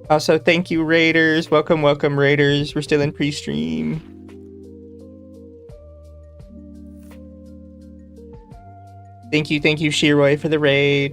Also, thank you, Raiders. Welcome, welcome, Raiders. We're still in pre-stream. Thank you, Shiroy, for the raid.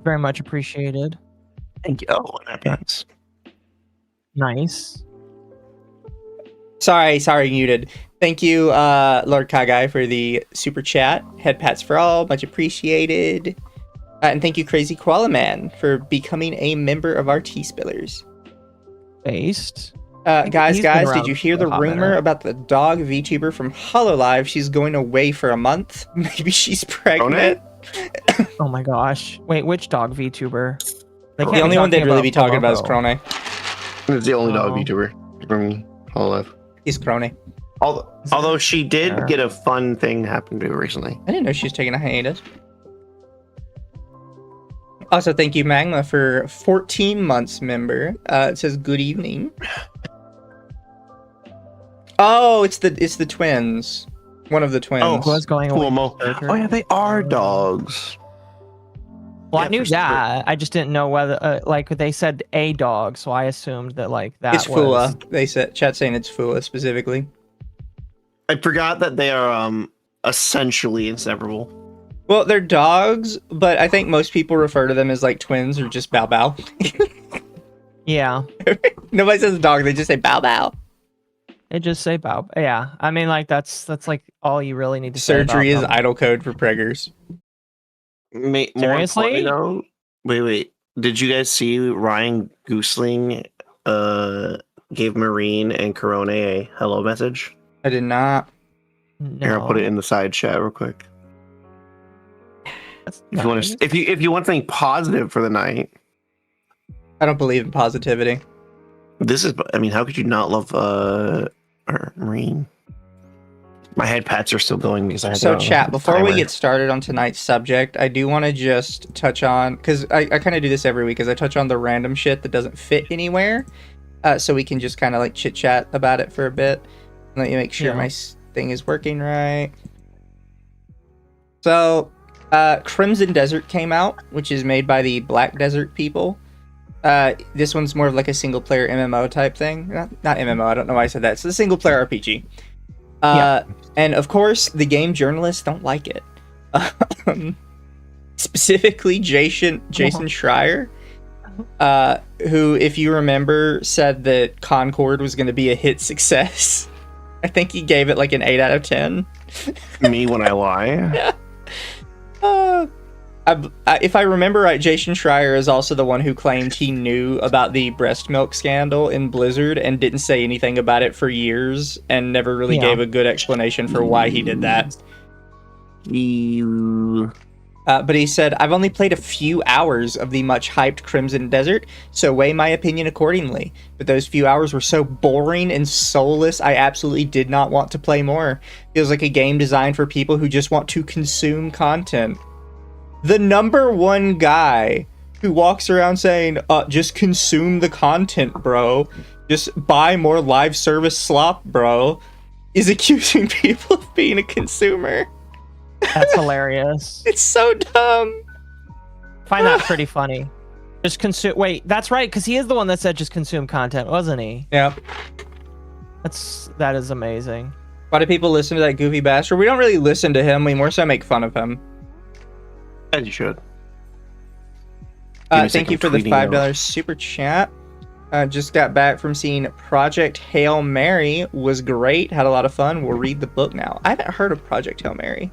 Very much appreciated. Thank you. Oh, what happens? Nice. Sorry, muted. Thank you, Lord Kagai, for the super chat. Head pats for all, much appreciated. And thank you, Crazy Koala Man, for becoming a member of our T-Spillers. Based. Guys, did you hear the rumor about the dog VTuber from Hololive? She's going away for a month. Maybe she's pregnant. Oh my gosh. Wait, which dog VTuber? The only one they'd really be talking about is Krone. It's the only dog VTuber from Hololive. He's Krone. Although she did Sure. get a fun thing happen to her recently. I didn't know she was taking a hiatus. Also, thank you, Magma, for 14 months member. It says good evening. Oh, it's the twins. One of the twins. Oh, Was going away. Cuomo. Oh yeah, they are dogs. Well, I Yeah, knew for sure. that. I just didn't know whether, like, they said a dog, so I assumed that, like, that It's was. Fua. They said chat saying it's Fua specifically. I forgot that they are essentially inseparable. Well, they're dogs, but I think most people refer to them as like twins or just Bow Bow. Yeah, Nobody says dog; they just say Bow Bow. it just say bow. Yeah, I mean, like, that's like all you really need to say. Surgery about is them. idle code for preggers. More Seriously? importantly, though, wait. Did you guys see Ryan Goosling gave Marine and Corona a hello message? I did not. No, Here, I'll put it in the side chat real quick. that's If you want nice. to, if you want something positive for the night, I don't believe in positivity. this is. I mean, how could you not love our Marine? My head pats are still going because I had So, the chat, before we timer. get started on tonight's subject, I do want to just touch on, because I kind of do this every week, because I touch on the random shit that doesn't fit anywhere, so we can just kind of like chit chat about it for a bit. Let me make sure Yeah. my thing is working right. So, Crimson Desert came out, which is made by the Black Desert people. This one's more of like a single player MMO type thing. Not MMO, I don't know why I said that. It's a single player RPG. And of course, the game journalists don't like it. Specifically, Jason Schreier, who, if you remember, said that Concord was going to be a hit success. I think he gave it like an 8 out of 10. Me when I lie. If I remember right, Jason Schreier is also the one who claimed he knew about the breast milk scandal in Blizzard and didn't say anything about it for years and never really Yeah. gave a good explanation for why he did that. But he said, I've only played a few hours of the much hyped Crimson Desert, so weigh my opinion accordingly. But those few hours were so boring and soulless, I absolutely did not want to play more. Feels like a game designed for people who just want to consume content. The number one guy who walks around saying, just consume the content, bro. Just buy more live service slop, bro, is accusing people of being a consumer. That's hilarious. It's so dumb. Find that pretty funny. Just consume. Wait, that's right, because he is the one that said just consume content, wasn't he? Yeah. That is amazing. Why do people listen to that goofy bastard? We don't really listen to him. We more so make fun of him. As you should. Give me a Thank you second, for the tweeting $5 super chat. Just got back from seeing Project Hail Mary. Was great. Had a lot of fun. We'll read the book now. I haven't heard of Project Hail Mary.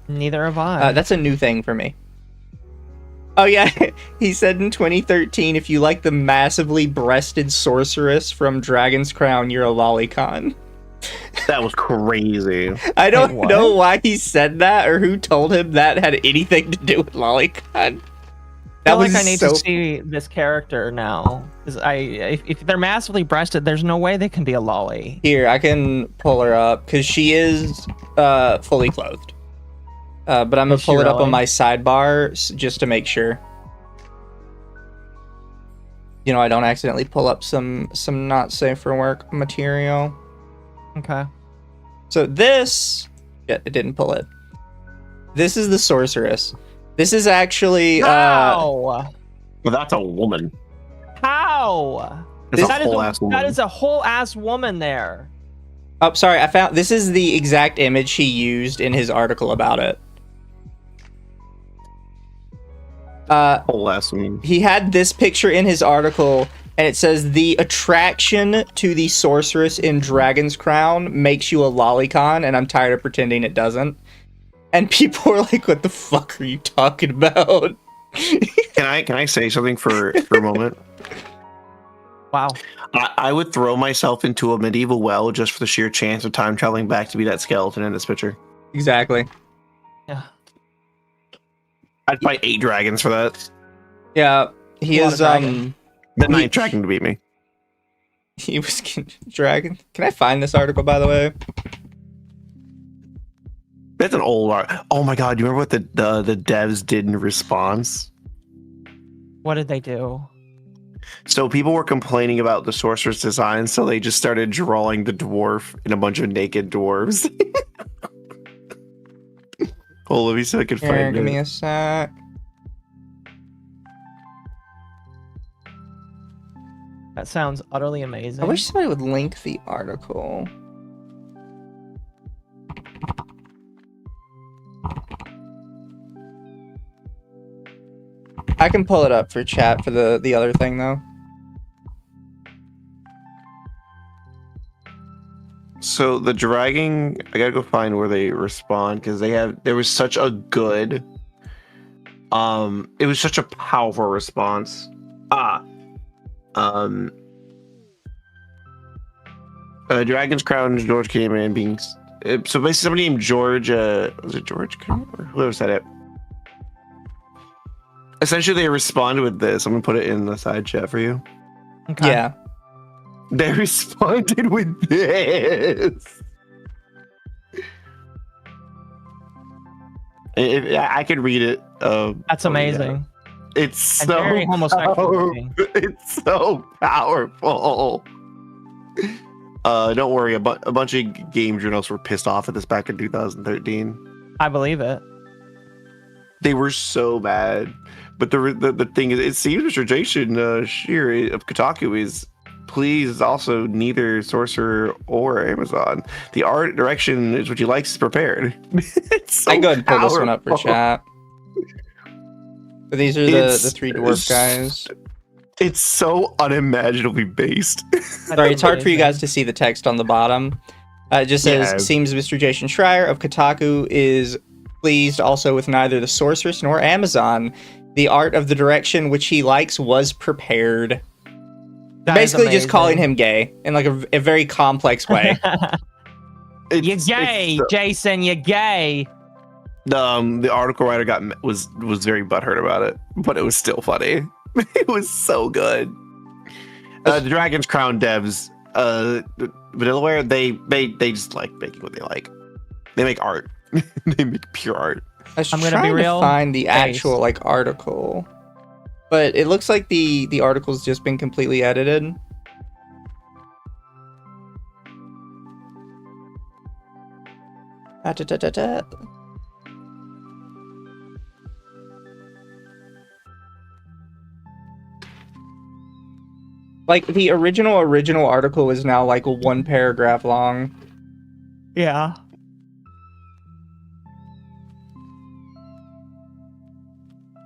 Neither have I. That's a new thing for me. Oh yeah, he said in 2013, if you like the massively breasted sorceress from Dragon's Crown, you're a lolicon. That was crazy. I don't Wait, what? know why he said that or who told him that had anything to do with lolicon. I That feel was like I need so... to see this character now. Because if they're massively breasted, there's no way they can be a lolly. Here, I can pull her up because she is fully clothed. But I'm gonna Is she pull it up on really? my sidebar just to make sure. You know, I don't accidentally pull up some not safe for work material. Okay. So this, yeah, it didn't pull it. This is the sorceress. This is actually How? Well, that's a woman. How? It's That a is whole ass woman. That is a whole ass woman there. Oh, sorry, I found this is the exact image he used in his article about it. whole ass woman. He had this picture in his article, and it says the attraction to the sorceress in Dragon's Crown makes you a lolicon, and I'm tired of pretending it doesn't. And people are like, "What the fuck are you talking about?" Can I say something for a moment? Wow. I would throw myself into a medieval well just for the sheer chance of time traveling back to be that skeleton in this picture. Exactly. Yeah. I'd fight 8 dragons for that. Yeah, he A lot is of dragon. The He- 9th dragon to beat me. He was dragon. Can I find this article, by the way? That's an old art. Oh my god, do you remember what the devs did in response? What did they do? So people were complaining about the sorcerer's design, so they just started drawing the dwarf and a bunch of naked dwarves. Hold on, let me see if I can Here, find give it. me a sec. That sounds utterly amazing. I wish somebody would link the article. I can pull it up for chat for the other thing though. So the dragging, I gotta go find where they respond because there was such a good, it was such a powerful response. Dragon's Crown, George came in being, so basically somebody named George, was it George? Or whoever said it. Essentially, they responded with this. I'm gonna put it in the side chat for you. Okay. Yeah. They responded with this. I could read it. That's amazing. It's And so very homosexual looking. it's so powerful. Don't worry. A bunch of game journalists were pissed off at this back in 2013. I believe it. They were so mad. But the thing is, it seems Mr. Jason Schreier of Kotaku is pleased also neither Sorcerer or Amazon. The art direction is what you like is prepared. It's so I go ahead and pull this one up for powerful. chat. But these are the three dwarf guys. It's so unimaginably based. Sorry, it's hard for you guys to see the text on the bottom. It just says, Yeah. seems Mr. Jason Schreier of Kotaku is pleased also with neither the Sorceress nor Amazon. The art of the direction which he likes was prepared. That is Basically just calling amazing. him gay in like a very complex way. You're gay, Jason. You're gay. The article writer was very butthurt about it, but it was still funny. It was so good. The Dragon's Crown devs, Vanillaware, they just like making what they like. They make art. They make pure art. I'm gonna be trying real. to find the Face. actual like article, but it looks like the article's just been completely edited. Da-da-da-da-da. Like the original article is now like 1 paragraph long. Yeah.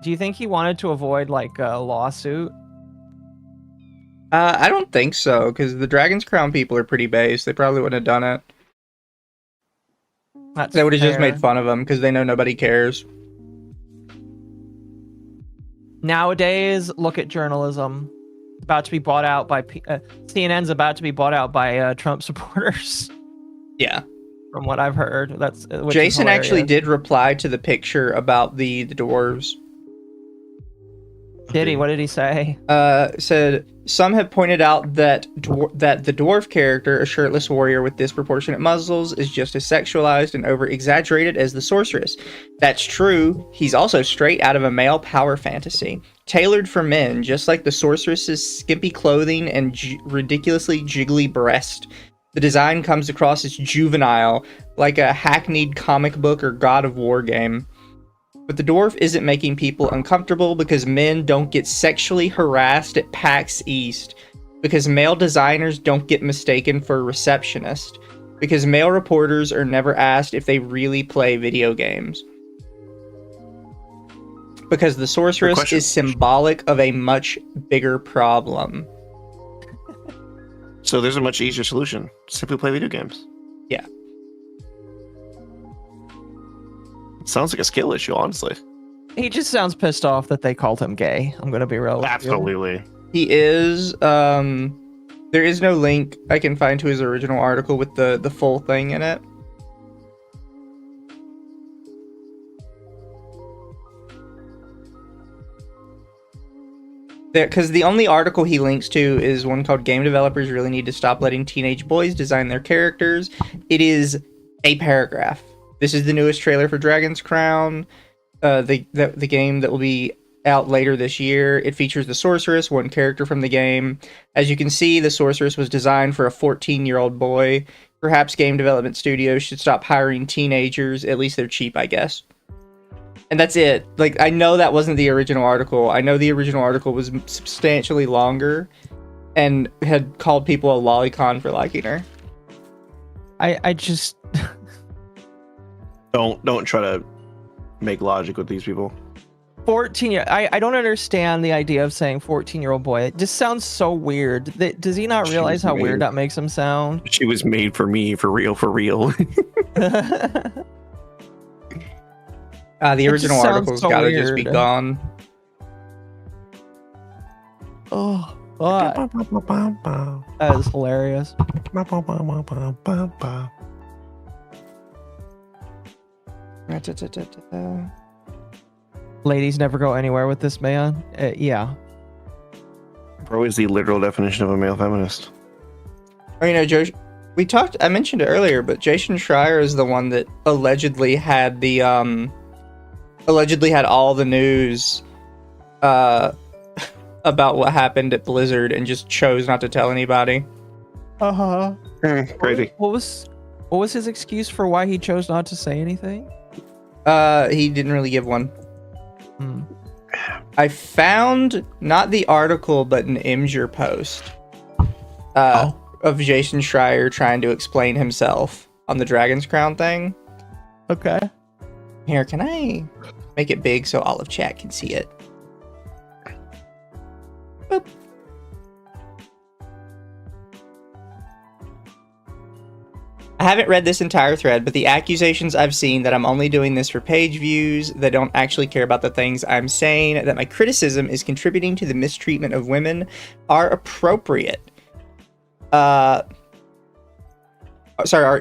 Do you think he wanted to avoid like a lawsuit? I don't think so, because the Dragon's Crown people are pretty based. They probably wouldn't have done it. That's They would have just fair. made fun of him because they know nobody cares. Nowadays, look at journalism. About to be bought out by CNN's about to be bought out by Trump supporters. Yeah. From what I've heard, which is Jason actually hilarious. did reply to the picture about the dwarves. Did he? What did he say? Said some have pointed out that that the dwarf character, a shirtless warrior with disproportionate muscles, is just as sexualized and over exaggerated as the sorceress. That's true. He's also straight out of a male power fantasy, tailored for men, just like the sorceress's skimpy clothing and ridiculously jiggly breast. The design comes across as juvenile, like a hackneyed comic book or God of War game. But the dwarf isn't making people uncomfortable because men don't get sexually harassed at PAX East, because male designers don't get mistaken for a receptionist, because male reporters are never asked if they really play video games, because the sorceress is symbolic of a much bigger problem. So there's a much easier solution. Simply play video games. Yeah. Sounds like a skill issue, honestly. He just sounds pissed off that they called him gay. I'm gonna be real with you. Absolutely. He is, there is no link I can find to his original article with the full thing in it. because the only article he links to is one called "Game Developers Really Need to Stop Letting Teenage Boys Design Their Characters." It is a paragraph. This is the newest trailer for Dragon's Crown, the game that will be out later this year. It features the Sorceress, one character from the game. As you can see, the Sorceress was designed for a 14-year-old boy. Perhaps game development studios should stop hiring teenagers. At least they're cheap, I guess. And that's it. Like, I know that wasn't the original article. I know the original article was substantially longer and had called people a lolicon for liking her. I just Don't try to make logic with these people. 14. I don't understand the idea of saying 14-year-old boy. It just sounds so weird. Does he not realize how weird that makes him sound? She was made for me, for real, for real. The original article's so gotta just be weird. gone. Oh, what? That is hilarious. Ladies never go anywhere with this man. Yeah. Bro is the literal definition of a male feminist. Or, you know, Joe, I mentioned it earlier, but Jason Schreier is the one that allegedly had the, all the news, about what happened at Blizzard and just chose not to tell anybody. Uh-huh. Crazy. What was his excuse for why he chose not to say anything? He didn't really give one. Hmm. I found not the article, but an Imgur post of Jason Schreier trying to explain himself on the Dragon's Crown thing. Okay. Here, can I make it big so all of chat can see it? Boop. I haven't read this entire thread, but the accusations I've seen that I'm only doing this for page views, that don't actually care about the things I'm saying, that my criticism is contributing to the mistreatment of women, are appropriate. Are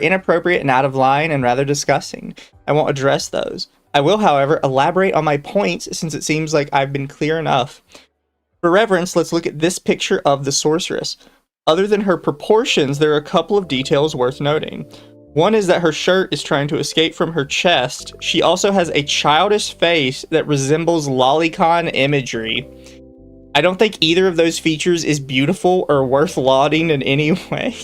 inappropriate and out of line and rather disgusting. I won't address those. I will, however, elaborate on my points since it seems like I've been clear enough. For reference, let's look at this picture of the Sorceress. Other than her proportions, there are a couple of details worth noting. One is that her shirt is trying to escape from her chest. She also has a childish face that resembles lolicon imagery. I don't think either of those features is beautiful or worth lauding in any way.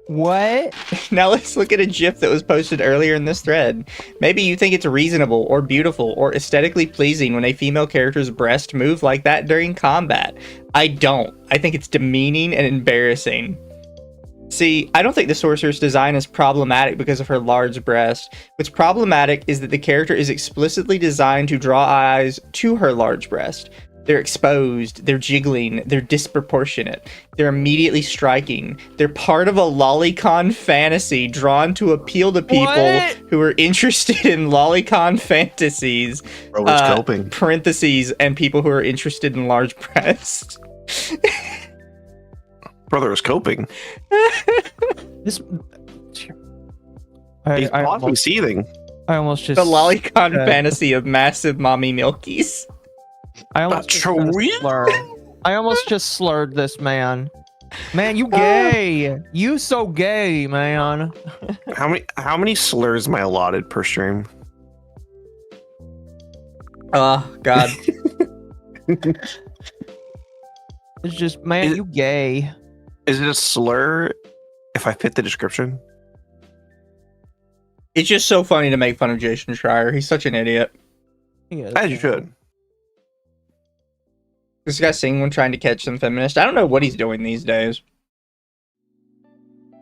What? Now let's look at a GIF that was posted earlier in this thread. Maybe you think it's reasonable or beautiful or aesthetically pleasing when a female character's breast move like that during combat. I don't. I think it's demeaning and embarrassing. See, I don't think the Sorcerer's design is problematic because of her large breast. What's problematic is that the character is explicitly designed to draw eyes to her large breast. They're exposed, they're jiggling, they're disproportionate, they're immediately striking. They're part of a lolicon fantasy drawn to appeal to people who are interested in lolicon fantasies. Bro is coping. Parentheses, and people who are interested in large breasts. Brother is coping. This. He's probably seething. I almost just The lolicon fantasy of massive mommy milkies. I almost just slurred this man. Man, you gay. You so gay, man. How many slurs am I allotted per stream? Oh God. It's just, man, you gay. Is it a slur if I fit the description? It's just so funny to make fun of Jason Schreier. He's such an idiot. As you should. This guy singing when trying to catch some feminist. I don't know what he's doing these days.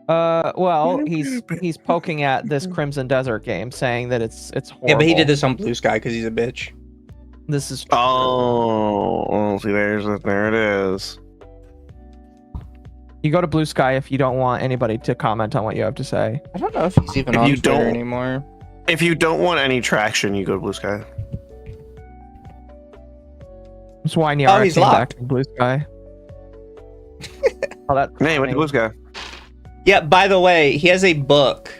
Well, he's poking at this Crimson Desert game, saying that it's horrible. Yeah, but he did this on Blue Sky because he's a bitch. This is Oh, see, there it is. You go to Blue Sky if you don't want anybody to comment on what you have to say. I don't know if he's even on Twitter anymore. If you don't want any traction, you go to Blue Sky. That's why Niara he's came locked. back to Blue Sky. Oh, that's Hey, went to Blue Sky. Yeah, by the way, he has a book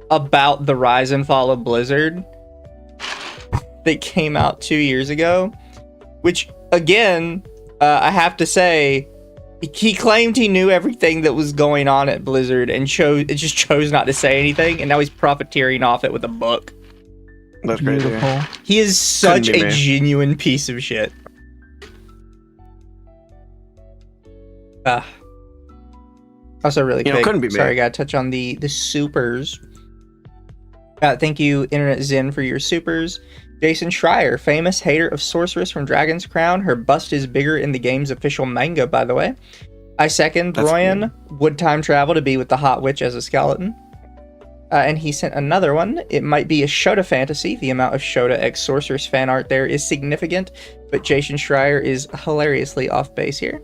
about the rise and fall of Blizzard that came out 2 years ago, which again, I have to say, he claimed he knew everything that was going on at Blizzard and just chose not to say anything, and now he's profiteering off it with a book. That's crazy. Beautiful. He is such Couldn't be a me. genuine piece of shit. Also really quick, couldn't be me. sorry, gotta touch on the supers. Thank you, Internet Zen, for your supers. Jason Schreier, famous hater of Sorceress from Dragon's Crown. Her bust is bigger in the game's official manga, by the way. I second That's Royan. Would time travel to be with the hot witch as a skeleton. And he sent another one. It might be a Shota fantasy. The amount of Shota x Sorceress fan art there is significant, but Jason Schreier is hilariously off base here.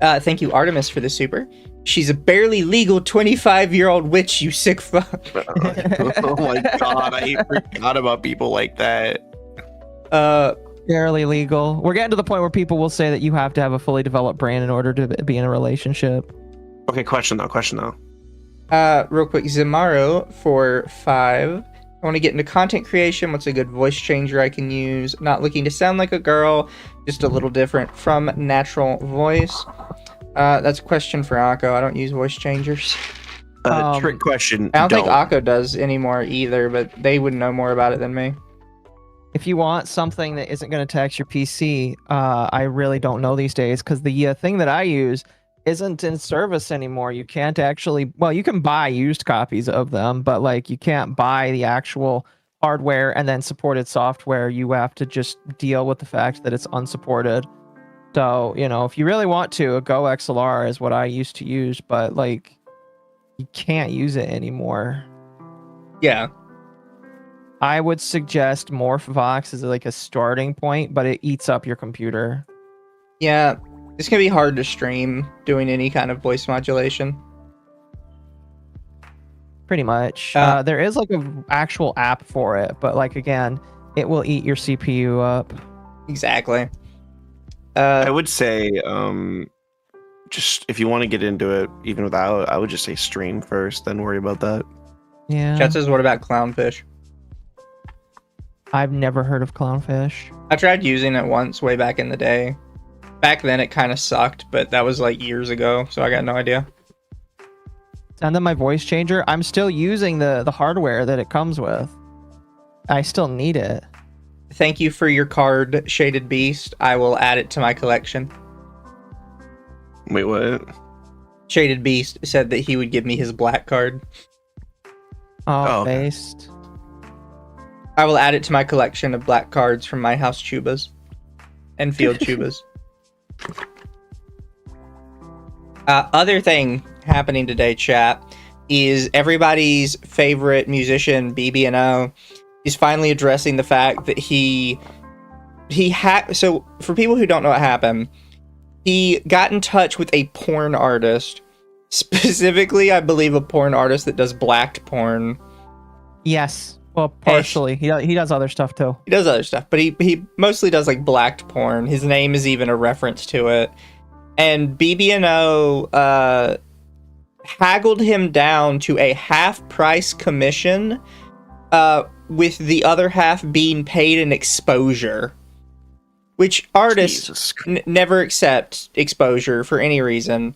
Thank you, Artemis, for the super. She's a barely legal 25-year-old witch, you sick fuck. Oh my god, I forgot about people like that. Barely legal. We're getting to the point where people will say that you have to have a fully developed brain in order to be in a relationship. Okay, question though. Real quick, Zimaro for 5. I want to get into content creation. What's a good voice changer I can use? Not looking to sound like a girl, just a little different from natural voice. That's a question for Occo. I don't use voice changers. Trick question. I don't think Occo does anymore either, but they would know more about it than me. If you want something that isn't going to tax your PC, I really don't know these days, because the thing that I use isn't in service anymore. You can't actually, well, you can buy used copies of them, but like you can't buy the actual hardware and then supported software. You have to just deal with the fact that it's unsupported. So, if you really want to, a Go XLR is what I used to use, but like you can't use it anymore. Yeah. I would suggest Morphvox as like a starting point, but it eats up your computer. Yeah. It's going to be hard to stream doing any kind of voice modulation. Pretty much. Uh, There is like an actual app for it, but like again, it will eat your CPU up. Exactly. I would say, just if you want to get into it, even without, I would just say stream first, then worry about that. Yeah. Chat says, what about Clownfish? I've never heard of Clownfish. I tried using it once way back in the day. Back then it kind of sucked, but that was like years ago, so I got no idea. And then my voice changer, I'm still using the hardware that it comes with. I still need it. Thank you for your card, Shaded Beast. I will add it to my collection. Wait, what? Shaded Beast said that he would give me his black card. Oh, okay. Based. I will add it to my collection of black cards from my house Chubas and field Chubas. Other thing happening today, chat, is everybody's favorite musician, BBNO, is finally addressing the fact that so for people who don't know what happened, he got in touch with a porn artist, specifically, I believe, a porn artist that does blacked porn. Yes. Well, partially. He does other stuff too. He does other stuff, but he mostly does like blacked porn. His name is even a reference to it. And BBNO haggled him down to a half-price commission, with the other half being paid in exposure. Which artists never accept exposure for any reason.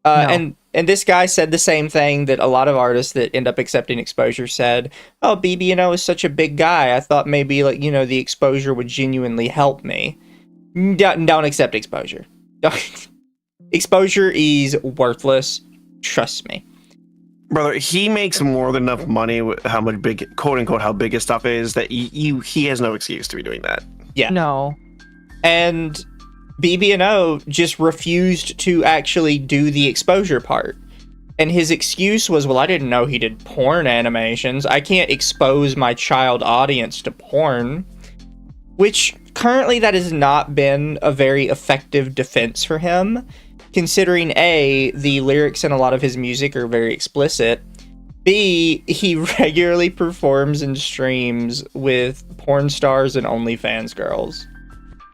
No. And this guy said the same thing that a lot of artists that end up accepting exposure said. Oh, BBNO is such a big guy. I thought maybe the exposure would genuinely help me. Don't accept exposure. Exposure is worthless. Trust me. Brother, he makes more than enough money with how much big, quote unquote, how big his stuff is that he has no excuse to be doing that. Yeah. No. And BBNO just refused to actually do the exposure part. And his excuse was, well, I didn't know he did porn animations. I can't expose my child audience to porn. Which, currently, that has not been a very effective defense for him. Considering, A, the lyrics in a lot of his music are very explicit. B, he regularly performs and streams with porn stars and OnlyFans girls.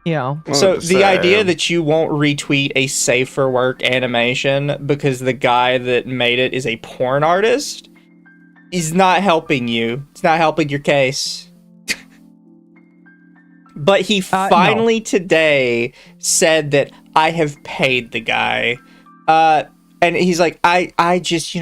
Yeah. So the idea that you won't retweet a safe for work animation because the guy that made it is a porn artist is not helping you. It's not helping your case. But he No. finally today said that I have paid the guy. And he's like, I just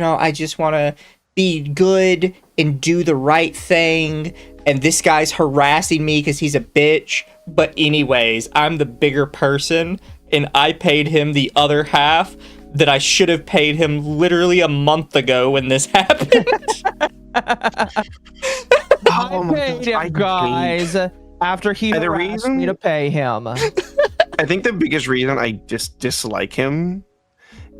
want to be good and do the right thing. And this guy's harassing me because he's a bitch. But anyways, I'm the bigger person. And I paid him the other half that I should have paid him literally a month ago when this happened. Oh my paid gosh, him, guys, after he And the harassed me to pay him. I think the biggest reason I just dislike him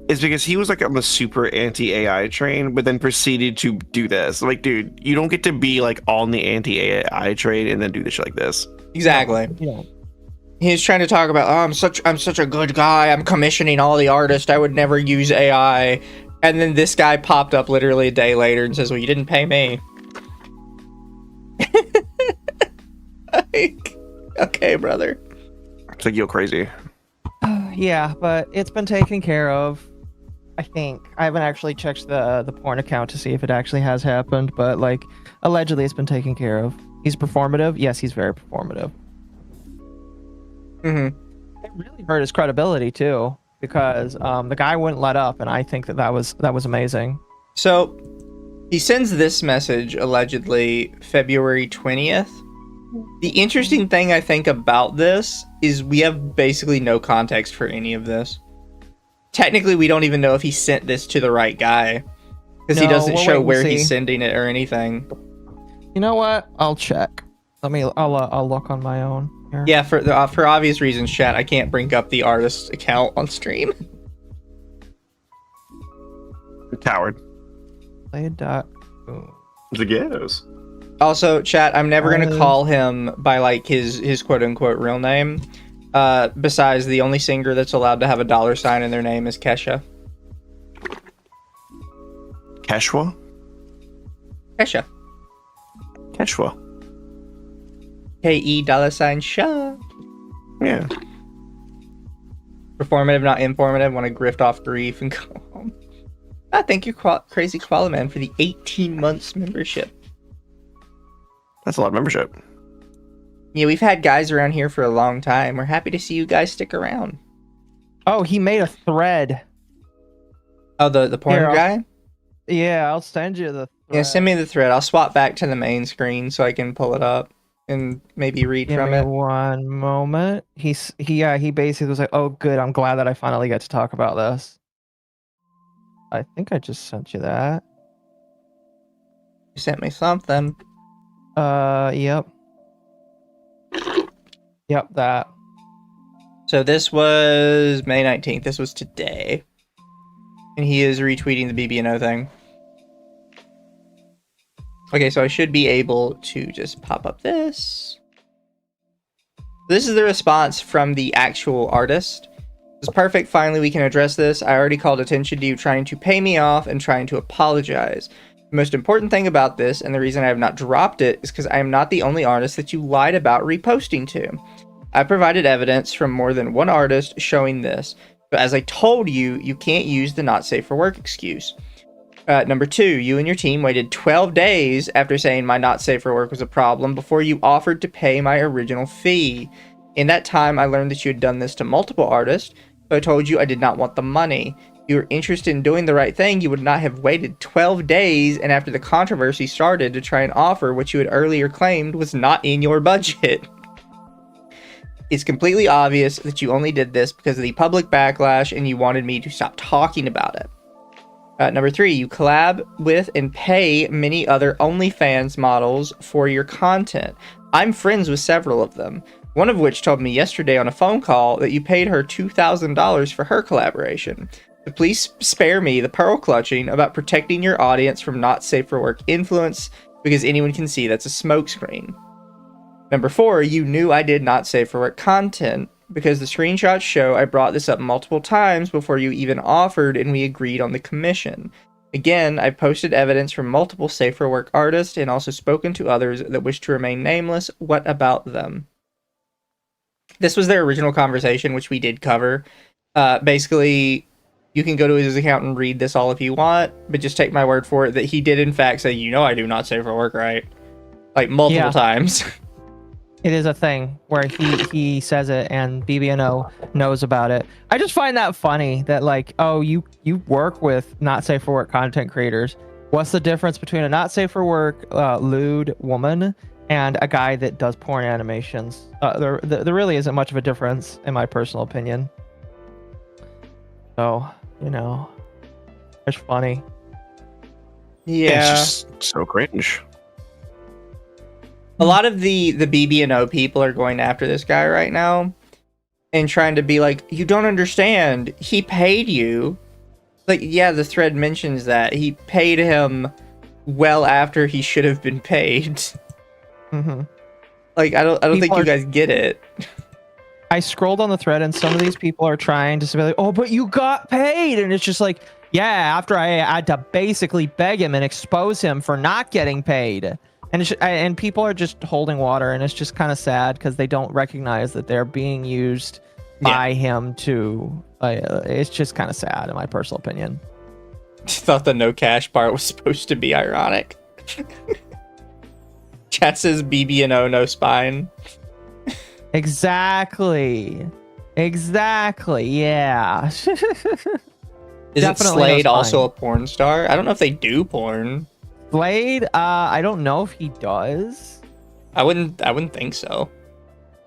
is because he was like on the super anti-AI train, but then proceeded to do this. Like, dude, you don't get to be like on the anti-AI train and then do this shit like this. Exactly. Yeah. He's trying to talk about, I'm such a good guy. I'm commissioning all the artists. I would never use AI. And then this guy popped up literally a day later and says, well, you didn't pay me. Like, okay, brother. It's like, yo, crazy. Yeah, but it's been taken care of. I think I haven't actually checked the porn account to see if it actually has happened, but like allegedly it's been taken care of. He's performative. Yes, he's very performative. Mm-hmm. It really hurt his credibility too, because the guy wouldn't let up, and I think that was amazing. So he sends this message allegedly February 20th. The interesting thing I think about this is we have basically no context for any of this. Technically, we don't even know if he sent this to the right guy because he doesn't show where he's sending it or anything. You know what? I'll check. I'll look on my own here. Yeah, for obvious reasons, chat, I can't bring up the artist account on stream. Coward. Play dot. The ghettos. Also, chat, I'm never gonna call him by like his quote unquote real name. Besides, the only singer that's allowed to have a $sign in their name is Kesha. Keshwa? Kesha. Keshwa. KE $Sha. Yeah. Performative, not informative. Want to grift off grief and go home. Thank you, Crazy Koala Man, for the 18 months membership. That's a lot of membership. Yeah, we've had guys around here for a long time. We're happy to see you guys stick around. Oh, he made a thread. Oh, the porn guy? Yeah, I'll send you the thread. Yeah, send me the thread. I'll swap back to the main screen so I can pull it up and maybe read from it. One moment. He basically was like, "Oh, good. I'm glad that I finally get to talk about this." I think I just sent you that. You sent me something. Yep. Yep, that. So this was May 19th. This was today. And he is retweeting the BBNO thing. Okay, so I should be able to just pop up this. This is the response from the actual artist. It's perfect. Finally, we can address this. I already called attention to you trying to pay me off and trying to apologize. The most important thing about this, and the reason I have not dropped it, is because I am not the only artist that you lied about reposting to. I provided evidence from more than one artist showing this, but as I told you, you can't use the not safe for work excuse. Number 2, you and your team waited 12 days after saying my not safe for work was a problem before you offered to pay my original fee. In that time, I learned that you had done this to multiple artists, so I told you I did not want the money. If you were interested in doing the right thing, you would not have waited 12 days and after the controversy started to try and offer what you had earlier claimed was not in your budget. It's completely obvious that you only did this because of the public backlash and you wanted me to stop talking about it. Number 3, you collab with and pay many other OnlyFans models for your content. I'm friends with several of them, one of which told me yesterday on a phone call that you paid her $2,000 for her collaboration. So please spare me the pearl clutching about protecting your audience from not safe for work influence, because anyone can see that's a smokescreen. Number 4, you knew I did not safe for work content, because the screenshots show I brought this up multiple times before you even offered and we agreed on the commission. Again, I posted evidence from multiple safe for work artists and also spoken to others that wish to remain nameless. What about them? This was their original conversation, which we did cover. Basically, you can go to his account and read this all if you want, but just take my word for it that he did in fact say, you know I do not safe for work, right? Like multiple times. It is a thing where he says it and BBNO knows about it. I just find that funny that like, oh, you work with not safe for work content creators. What's the difference between a not safe for work lewd woman and a guy that does porn animations? There really isn't much of a difference in my personal opinion. So, you know, it's funny. Yeah. It's just so cringe. A lot of the BBNO people are going after this guy right now and trying to be like, you don't understand. He paid you. Like, yeah, the thread mentions that. He paid him well after he should have been paid. Mm-hmm. Like, I don't think you guys get it. I scrolled on the thread and some of these people are trying to say like, oh, but you got paid. And it's just like, yeah, after I had to basically beg him and expose him for not getting paid. And people are just holding water, and it's just kind of sad because they don't recognize that they're being used by him to. It's just kind of sad, in my personal opinion. Thought the no cash part was supposed to be ironic. Chat says BBNO no spine. Exactly. Yeah. Isn't Slade also a porn star? I don't know if they do porn. Slade, I don't know if he does. I wouldn't think so.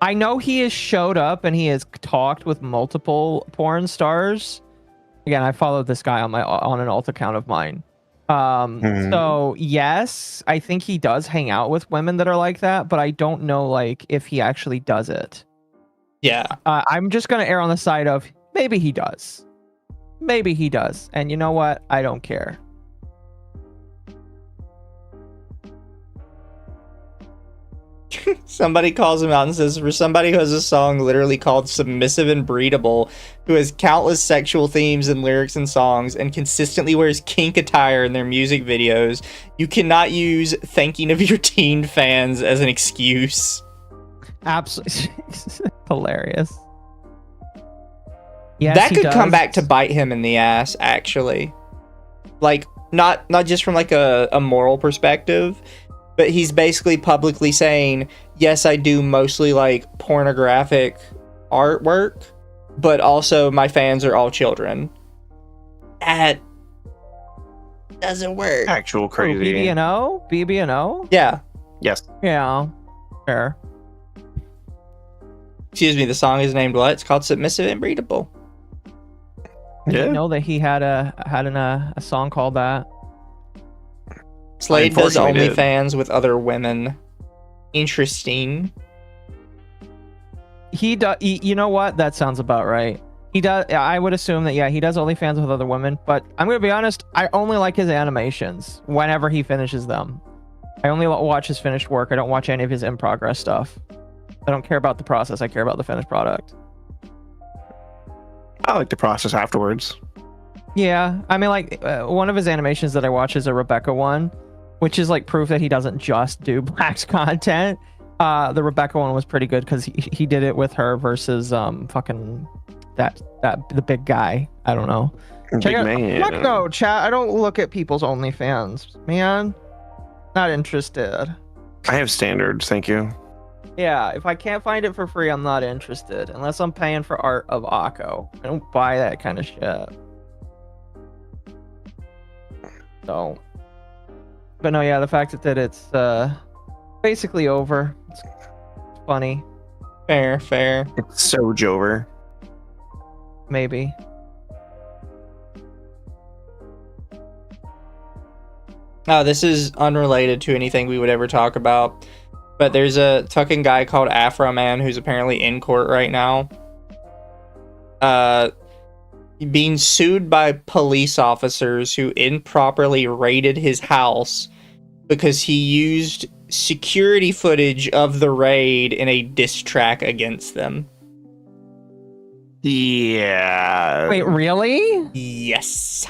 I know he has showed up and he has talked with multiple porn stars. Again, I followed this guy on an alt account of mine. So yes, I think he does hang out with women that are like that, but I don't know like if he actually does it. Yeah. I'm just gonna err on the side of maybe he does. Maybe he does. And you know what? I don't care. Somebody calls him out and says, for somebody who has a song literally called Submissive and Breedable, who has countless sexual themes and lyrics and songs, and consistently wears kink attire in their music videos, you cannot use thanking of your teen fans as an excuse. Absolutely. Hilarious. Yes, that could come back to bite him in the ass, actually. Like, not just from like a moral perspective, but he's basically publicly saying, yes, I do mostly like pornographic artwork, but also my fans are all children. That doesn't work. Actual crazy. BBNO? BBNO? Yeah. Yes. Yeah. Fair. Excuse me, the song is named what? It's called Submissive and Breedable. I didn't know that he had a song called that. Slade does OnlyFans with other women. Interesting. He does. You know what? That sounds about right. He does. I would assume that, yeah, he does OnlyFans with other women. But I'm gonna be honest. I only like his animations whenever he finishes them. I only watch his finished work. I don't watch any of his in progress stuff. I don't care about the process. I care about the finished product. I like the process afterwards. Yeah, I mean, like one of his animations that I watch is a Rebecca one, which is like proof that he doesn't just do Black's content. The Rebecca one was pretty good because he did it with her versus fucking the big guy. I don't know. Big man. Fuck no, chat. I don't look at people's OnlyFans, man. Not interested. I have standards, thank you. Yeah, if I can't find it for free, I'm not interested. Unless I'm paying for art of Occo. I don't buy that kind of shit. So, but no, yeah, the fact that it's basically over. It's funny. Fair. It's so Jover. Maybe. This is unrelated to anything we would ever talk about, but there's a fucking guy called Afroman who's apparently in court right now. Being sued by police officers who improperly raided his house because he used security footage of the raid in a diss track against them. Yeah. Wait, really? Yes.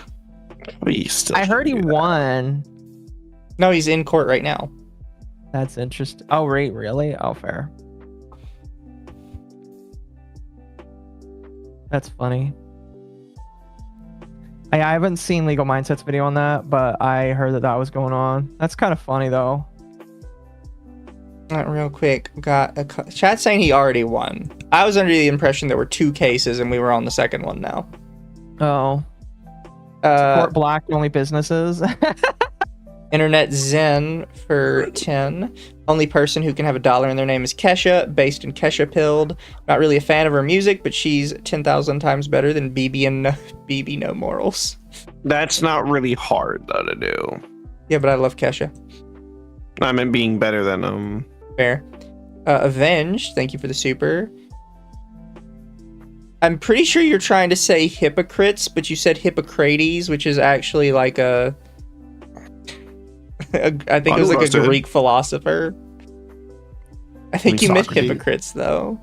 I heard he won. No, he's in court right now. That's interesting. Oh, right, really? Oh, fair. That's funny. I haven't seen Legal Mindset's video on that, but I heard that was going on. That's kind of funny, though. Real quick, got a chat saying he already won. I was under the impression there were 2 cases and we were on the second one now. Oh. Support black only businesses. Internet Zen for 10. Only person who can have $1 in their name is Kesha, based in Kesha Pilled. Not really a fan of her music, but she's 10,000 times better than BB No Morals. That's not really hard though to do. Yeah, but I love Kesha. I meant being better than Fair. Avenged, thank you for the super. I'm pretty sure you're trying to say hypocrites, but you said Hippocrates, which is actually like I think it was like a Greek philosopher. I think you meant hypocrites, though.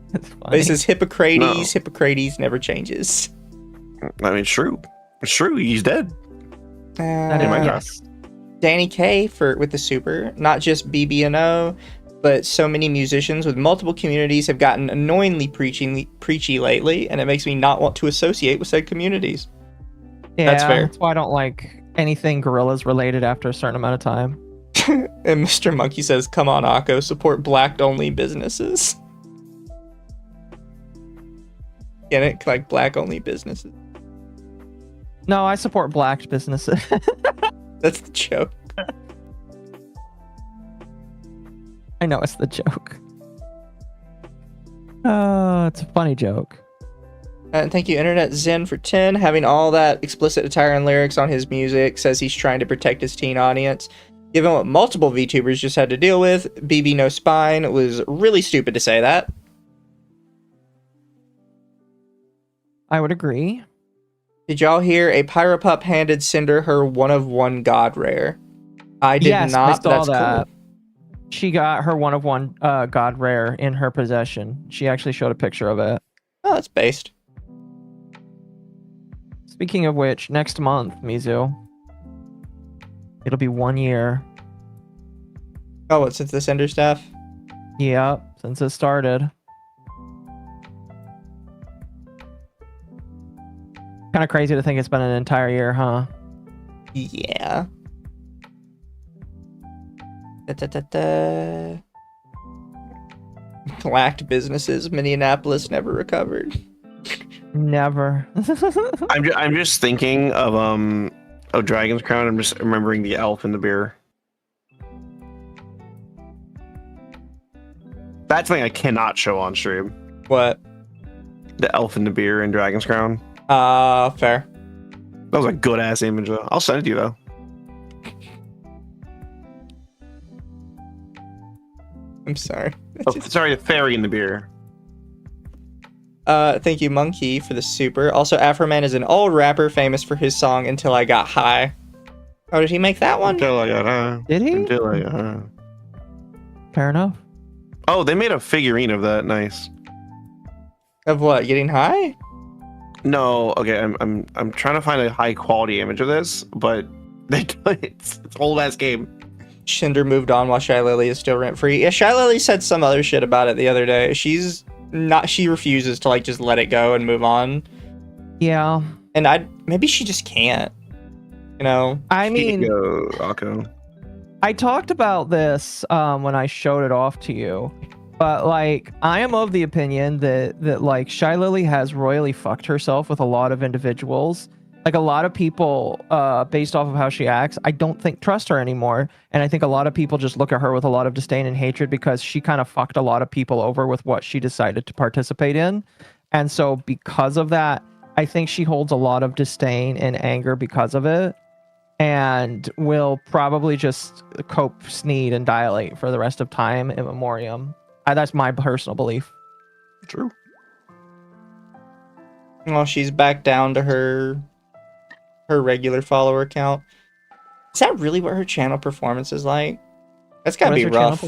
That's funny. But it says Hippocrates. No. Hippocrates never changes. I mean, it's true. It's true. He's dead. That is my yes. Danny K with the super. Not just BBNO, but so many musicians with multiple communities have gotten annoyingly preachy lately, and it makes me not want to associate with said communities. Yeah, That's fair. That's why I don't like anything gorillas related after a certain amount of time. And Mr. Monkey says, come on, Occo, support black-only businesses. Get it? Like black-only businesses. No, I support black businesses. That's the joke. I know it's the joke. Oh, it's a funny joke. And thank you, Internet Zen, for 10. Having all that explicit attire and lyrics on his music, says he's trying to protect his teen audience. Given what multiple VTubers just had to deal with, BB No Spine, it was really stupid to say that. I would agree. Did y'all hear a Pyropup handed Cinder her one-of-one god rare? I did Yes, not. I saw That's that. cool. She got her one-of-one god rare in her possession. She actually showed a picture of it. Oh, that's based. Speaking of which, next month, Mizu, it'll be 1 year. Oh, what, since the Cinder stuff? Yep, since it started. Kind of crazy to think it's been an entire year, huh? Yeah. Da-da-da-da. Blacked businesses, Minneapolis never recovered. Never. I'm just thinking of Dragon's Crown. I'm just remembering the elf in the beer. That's something I cannot show on stream. What? The elf in the beer in Dragon's Crown. Fair. That was a good ass image though. I'll send it to you though. I'm sorry. Oh, sorry, the fairy in the beer. Thank you, Monkey, for the super. Also, Afroman is an old rapper famous for his song Until I Got High. Oh, did he make that one? Until I got high. Did he? Until I got high. Fair enough. Oh, they made a figurine of that. Nice. Of what? Getting high? No, okay. I'm trying to find a high quality image of this, but it's old ass game. Cinder moved on while Shy Lily is still rent free. Yeah, Shy Lily said some other shit about it the other day. She refuses to like just let it go and move on. Yeah. And maybe she just can't. You know? I mean, Occo. I talked about this when I showed it off to you, but like I am of the opinion that like Shy Lily has royally fucked herself with a lot of individuals. Like a lot of people, based off of how she acts, I don't think trust her anymore. And I think a lot of people just look at her with a lot of disdain and hatred because she kind of fucked a lot of people over with what she decided to participate in. And so because of that, I think she holds a lot of disdain and anger because of it. And will probably just cope, sneed, and dilate for the rest of time in memoriam. That's my personal belief. True. Well, she's back down to her regular follower count. Is that really what her channel performance is like? That's gotta be rough.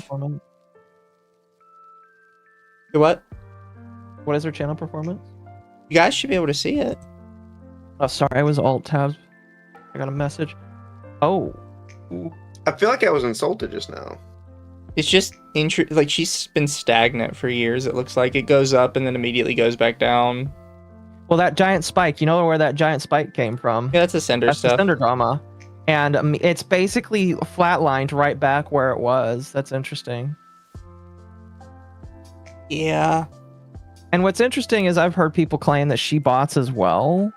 What? What is her channel performance? You guys should be able to see it. Oh, sorry, I was alt tabs. I got a message. Oh. I feel like I was insulted just now. It's just like she's been stagnant for years. It looks like it goes up and then immediately goes back down. Well, that giant spike, you know where that giant spike came from? Yeah, that's a Cinder That's stuff. the Cinder drama. And it's basically flatlined right back where it was. That's interesting. Yeah. And what's interesting is I've heard people claim that she bots as well.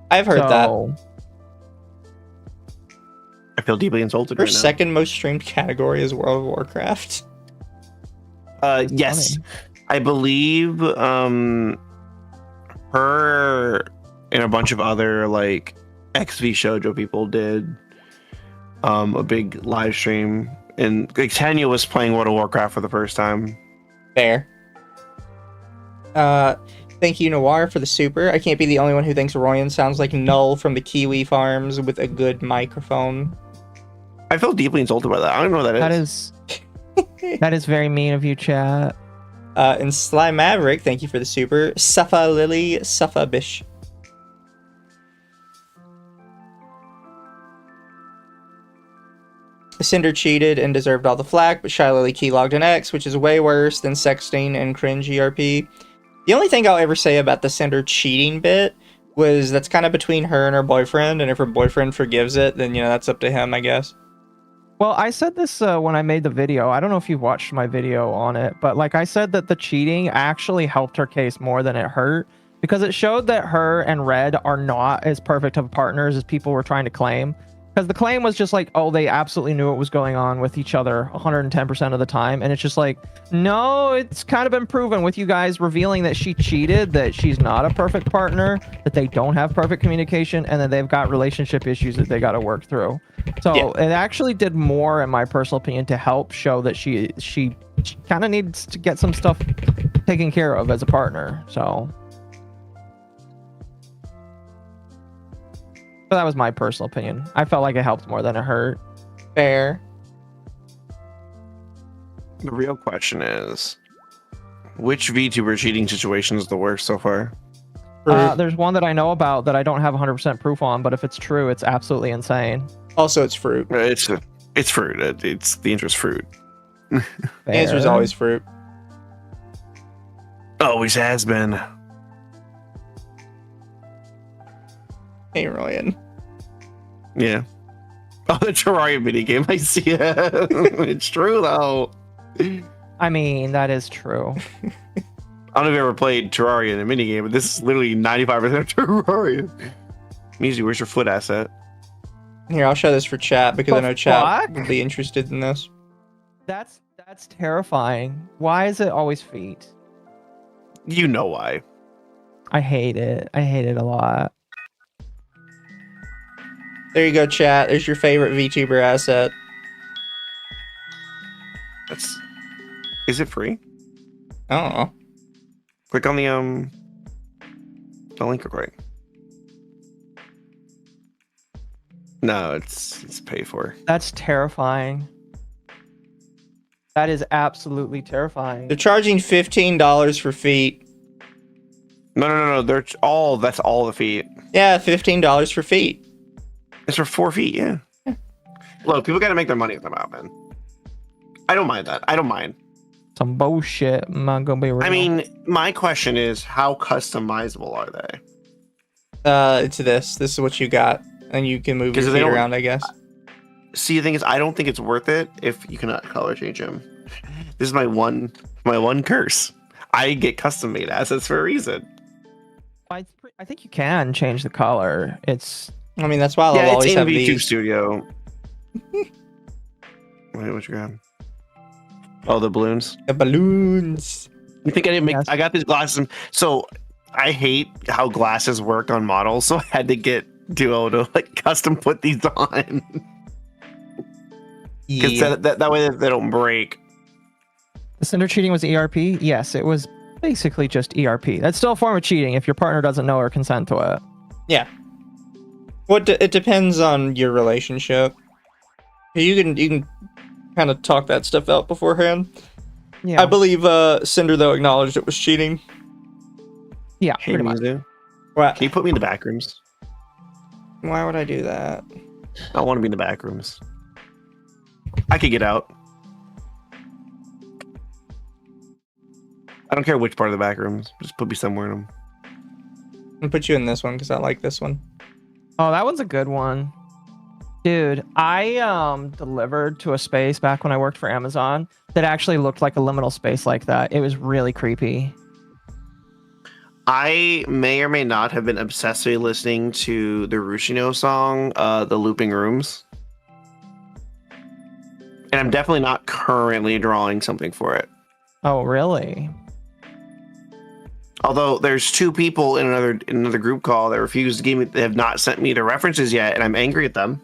I've heard that. I feel deeply insulted Her right now. second most streamed category is World of Warcraft. Yes. Funny. I believe her and a bunch of other like XV Shoujo people did a big live stream, and like Tanya was playing World of Warcraft for the first time. Fair. Thank you, Noir, for the super. I can't be the only one who thinks Royan sounds like Null from the Kiwi Farms with a good microphone. I feel deeply insulted by that. I don't know what that is. That is very mean of you, chat. And Sly Maverick, thank you for the super. Suffa Lily, Suffa Bish. Cinder cheated and deserved all the flack, but Shy Lily keylogged an X, which is way worse than sexting and cringe ERP. The only thing I'll ever say about the Cinder cheating bit was that's kind of between her and her boyfriend, and if her boyfriend forgives it, then, you know, that's up to him, I guess. Well, I said this when I made the video. I don't know if you've watched my video on it, but like I said that the cheating actually helped her case more than it hurt, because it showed that her and Red are not as perfect of partners as people were trying to claim. Because the claim was just like, oh, they absolutely knew what was going on with each other 110% of the time. And it's just like, no, it's kind of been proven with you guys revealing that she cheated, that she's not a perfect partner, that they don't have perfect communication, and that they've got relationship issues that they got to work through. So It actually did more, in my personal opinion, to help show that she kind of needs to get some stuff taken care of as a partner. So that was my personal opinion. I felt like it helped more than it hurt. Fair. The real question is, which VTuber cheating situation is the worst so far? There's one that I know about that I don't have 100% proof on, but if it's true, it's absolutely insane. Also, it's fruit. It's fruit. It's the interest fruit. The answer is always fruit. Always has been. Hey, Ryan. Yeah. Oh, the Terraria minigame. I see it. It's true, though. I mean, that is true. I don't know if you ever played Terraria in a minigame, but this is literally 95% of Terraria. Mizu, where's your foot asset? Here, I'll show this for chat because I know chat fuck? will be interested in this. That's terrifying. Why is it always feet? You know why. I hate it. I hate it a lot. There you go, chat. There's your favorite VTuber asset. Is it free? Oh. Click on the link real quick. No, it's paid for. That's terrifying. That is absolutely terrifying. They're charging $15 for feet. No. That's all the feet. Yeah, $15 for feet. It's for 4 feet, yeah. Look, people gotta make their money with them out, man. I don't mind that. I don't mind. Some bullshit. I'm not gonna be real. I mean, my question is, how customizable are they? It's this. This is what you got. And you can move your feet around, I guess. See, the thing is, I don't think it's worth it if you cannot color change them. This is my one curse. I get custom made assets for a reason. I think you can change the color. It's. I mean, that's why I'll Yeah, it's always in have VTube these. Studio. Wait, what you got? Oh, the balloons. The balloons. You think I didn't make? Yes. I got these glasses. So I hate how glasses work on models, so I had to get Duo to like custom put these on. Because Yeah. that way they don't break. The Cinder cheating was ERP? Yes, it was basically just ERP. That's still a form of cheating if your partner doesn't know or consent to it. Yeah. Well, it depends on your relationship. You can kind of talk that stuff out beforehand. Yeah. I believe Cinder, though, acknowledged it was cheating. Yeah, Hey, pretty much. Mizu, What? can you put me in the back rooms? Why would I do that? I want to be in the back rooms. I could get out. I don't care which part of the back rooms. Just put me somewhere in them. I'm gonna put you in this one because I like this one. Oh, that one's a good one. Dude, I delivered to a space back when I worked for Amazon that actually looked like a liminal space like that. It was really creepy. I may or may not have been obsessively listening to the Rushino song, The Looping Rooms. And I'm definitely not currently drawing something for it. Oh, really? Although there's two people in another group call that refuse to give me, they have not sent me the references yet, and I'm angry at them.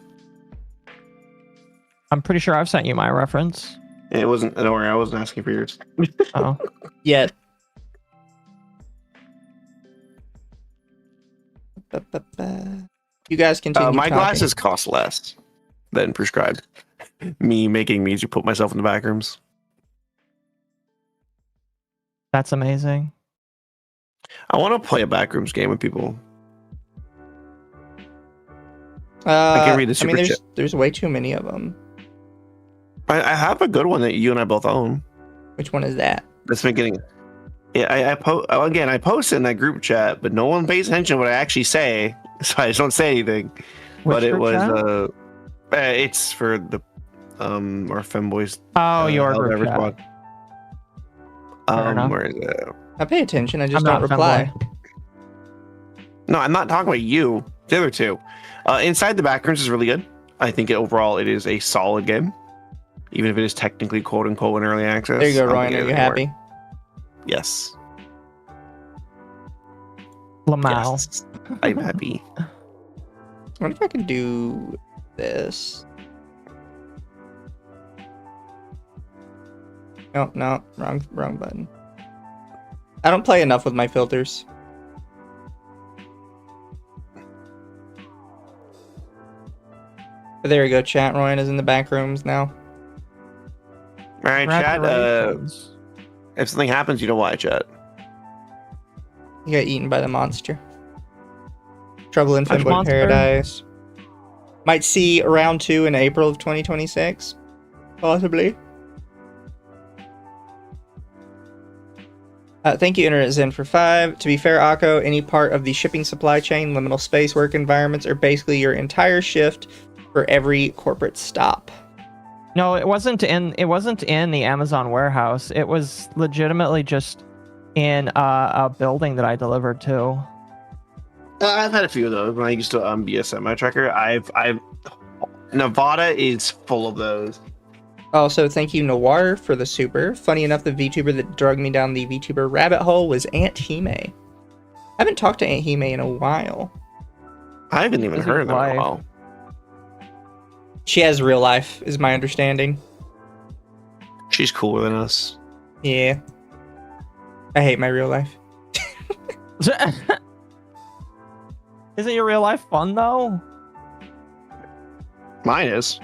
I'm pretty sure I've sent you my reference. It wasn't, don't worry, I wasn't asking for yours. Oh. Yet. You guys continue. My talking. glasses cost less than prescribed. Me making Mizu put myself in the back rooms. That's amazing. I want to play a backrooms game with people. I can read the super chat. There's way too many of them. I have a good one that you and I both own. Which one is that? That's been getting. Yeah, I post in that group chat, but no one pays attention to what I actually say, so I just don't say anything. Which but it group was chat? it's for the our femboys. Oh, your Hell group Ever chat. Squad. Fair enough. Where is it? I pay attention. I just I'm don't not reply. No, I'm not talking about you. The other two. Inside the Backrooms is really good. I think overall it is a solid game, even if it is technically quote unquote in early access. There you go, I don't Ryan. think Are you anything happy? more. Yes. Lamau. Yes. I'm happy. I wonder if I can do this. No, wrong button. I don't play enough with my filters. But there you go. Chat Ryan is in the back rooms now. All right, chat. Congratulations. If something happens, you know why, chat. He got eaten by the monster. Trouble in Which Finboy monster? Paradise. Might see round 2 in April of 2026. Possibly. Thank you, Internet Zen, for 5. To be fair, Occo, any part of the shipping supply chain, liminal space, work environments are basically your entire shift for every corporate stop. No, it wasn't in the Amazon warehouse. It was legitimately just in a building that I delivered to. I've had a few of those when I used to be a semi-trucker. I've Nevada is full of those. Also, thank you, Noir, for the super. Funny enough, the VTuber that dragged me down the VTuber rabbit hole was Aunt Hime. I haven't talked to Aunt Hime in a while. I haven't even heard of them in a while. She has real life, is my understanding. She's cooler than us. Yeah. I hate my real life. Isn't your real life fun though? Mine is.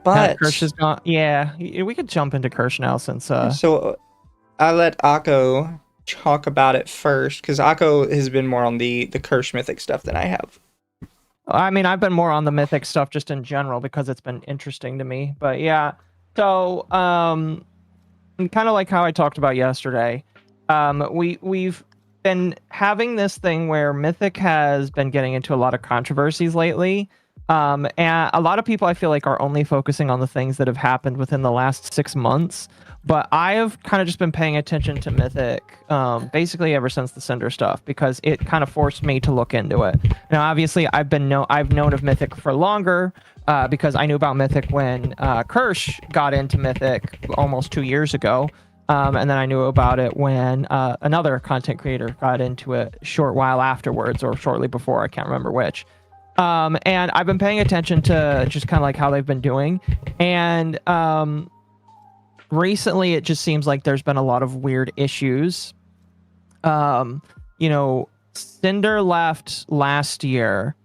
But Kirsche is gone. Yeah, we could jump into Kirsche now since so I let Occo talk about it first because Occo has been more on the Kirsche Mythic stuff than I have. I mean, I've been more on the Mythic stuff just in general because it's been interesting to me. But yeah, so kind of like how I talked about yesterday, we've been having this thing where Mythic has been getting into a lot of controversies lately. And a lot of people I feel like are only focusing on the things that have happened within the last 6 months. But I have kind of just been paying attention to Mythic basically ever since the Cinder stuff because it kind of forced me to look into it. Now, obviously, I've known of Mythic for longer because I knew about Mythic when Kirsche got into Mythic almost 2 years ago. And then I knew about it when another content creator got into it a short while afterwards or shortly before. I can't remember which. And I've been paying attention to just kind of like how they've been doing. And recently, it just seems like there's been a lot of weird issues. Cinder left last year,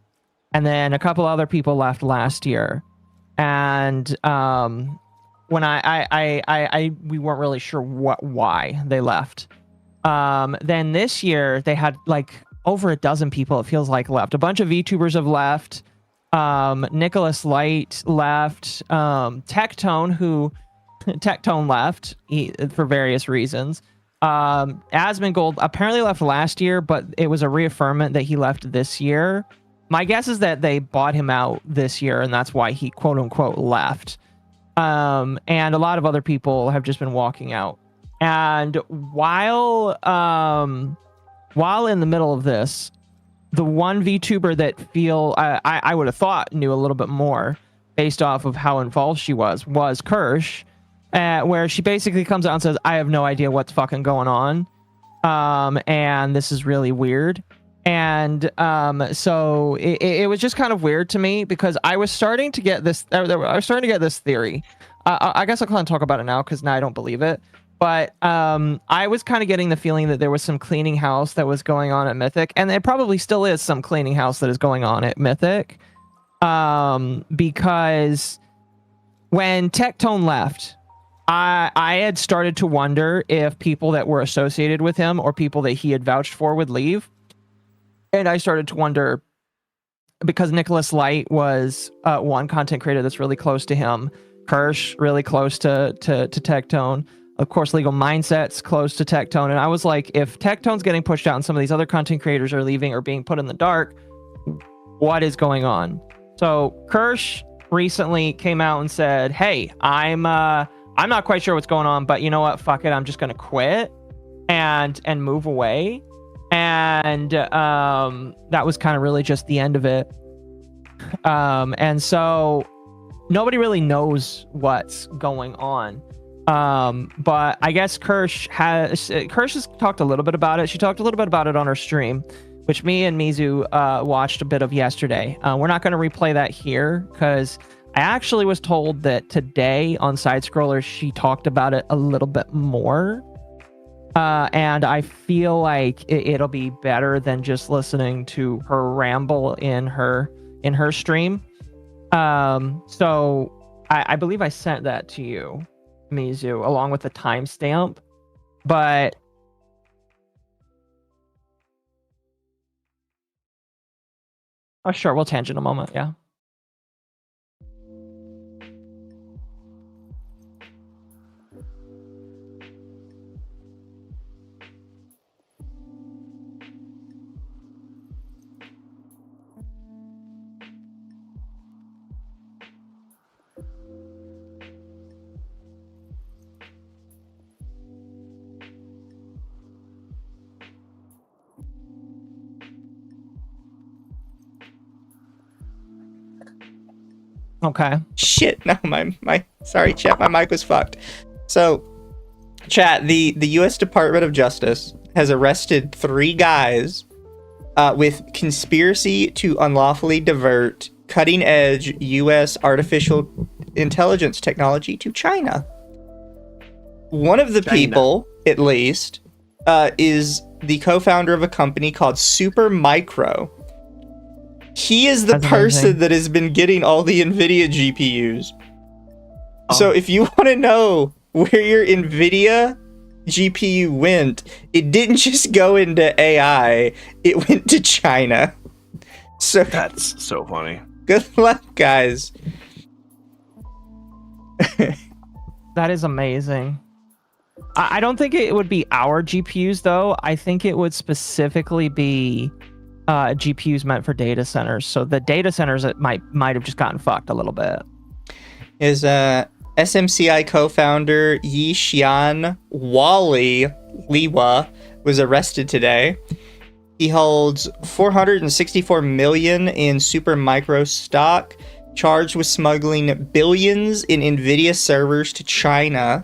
and then a couple other people left last year. And when we weren't really sure why they left. Then this year, they had like over a dozen people, it feels like, left. A bunch of VTubers have left. Nicholas Light left. Tectone left for various reasons. Asmongold apparently left last year, but it was a reaffirmment that he left this year. My guess is that they bought him out this year, and that's why he quote unquote left. And a lot of other people have just been walking out. And while in the middle of this, the one VTuber that I would have thought knew a little bit more based off of how involved she was Kirsche, where she basically comes out and says, I have no idea what's fucking going on. And this is really weird. And so it was just kind of weird to me because I was starting to get this theory. I guess I'll kind of talk about it now because now I don't believe it. But I was kind of getting the feeling that there was some cleaning house that was going on at Mythic, and there probably still is some cleaning house that is going on at Mythic. Because when Tectone left, I had started to wonder if people that were associated with him or people that he had vouched for would leave. And I started to wonder, because Nicholas Light was one content creator that's really close to him, Kirsche really close to Tectone, of course Legal Mindset's close to Tectone, and I was like, if Tectone's getting pushed out and some of these other content creators are leaving or being put in the dark, what is going on? So Kirsche recently came out and said, hey, I'm not quite sure what's going on, but you know what, fuck it, I'm just gonna quit and move away. And that was kind of really just the end of it. And so nobody really knows what's going on. But I guess Kirsche has talked a little bit about it. She talked a little bit about it on her stream, which me and Mizu watched a bit of yesterday. We're not going to replay that here because I actually was told that today on Side Scrollers she talked about it a little bit more. And I feel like it'll be better than just listening to her ramble in her stream. So I believe I sent that to you, Mizu, along with the timestamp. But oh, sure, we'll tangent a moment. Yeah. Okay. Shit, no, my sorry, chat, my mic was fucked. So, chat, the U.S. Department of Justice has arrested 3 guys with conspiracy to unlawfully divert cutting-edge U.S. artificial intelligence technology to China. One of the people, at least, is the co-founder of a company called Super Micro. He is the person that has been getting all the NVIDIA GPUs. Oh. So if you want to know where your NVIDIA GPU went, it didn't just go into AI, it went to China. So that's so funny. Good luck, guys. That is amazing. I don't think it would be our GPUs, though. I think it would specifically be GPUs meant for data centers. So the data centers might have just gotten fucked a little bit. Is SMCI co-founder Yixian Wally Liwa was arrested today. He holds 464 million in Super Micro stock, charged with smuggling billions in NVIDIA servers to China,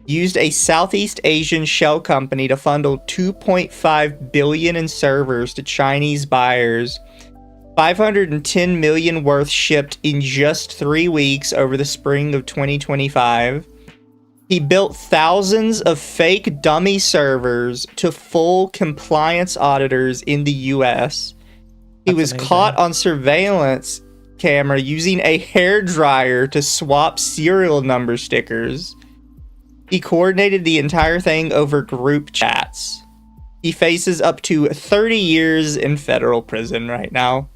used a Southeast Asian shell company to funnel 2.5 billion in servers to Chinese buyers, 510 million worth shipped in just 3 weeks over the spring of 2025. He built thousands of fake dummy servers to full compliance auditors in the US. He was caught on surveillance camera using a hairdryer to swap serial number stickers. He coordinated the entire thing over group chats. He faces up to 30 years in federal prison right now.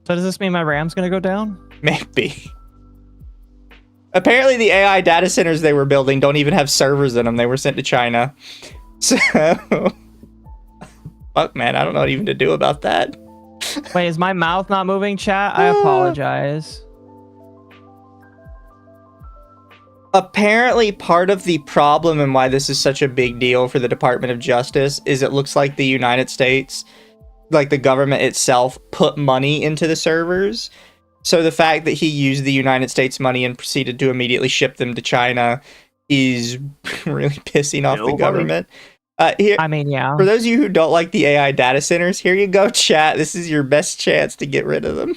So does this mean my RAM's going to go down? Maybe. Apparently the AI data centers they were building don't even have servers in them. They were sent to China. So, fuck, man, I don't know what even to do about that. Wait, is my mouth not moving, chat? I apologize. Apparently, part of the problem and why this is such a big deal for the Department of Justice is it looks like the United States, like the government itself, put money into the servers. So the fact that he used the United States money and proceeded to immediately ship them to China is really pissing off the government. Here, I mean, yeah. for those of you who don't like the AI data centers, here you go, chat. This is your best chance to get rid of them.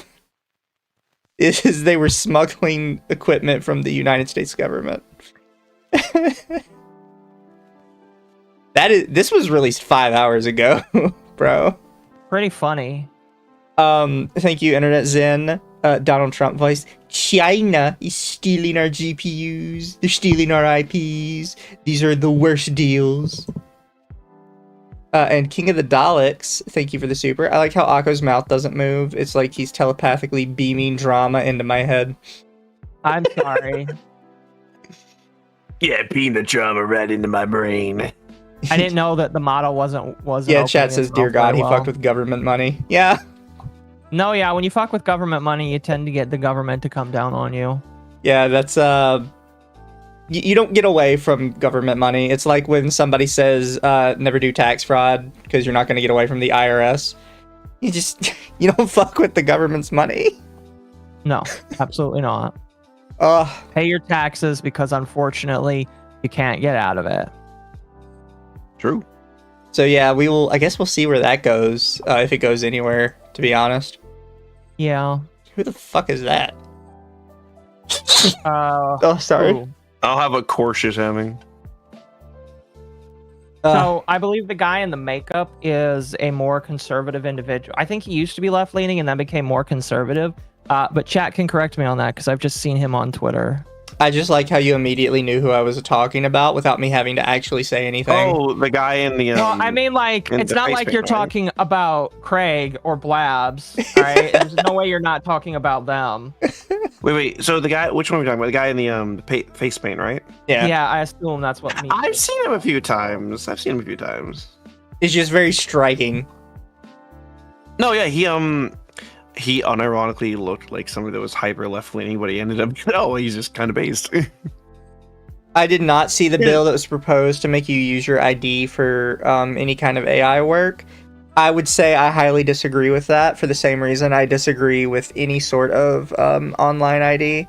Is they were smuggling equipment from the United States government. This was released 5 hours ago, bro. Pretty funny. Thank you, Internet Zen. Donald Trump voice. China is stealing our GPUs. They're stealing our IPs. These are the worst deals. And King of the Daleks, thank you for the super. I like how Occo's mouth doesn't move. It's like he's telepathically beaming drama into my head. I'm sorry. Yeah, beam the drama right into my brain. I didn't know that the model wasn't. Yeah, chat says, "Dear God, he fucked with government money." Yeah. No, yeah, when you fuck with government money, you tend to get the government to come down on you. Yeah, that's you don't get away from government money. It's like when somebody says never do tax fraud because you're not going to get away from the IRS. You don't fuck with the government's money. No, absolutely not. Oh, Pay your taxes because unfortunately you can't get out of it. True. so yeah, I guess we'll see where that goes, if it goes anywhere, to be honest. Yeah. Who the fuck is that? Oh, sorry. ooh. I'll have a Kirsche having. So I believe the guy in the makeup is a more conservative individual. I think he used to be left-leaning and then became more conservative. But chat can correct me on that because I've just seen him on Twitter. I just like how you immediately knew who I was talking about without me having to actually say anything. Oh, the guy in the. No, I mean, like, in it's the not face like paint, you're right? talking about Craig or Blabs, right? There's no way you're not talking about them. Wait. So the guy, which one are we talking about? The guy in the face paint, right? Yeah. Yeah, I assume that's what means. I've seen him a few times. It's just very striking. No, yeah, he unironically looked like somebody that was hyper left leaning, but he ended up. No, he's just kind of based. I did not see the bill that was proposed to make you use your ID for any kind of AI work. I would say I highly disagree with that for the same reason I disagree with any sort of online ID.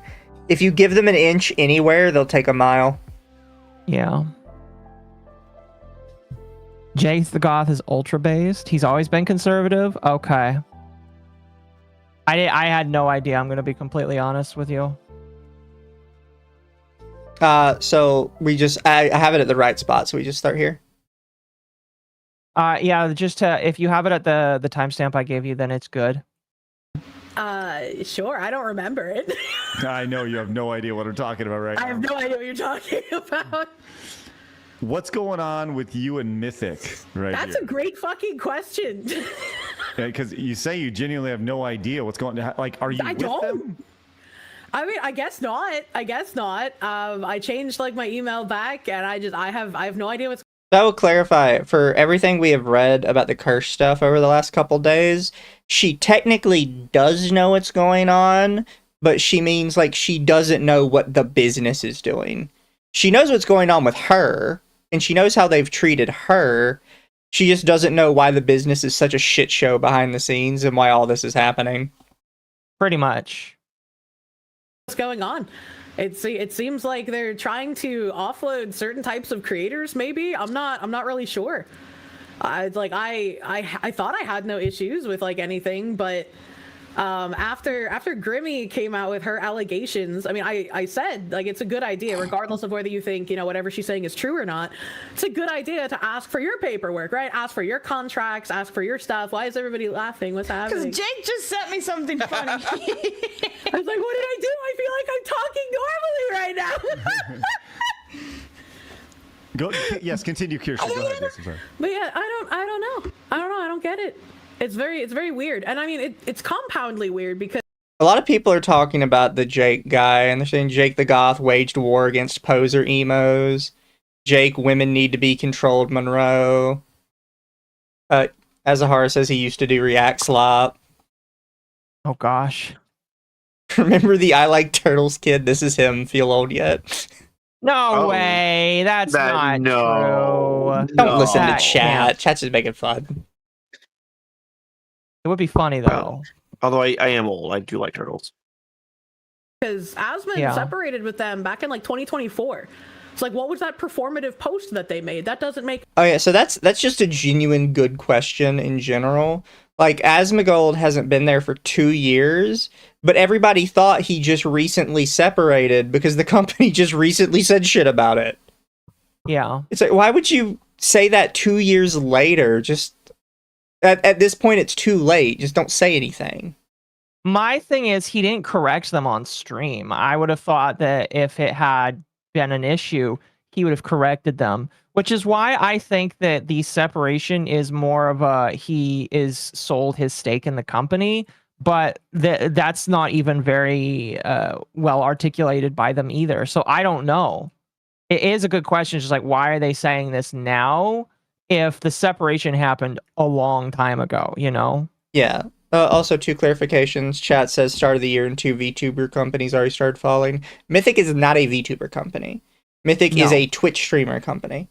If you give them an inch anywhere, they'll take a mile. Yeah. Jace the Goth is ultra based. He's always been conservative. Okay. I had no idea. I'm gonna be completely honest with you. So I have it at the right spot, so we just start here. Yeah, just if you have it at the timestamp I gave you, then it's good. Sure. I don't remember it. I know you have no idea what I'm talking about right now. I have no idea what you're talking about. What's going on with you and Mythic right That's here? a great fucking question. Because you say you genuinely have no idea what's going on. Like, are you I with don't. them? I mean, I guess not. I changed like my email back, and I have no idea what's. That will clarify, for everything we have read about the Kirsche stuff over the last couple days, she technically does know what's going on, but she means like she doesn't know what the business is doing. She knows what's going on with her, and she knows how they've treated her. She just doesn't know why the business is such a shit show behind the scenes and why all this is happening. Pretty much. What's going on? It seems like they're trying to offload certain types of creators. Maybe I'm not really sure. I thought I had no issues with like anything, but after Grimmy came out with her allegations, I mean, I said like it's a good idea, regardless of whether you think whatever she's saying is true or not. It's a good idea to ask for your paperwork, right? Ask for your contracts, ask for your stuff. Why is everybody laughing? What's happening? Because Jake just sent me something funny. I was like, what did I do? I feel like I'm talking normally right now. Yes, continue, Kirsche. Go ahead. Yes, I'm sorry. But yeah, I don't know. I don't get it. It's very weird. And I mean, it's compoundly weird because A lot of people are talking about the Jake guy, and they're saying Jake the Goth waged war against poser emos. Jake, women need to be controlled. Monroe. Azahara says he used to do React Slop. Oh gosh. Remember the I Like Turtles kid? This is him. Feel old yet? No Oh, way. That's not true. Don't listen to That chat. can't. Chat's just making fun. It would be funny though. Although I am old, I do like turtles. Because Asmund Yeah. separated with them back in like 2024. It's like, what was that performative post that they made? That doesn't make Oh yeah, so that's just a genuine good question in general. Like Asmongold hasn't been there for 2 years, but everybody thought he just recently separated because the company just recently said shit about it. Yeah. It's like, why would you say that 2 years later? Just at this point, it's too late. Just don't say anything. My thing is he didn't correct them on stream. I would have thought that if it had been an issue, he would have corrected them, which is why I think that the separation is more of a he is sold his stake in the company, but that's not even very well articulated by them either. So I don't know. It is a good question. It's just like, why are they saying this now if the separation happened a long time ago, you know? Yeah. Also, 2 clarifications. Chat says start of the year and 2 VTuber companies already started falling. Mythic is not a VTuber company. Mythic is No. a Twitch streamer company.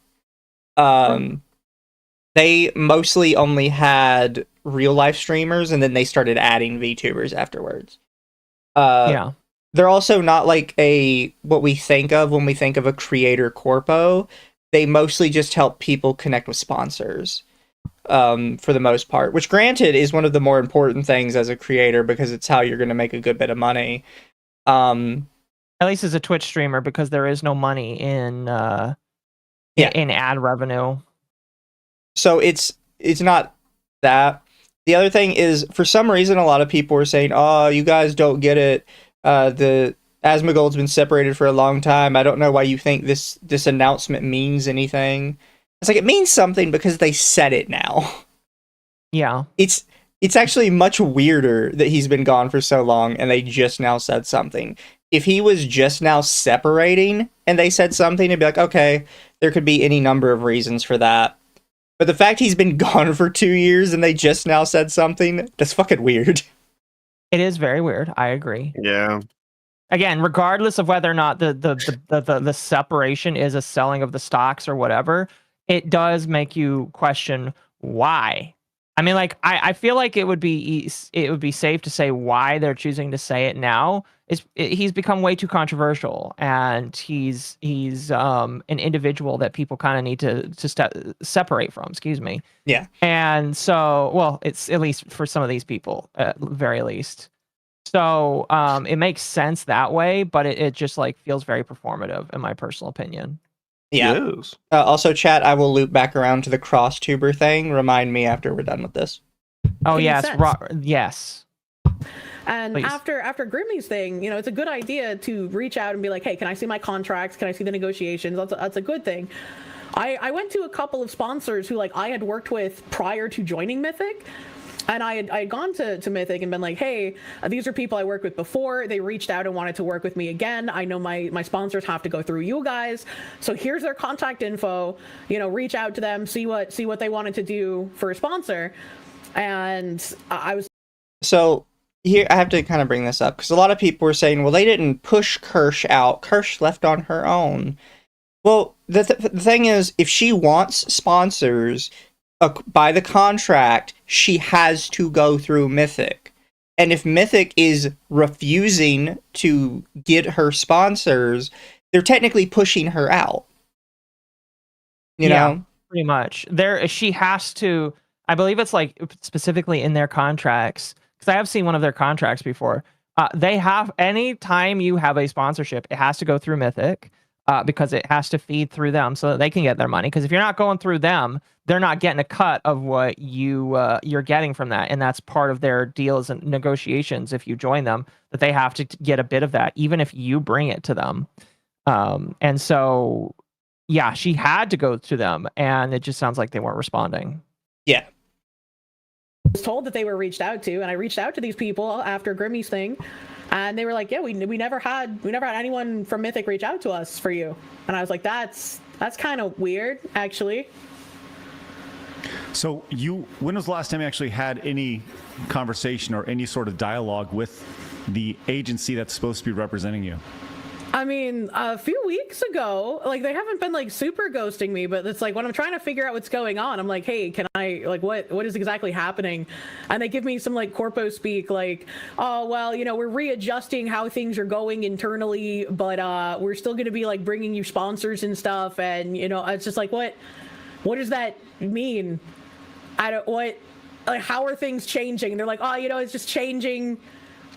They mostly only had real life streamers, and then they started adding VTubers afterwards. Yeah. They're also not like what we think of when we think of a creator corpo. They mostly just help people connect with sponsors. For the most part, which granted is one of the more important things as a creator because it's how you're going to make a good bit of money. At least as a Twitch streamer, because there is no money in in ad revenue. So it's not that. The other thing is, for some reason, a lot of people were saying, "Oh, you guys don't get it. The Asmongold's been separated for a long time. I don't know why you think this announcement means anything." It's like, it means something because they said it now. Yeah. It's actually much weirder that he's been gone for so long and they just now said something. If he was just now separating and they said something, it'd be like, okay, there could be any number of reasons for that. But the fact he's been gone for 2 years and they just now said something, that's fucking weird. It is very weird. I agree. Yeah. Again, regardless of whether or not the separation is a selling of the stocks or whatever, it does make you question why. I mean, like, I feel like it would be safe to say why they're choosing to say it now. He's become way too controversial, and he's an individual that people kind of need to separate from. Excuse me. Yeah. And so, well, it's at least for some of these people, at very least. So it makes sense that way, but it just like feels very performative in my personal opinion. Yeah. Yes. Also, chat, I will loop back around to the Crosstuber thing. Remind me after we're done with this. Oh Makes yes, sense. Yes. And Please. after Grimmy's thing, you know, it's a good idea to reach out and be like, hey, can I see my contracts? Can I see the negotiations? That's a good thing. I went to a couple of sponsors who like I had worked with prior to joining Mythic. And I had gone to Mythic and been like, hey, these are people I worked with before. They reached out and wanted to work with me again. I know my sponsors have to go through you guys. So here's their contact info. You know, reach out to them, see what they wanted to do for a sponsor. And I was... So here, I have to kind of bring this up because a lot of people were saying, well, they didn't push Kirsche out. Kirsche left on her own. Well, the thing is, if she wants sponsors... by the contract, she has to go through Mythic. And if Mythic is refusing to get her sponsors, they're technically pushing her out. You know? Pretty much. She has to, I believe it's like specifically in their contracts, because I have seen one of their contracts before. They have, any time you have a sponsorship, it has to go through Mythic. Because it has to feed through them so that they can get their money. Because if you're not going through them, they're not getting a cut of what you're getting from that, and that's part of their deals and negotiations. If you join them, that they have to get a bit of that, even if you bring it to them. And so, yeah, she had to go to them, and it just sounds like they weren't responding. Yeah. was told that they were reached out to, and I reached out to these people after Grimmy's thing, and they were like, yeah, we never had anyone from Mythic reach out to us for you. And I was like, that's That's kind of weird, actually. So when was the last time you actually had any conversation or any sort of dialogue with the agency that's supposed to be representing you? I mean, a few weeks ago, like, they haven't been, like, super ghosting me, but it's like, when I'm trying to figure out what's going on, I'm like, hey, can I, like, what is exactly happening? And they give me some, like, corpo speak, like, oh, well, you know, we're readjusting how things are going internally, but we're still going to be, like, bringing you sponsors and stuff, and, you know, it's just like, what does that mean? Like, how are things changing? And they're like, oh, you know, it's just changing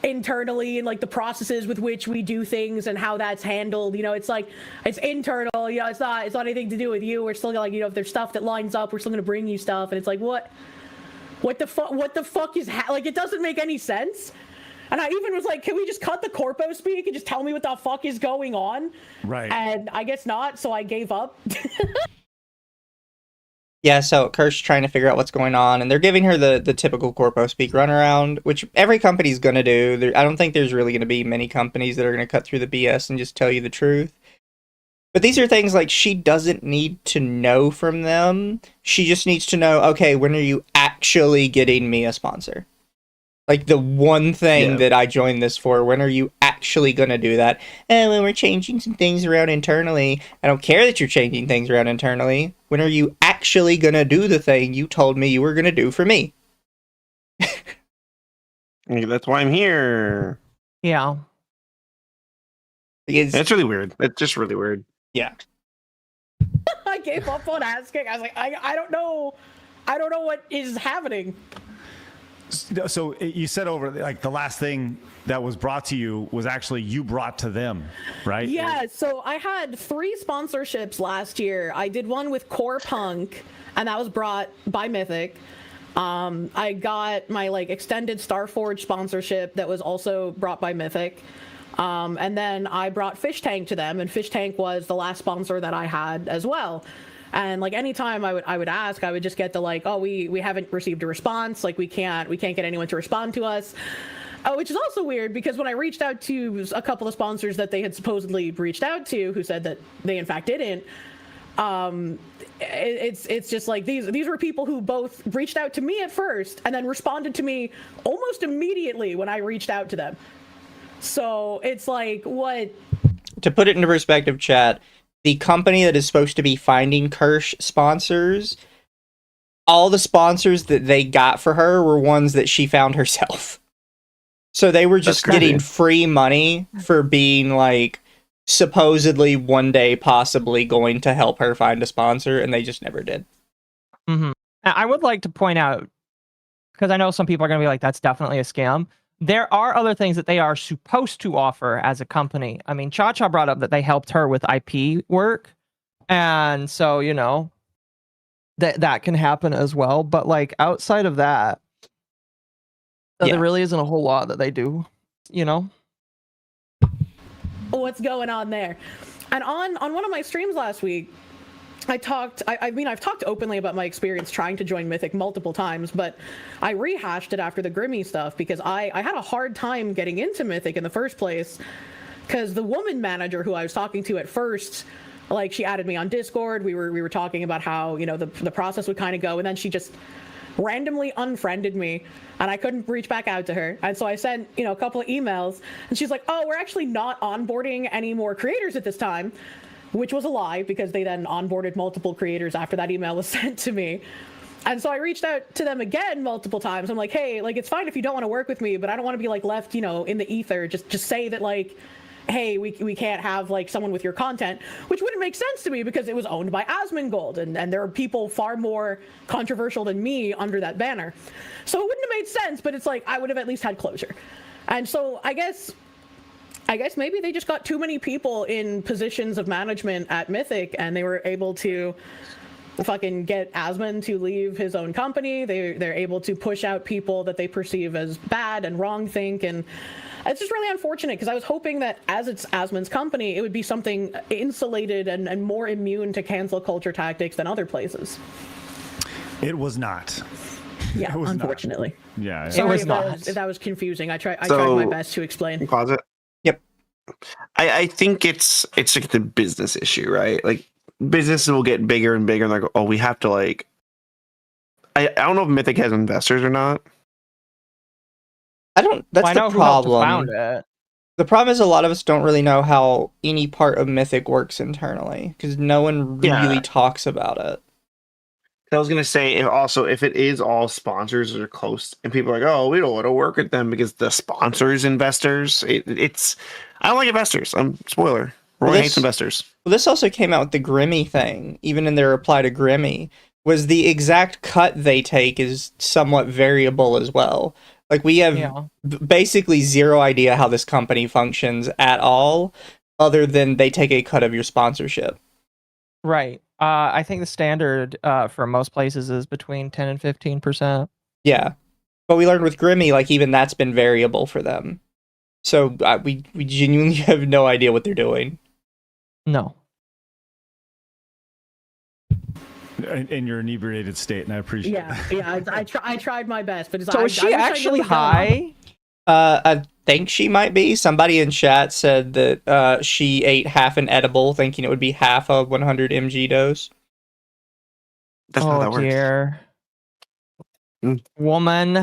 internally, and like the processes with which we do things and how that's handled. You know, it's like, it's internal, you know, it's not anything to do with you. We're still like, you know, if there's stuff that lines up, we're still gonna bring you stuff. And it's like, what the fuck is like, it doesn't make any sense. And I even was like, can we just cut the corpo speak and just tell me what the fuck is going on? Right. And I guess not, so I gave up. Yeah, so Kirsche trying to figure out what's going on, and they're giving her the typical corpo speak runaround, which every company's going to do. I don't think there's really going to be many companies that are going to cut through the BS and just tell you the truth. But these are things like she doesn't need to know from them. She just needs to know, okay, when are you actually getting me a sponsor? Like, the one thing that I joined this for, when are you actually going to do that? And when we're changing some things around internally, I don't care that you're changing things around internally. When are you actually going to do the thing you told me you were going to do for me? That's why I'm here. Yeah. It's really weird. It's just really weird. Yeah. I gave up on asking. I was like, I don't know what is happening. So you said over, like, the last thing that was brought to you was actually you brought to them, right? Yeah, so I had 3 sponsorships last year. I did one with Core Punk, and that was brought by Mythic. I got my, like, extended Starforge sponsorship that was also brought by Mythic. And then I brought Fish Tank to them, and Fish Tank was the last sponsor that I had as well. And like, anytime I would ask, I would just get the like, oh, we haven't received a response, like we can't get anyone to respond to us. Which is also weird, because when I reached out to a couple of sponsors that they had supposedly reached out to, who said that they in fact didn't, it's just like, these were people who both reached out to me at first and then responded to me almost immediately when I reached out to them. So it's like, what? To put it into perspective, chat, the company that is supposed to be finding Kirsche sponsors, all the sponsors that they got for her were ones that she found herself. So they were just getting free money for being, like, supposedly one day possibly going to help her find a sponsor, and they just never did. Mm-hmm. I would like to point out, because I know some people are going to be like, that's definitely a scam. There are other things that they are supposed to offer as a company. I mean, Cha-Cha brought up that they helped her with IP work. And so, you know, that can happen as well. But like, outside of that, there really isn't a whole lot that they do, you know? What's going on there? And on one of my streams last week, I've talked openly about my experience trying to join Mythic multiple times, but I rehashed it after the Grimmy stuff because I had a hard time getting into Mythic in the first place, because the woman manager who I was talking to at first, like, she added me on Discord. We were talking about how, you know, the process would kind of go, and then she just randomly unfriended me, and I couldn't reach back out to her. And so I sent, you know, a couple of emails, and she's like, oh, we're actually not onboarding any more creators at this time. Which was a lie, because they then onboarded multiple creators after that email was sent to me. And so I reached out to them again multiple times. I'm like, hey, like, it's fine if you don't want to work with me, but I don't want to be, like, left, you know, in the ether. Just say that, like, hey, we can't have, like, someone with your content, which wouldn't make sense to me because it was owned by Asmongold, and there are people far more controversial than me under that banner. So it wouldn't have made sense, but it's like, I would have at least had closure. And so I guess maybe they just got too many people in positions of management at Mythic, and they were able to fucking get Asmon to leave his own company. They're able to push out people that they perceive as bad and wrongthink, and it's just really unfortunate, because I was hoping that as it's Asmon's company, it would be something insulated and more immune to cancel culture tactics than other places. It was not. Yeah, Not. unfortunately. Yeah. Sorry was not. if that was confusing. I tried my best to explain. Pause it. Yep. I think it's like the business issue, right? Like, businesses will get bigger and bigger, and they're like, oh, we have to like. I don't know if Mythic has investors or not. I don't. That's Well, I the know who helped problem. found it. The problem is a lot of us don't really know how any part of Mythic works internally because no one really Yeah. talks about it. I was gonna say, if it is all sponsors or close, and people are like, oh, we don't want to work with them because the sponsors, investors. It's I don't like investors. I'm spoiler. Roy hates investors. Well, this also came out with the Grimmy thing. Even in their reply to Grimmy, was the exact cut they take is somewhat variable as well. Like we have basically zero idea how this company functions at all, other than they take a cut of your sponsorship. Right. I think the standard for most places is between 10 and 15%. Yeah, but we learned with Grimmy, like even that's been variable for them. So we genuinely have no idea what they're doing. No. In your inebriated state, and I appreciate that. Yeah. I tried my best, but So is she actually high? I think she might be. Somebody in chat said that she ate half an edible, thinking it would be half a 100 mg dose. That's not how that works. Dear. Mm. Woman.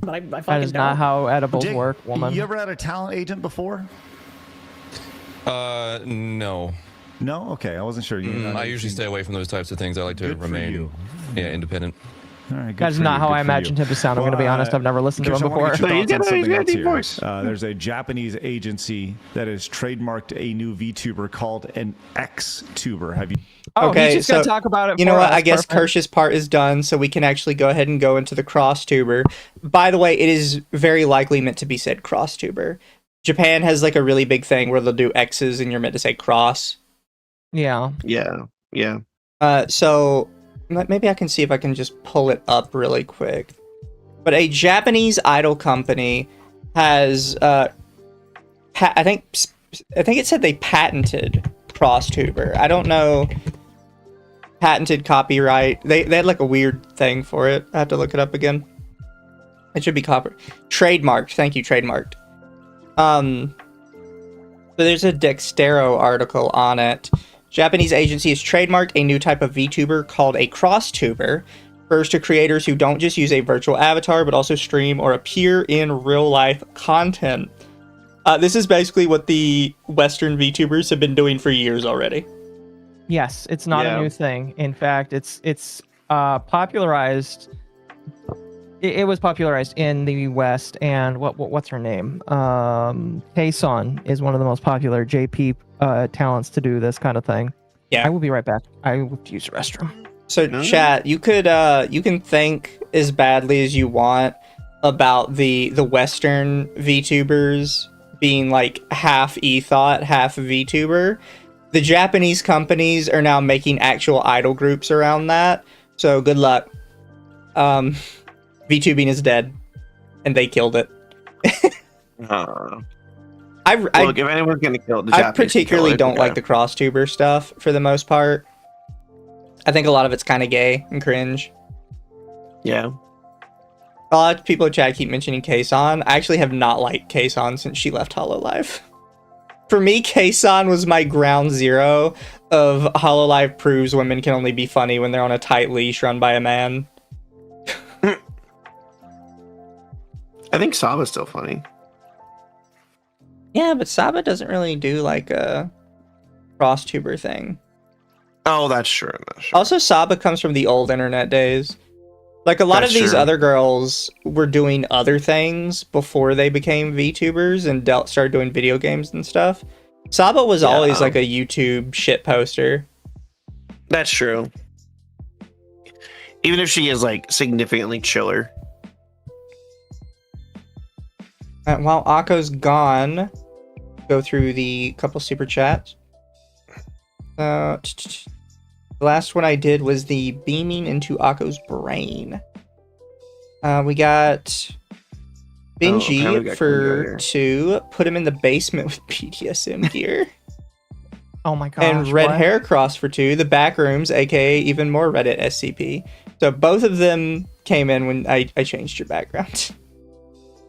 But I That is not how edibles Dick, work, woman. You ever had a talent agent before? No. No? Okay, I wasn't sure. I usually stay away from those types of things. I like to Good for remain you. independent. All right, good That is for not you, how good I for imagined you. him to sound. I'm going to be honest. I've never listened to him Kirsche, I wanna before. get your thoughts on something else He's got a here. deep voice. There's a Japanese agency that has trademarked a new VTuber called an X-tuber. Have you? Oh, Okay, he's just going to so, talk about it. You know for what? us. I guess Perfect. Kirsch's part is done, so we can actually go ahead and go into the Crosstuber. By the way, it is very likely meant to be said Crosstuber. Japan has like a really big thing where they'll do X's and you're meant to say cross. Yeah. Yeah. So maybe I can see if I can just pull it up really quick. But a Japanese idol company has, I think it said they patented Crosstuber. I don't know. Patented copyright. They had like a weird thing for it. I have to look it up again. It should be trademarked. Thank you, trademarked. So there's a Dextero article on it. Japanese agency has trademarked a new type of VTuber called a Crosstuber, refers to creators who don't just use a virtual avatar but also stream or appear in real life content. This is basically what the Western VTubers have been doing for years already. Yes, it's not a new thing. In fact, it's popularized. It was popularized in the West, and what's her name? Faze is one of the most popular JP talents to do this kind of thing. Yeah. I will be right back. I will use the restroom. So chat, you can think as badly as you want about the Western VTubers being like half ethot, half VTuber. The Japanese companies are now making actual idol groups around that. So good luck. VTubing is dead, and they killed it. Look, if anyone's gonna kill it, the I Japanese particularly can kill it. don't like the Crosstuber stuff for the most part. I think a lot of it's kind of gay and cringe. Yeah. A lot of people in chat keep mentioning Kason. I actually have not liked Kason since she left HoloLive. For me, Kason was my ground zero of HoloLive proves women can only be funny when they're on a tight leash run by a man. I think Saba's still funny. Yeah, but Saba doesn't really do like a Crosstuber thing. Oh, that's true. That's true. Also, Saba comes from the old internet days. Like a lot of these other girls were doing other things before they became VTubers and started doing video games and stuff. Saba was always like a YouTube shit poster. That's true. Even if she is like significantly chiller. While Occo's gone, go through the couple super chats. The last one I did was the beaming into Occo's brain. We got Benji for 2. Put him in the basement with BDSM gear. Oh my gosh. And Red Hair Cross for 2. The back rooms, aka even more Reddit SCP. So both of them came in when I changed your background.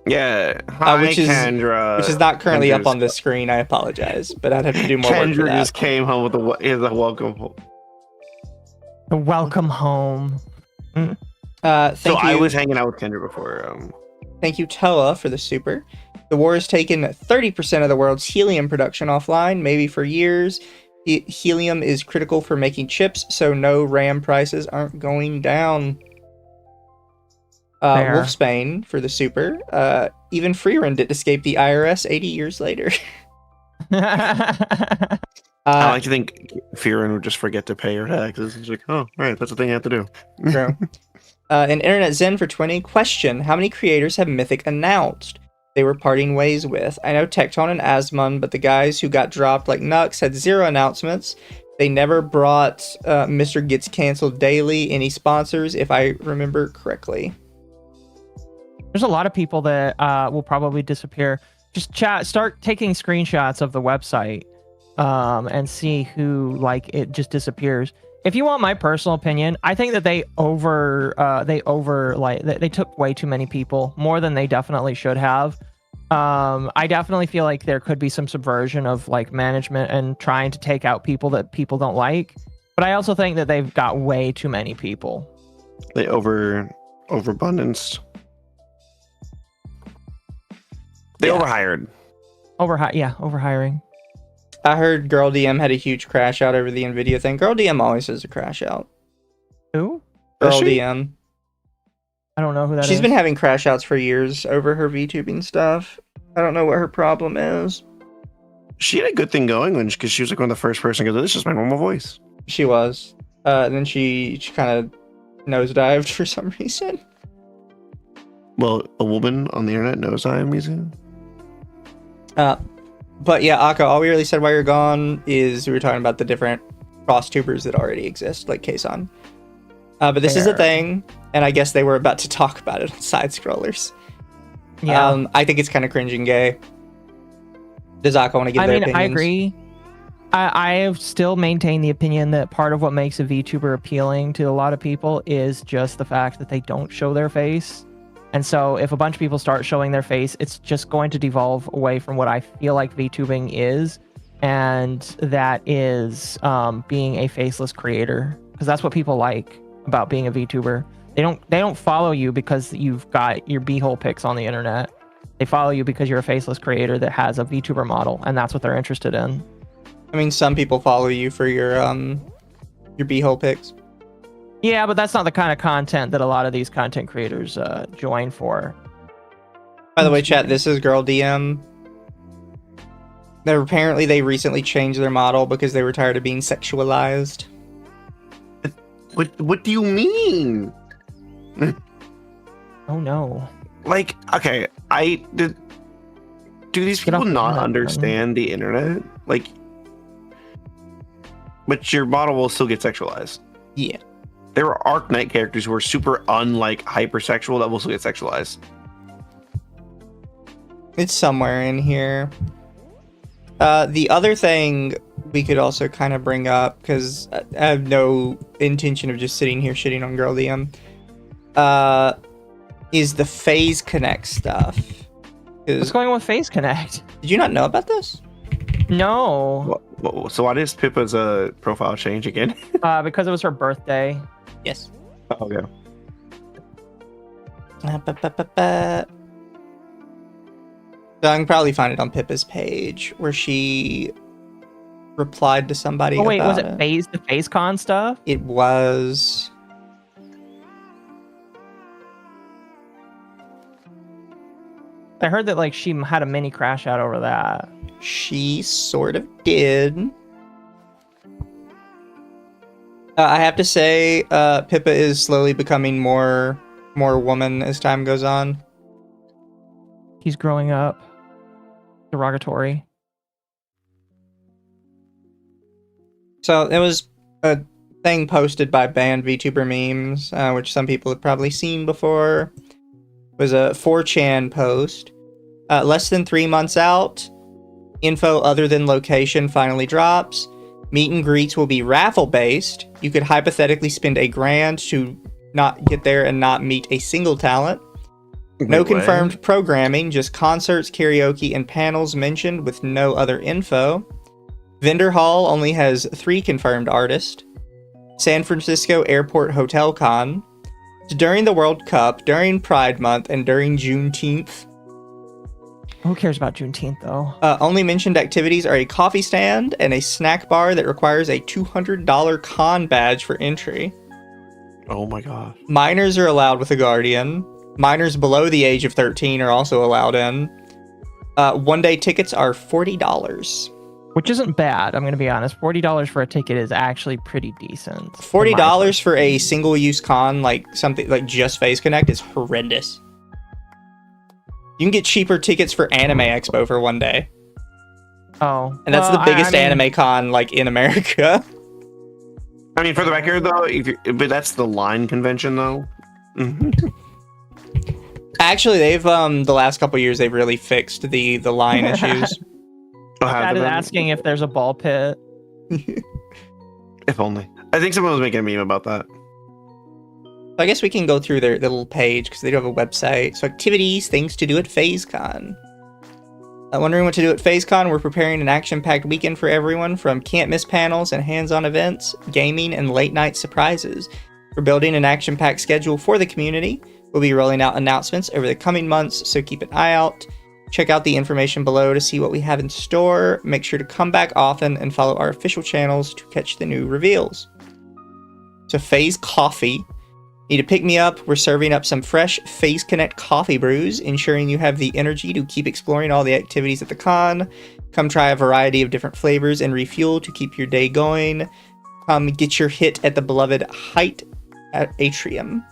Yeah. Hi, which is Kendra. which is not currently up Kendra's- on the screen. I apologize, but I'd have to do more work for Kendra that. just came home with a welcome. Welcome home. Thank So you. I was hanging out with Kendra before. Thank you, Toa, for the super. The war has taken 30% of the world's helium production offline, maybe for years. Helium is critical for making chips, so no RAM prices aren't going down. Fair. Wolfsbane for the super. Even Freerun didn't escape the IRS 80 years later. I like to think Fearin would just forget to pay her taxes. It's like, oh, right, that's the thing I have to do. True. And Internet Zen for 20. Question: how many creators have Mythic announced they were parting ways with? I know Tecton and Asmon, but the guys who got dropped like Nux had 0 announcements. They never brought Mr. Gets Cancelled Daily any sponsors, if I remember correctly. There's a lot of people that will probably disappear. Just start taking screenshots of the website and see who like it just disappears. If you want my personal opinion, I think that they took way too many people, more than they definitely should have. I definitely feel like there could be some subversion of like management and trying to take out people that people don't like. But I also think that they've got way too many people. They overabundance. They overhired. Overhiring. I heard Girl DM had a huge crash out over the Nvidia thing. Girl DM always has a crash out. Who? Girl Does she? DM. I don't know who that is. She's been having crash outs for years over her VTubing stuff. I don't know what her problem is. She had a good thing going because she was like one of the first person to go, this is my normal voice. She was. And then she kind of nosedived for some reason. Well, a woman on the internet knows I am Mizu. But yeah, Occo, all we really said while you're gone is we were talking about the different Crosstubers that already exist, like Kason. But this is a Fair. thing, and I guess they were about to talk about it on Side Scrollers. Yeah. I think it's kind of cringe and gay. Does Occo want to give their opinions? I agree. I have still maintained the opinion that part of what makes a VTuber appealing to a lot of people is just the fact that they don't show their face. And so if a bunch of people start showing their face, it's just going to devolve away from what I feel like VTubing is. And that is being a faceless creator. Because that's what people like about being a VTuber. They don't follow you because you've got your beehole pics on the internet. They follow you because you're a faceless creator that has a VTuber model, and that's what they're interested in. I mean, some people follow you for your beehole pics. Yeah, but that's not the kind of content that a lot of these content creators join for. By the way, chat, this is Girl DM. Apparently they recently changed their model because they were tired of being sexualized. What do you mean? Oh no. Like, okay, do these Get off people the not internet, understand the internet? Like, but your model will still get sexualized. Yeah. There are Arc Knight characters who are super unlike hypersexual that will still get sexualized. It's somewhere in here. The other thing we could also kind of bring up, because I have no intention of just sitting here shitting on Girl DM, is the Faze Connect stuff. What's going on with Faze Connect? Did you not know about this? No. So why does Pippa's profile change again? Because it was her birthday. Yes. Okay. So I can probably find it on Pippa's page where she replied to somebody. Oh wait, was about it Faze, the Faze Con stuff? It was. I heard that like she had a mini crash out over that. She sort of did. I have to say, Pippa is slowly becoming more woman as time goes on. He's growing up. Derogatory. So it was a thing posted by banned VTuber memes, which some people have probably seen before. It was a 4chan post. Less than 3 months out, info other than location finally drops. Meet and greets will be raffle based. You could hypothetically spend $1,000 to not get there and not meet a single talent. No Wait, what? confirmed programming, just concerts, karaoke, and panels mentioned with no other info. Vendor Hall only has 3 confirmed artists. San Francisco Airport Hotel Con. During the World Cup, during Pride Month, and during Juneteenth. Who cares about Juneteenth, though? Only mentioned activities are a coffee stand and a snack bar that requires a $200 con badge for entry. Oh my god. Minors are allowed with a guardian. Minors below the age of 13 are also allowed in. One-day tickets are $40. Which isn't bad, I'm going to be honest. $40 for a ticket is actually pretty decent. $40 for a single-use con, like something like just Faze Connect, is horrendous. You can get cheaper tickets for Anime Expo for one day. Oh. And that's the biggest anime con, like, in America. I mean, for the record, though, but that's the line convention, though. Actually, they've, the last couple years, they've really fixed the line issues. That is asking if there's a ball pit. If only. I think someone was making a meme about that. I guess we can go through their little page because they do have a website. So activities, things to do at Faze Con. Wondering what to do at Faze Con? We're preparing an action-packed weekend for everyone, from can't-miss panels and hands-on events, gaming, and late-night surprises. We're building an action-packed schedule for the community. We'll be rolling out announcements over the coming months, so keep an eye out. Check out the information below to see what we have in store. Make sure to come back often and follow our official channels to catch the new reveals. So Faze Coffee. Need to pick me up? We're serving up some fresh Faze Connect coffee brews, ensuring you have the energy to keep exploring all the activities at the con. Come try a variety of different flavors and refuel to keep your day going. Come get your hit at the beloved Height at Atrium.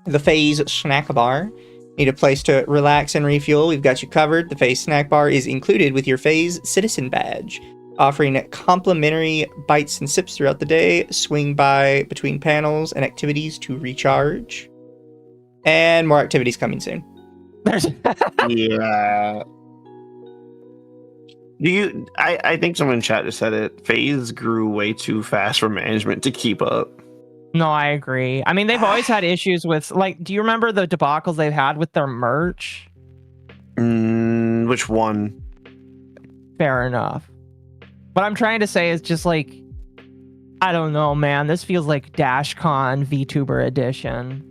The Faze Snack Bar. Need a place to relax and refuel? We've got you covered. The Faze Snack Bar is included with your Faze Citizen Badge, offering complimentary bites and sips throughout the day. Swing by between panels and activities to recharge. And more activities coming soon. Yeah. I think someone in chat just said it. Faze grew way too fast for management to keep up. No, I agree. I mean, they've always had issues with, like, do you remember the debacles they've had with their merch? Which one? Fair enough. What I'm trying to say is just like, I don't know, man. This feels like DashCon VTuber edition.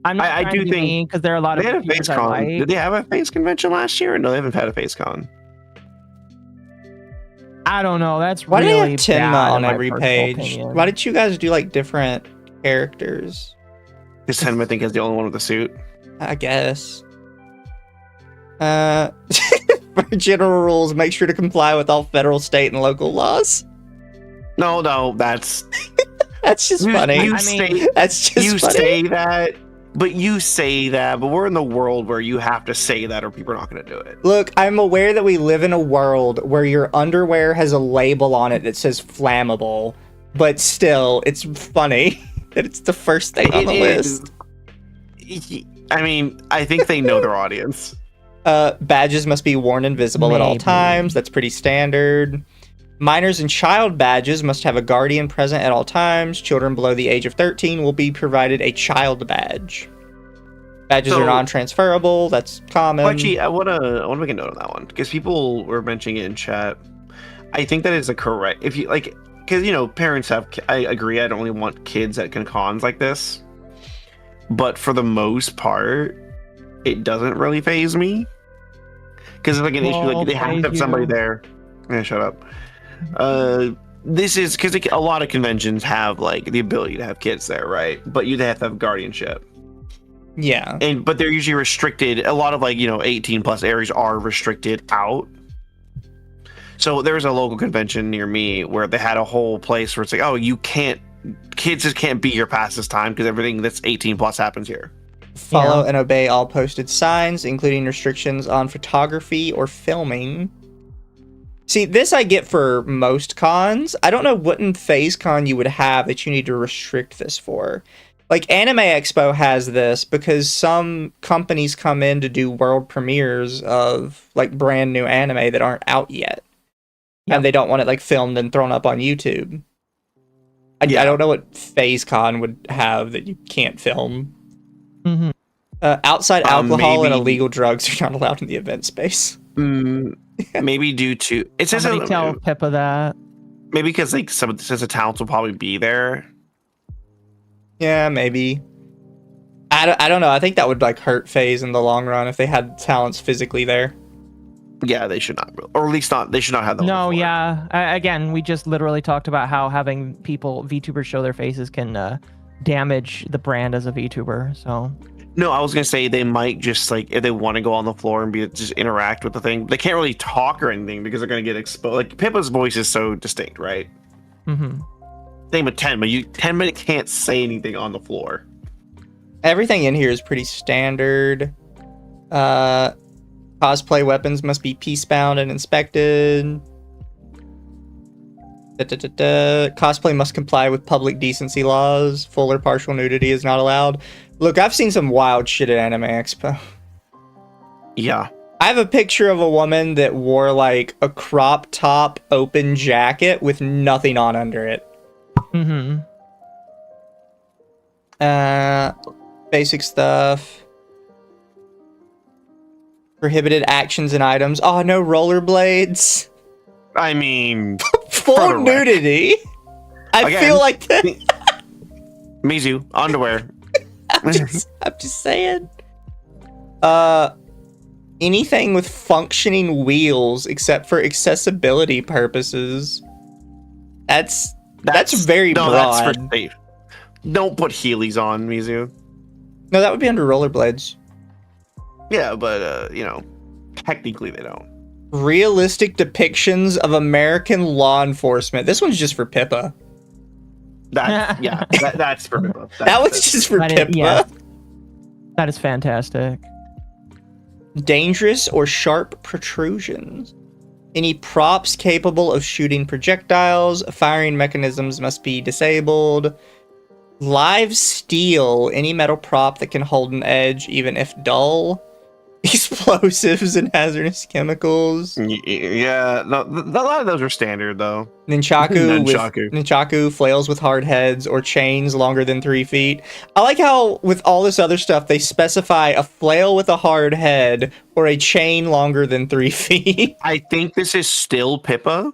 I'm not I do think because there are a lot of Faze I Con. like. Did they have a Faze convention last year? No, they haven't had a Faze Con. I don't know. That's Why really do they have Tenma bad on in my every personal page? opinion. Why did you guys do like different characters? Because Tenma, I think, is the only one with a suit. I guess. For general rules, make sure to comply with all federal, state, and local laws. No, that's That's just funny. That's just you funny. say that, but we're in the world where you have to say that or people are not going to do it. Look, I'm aware that we live in a world where your underwear has a label on it that says flammable, but still, it's funny that it's the first thing on the list. I mean, I think they know their audience. Badges must be worn invisible at all times. That's pretty standard. Minors and child badges must have a guardian present at all times. Children below the age of 13 will be provided a child badge. Badges are non-transferable. That's common. Actually, I wanna make a note on that one because people were mentioning it in chat. I think that is a correct. If you like, because parents have. I agree. I don't really want kids at cons like this, but for the most part, it doesn't really faze me. Because it's like an issue, like they have to have somebody there. Yeah, shut up. This is because a lot of conventions have like the ability to have kids there, right? But you have to have guardianship. Yeah. But they're usually restricted. A lot of 18 plus areas are restricted out. So there's a local convention near me where they had a whole place where it's like, oh, kids just can't be here past this time because everything that's 18 plus happens here. Follow and obey all posted signs, including restrictions on photography or filming. See, this I get for most cons. I don't know what in Faze Con you would have that you need to restrict this for. Like, Anime Expo has this because some companies come in to do world premieres of, brand new anime that aren't out yet. Yep. And they don't want it, filmed and thrown up on YouTube. I don't know what Faze Con would have that you can't film. Mm-hmm. Outside alcohol and maybe- illegal drugs are not allowed in the event space. Maybe due to it says Somebody tell Pippa that. maybe because like some since the talents will probably be there. Yeah, maybe. I don't know. I think that would like hurt Faze in the long run if they had talents physically there. Yeah, they should not, or at least not. They should not have that. No, yeah. Again, we just literally talked about how having VTubers show their faces can damage the brand as a VTuber. So. No, I was gonna say they might just like if they want to go on the floor and just interact with the thing. They can't really talk or anything because they're gonna get exposed. Like Pippa's voice is so distinct, right? Mm-hmm. Same with 10, but 10 can't say anything on the floor. Everything in here is pretty standard. Cosplay weapons must be peace-bound and inspected. Cosplay must comply with public decency laws. Full or partial nudity is not allowed. Look, I've seen some wild shit at Anime Expo. Yeah. I have a picture of a woman that wore like a crop top open jacket with nothing on under it. Mm-hmm. Basic stuff. Prohibited actions and items. Oh, no rollerblades. I mean, Full nudity. I Again, feel like that. Mizu underwear. I'm just saying. Anything with functioning wheels except for accessibility purposes. That's very broad. That's for safe. Don't put Heelys on, Mizu. No, that would be under rollerblades. Yeah, but technically they don't. Realistic depictions of American law enforcement. This one's just for Pippa. That's for Pippa. That was just for Pippa. Yeah. That is fantastic. Dangerous or sharp protrusions. Any props capable of shooting projectiles, firing mechanisms must be disabled. Live steel, any metal prop that can hold an edge even if dull. Explosives and hazardous chemicals. Yeah, no, a lot of those are standard though. Nunchaku flails with hard heads or chains longer than 3 feet. I like how with all this other stuff they specify a flail with a hard head or a chain longer than 3 feet. I think this is still Pippa.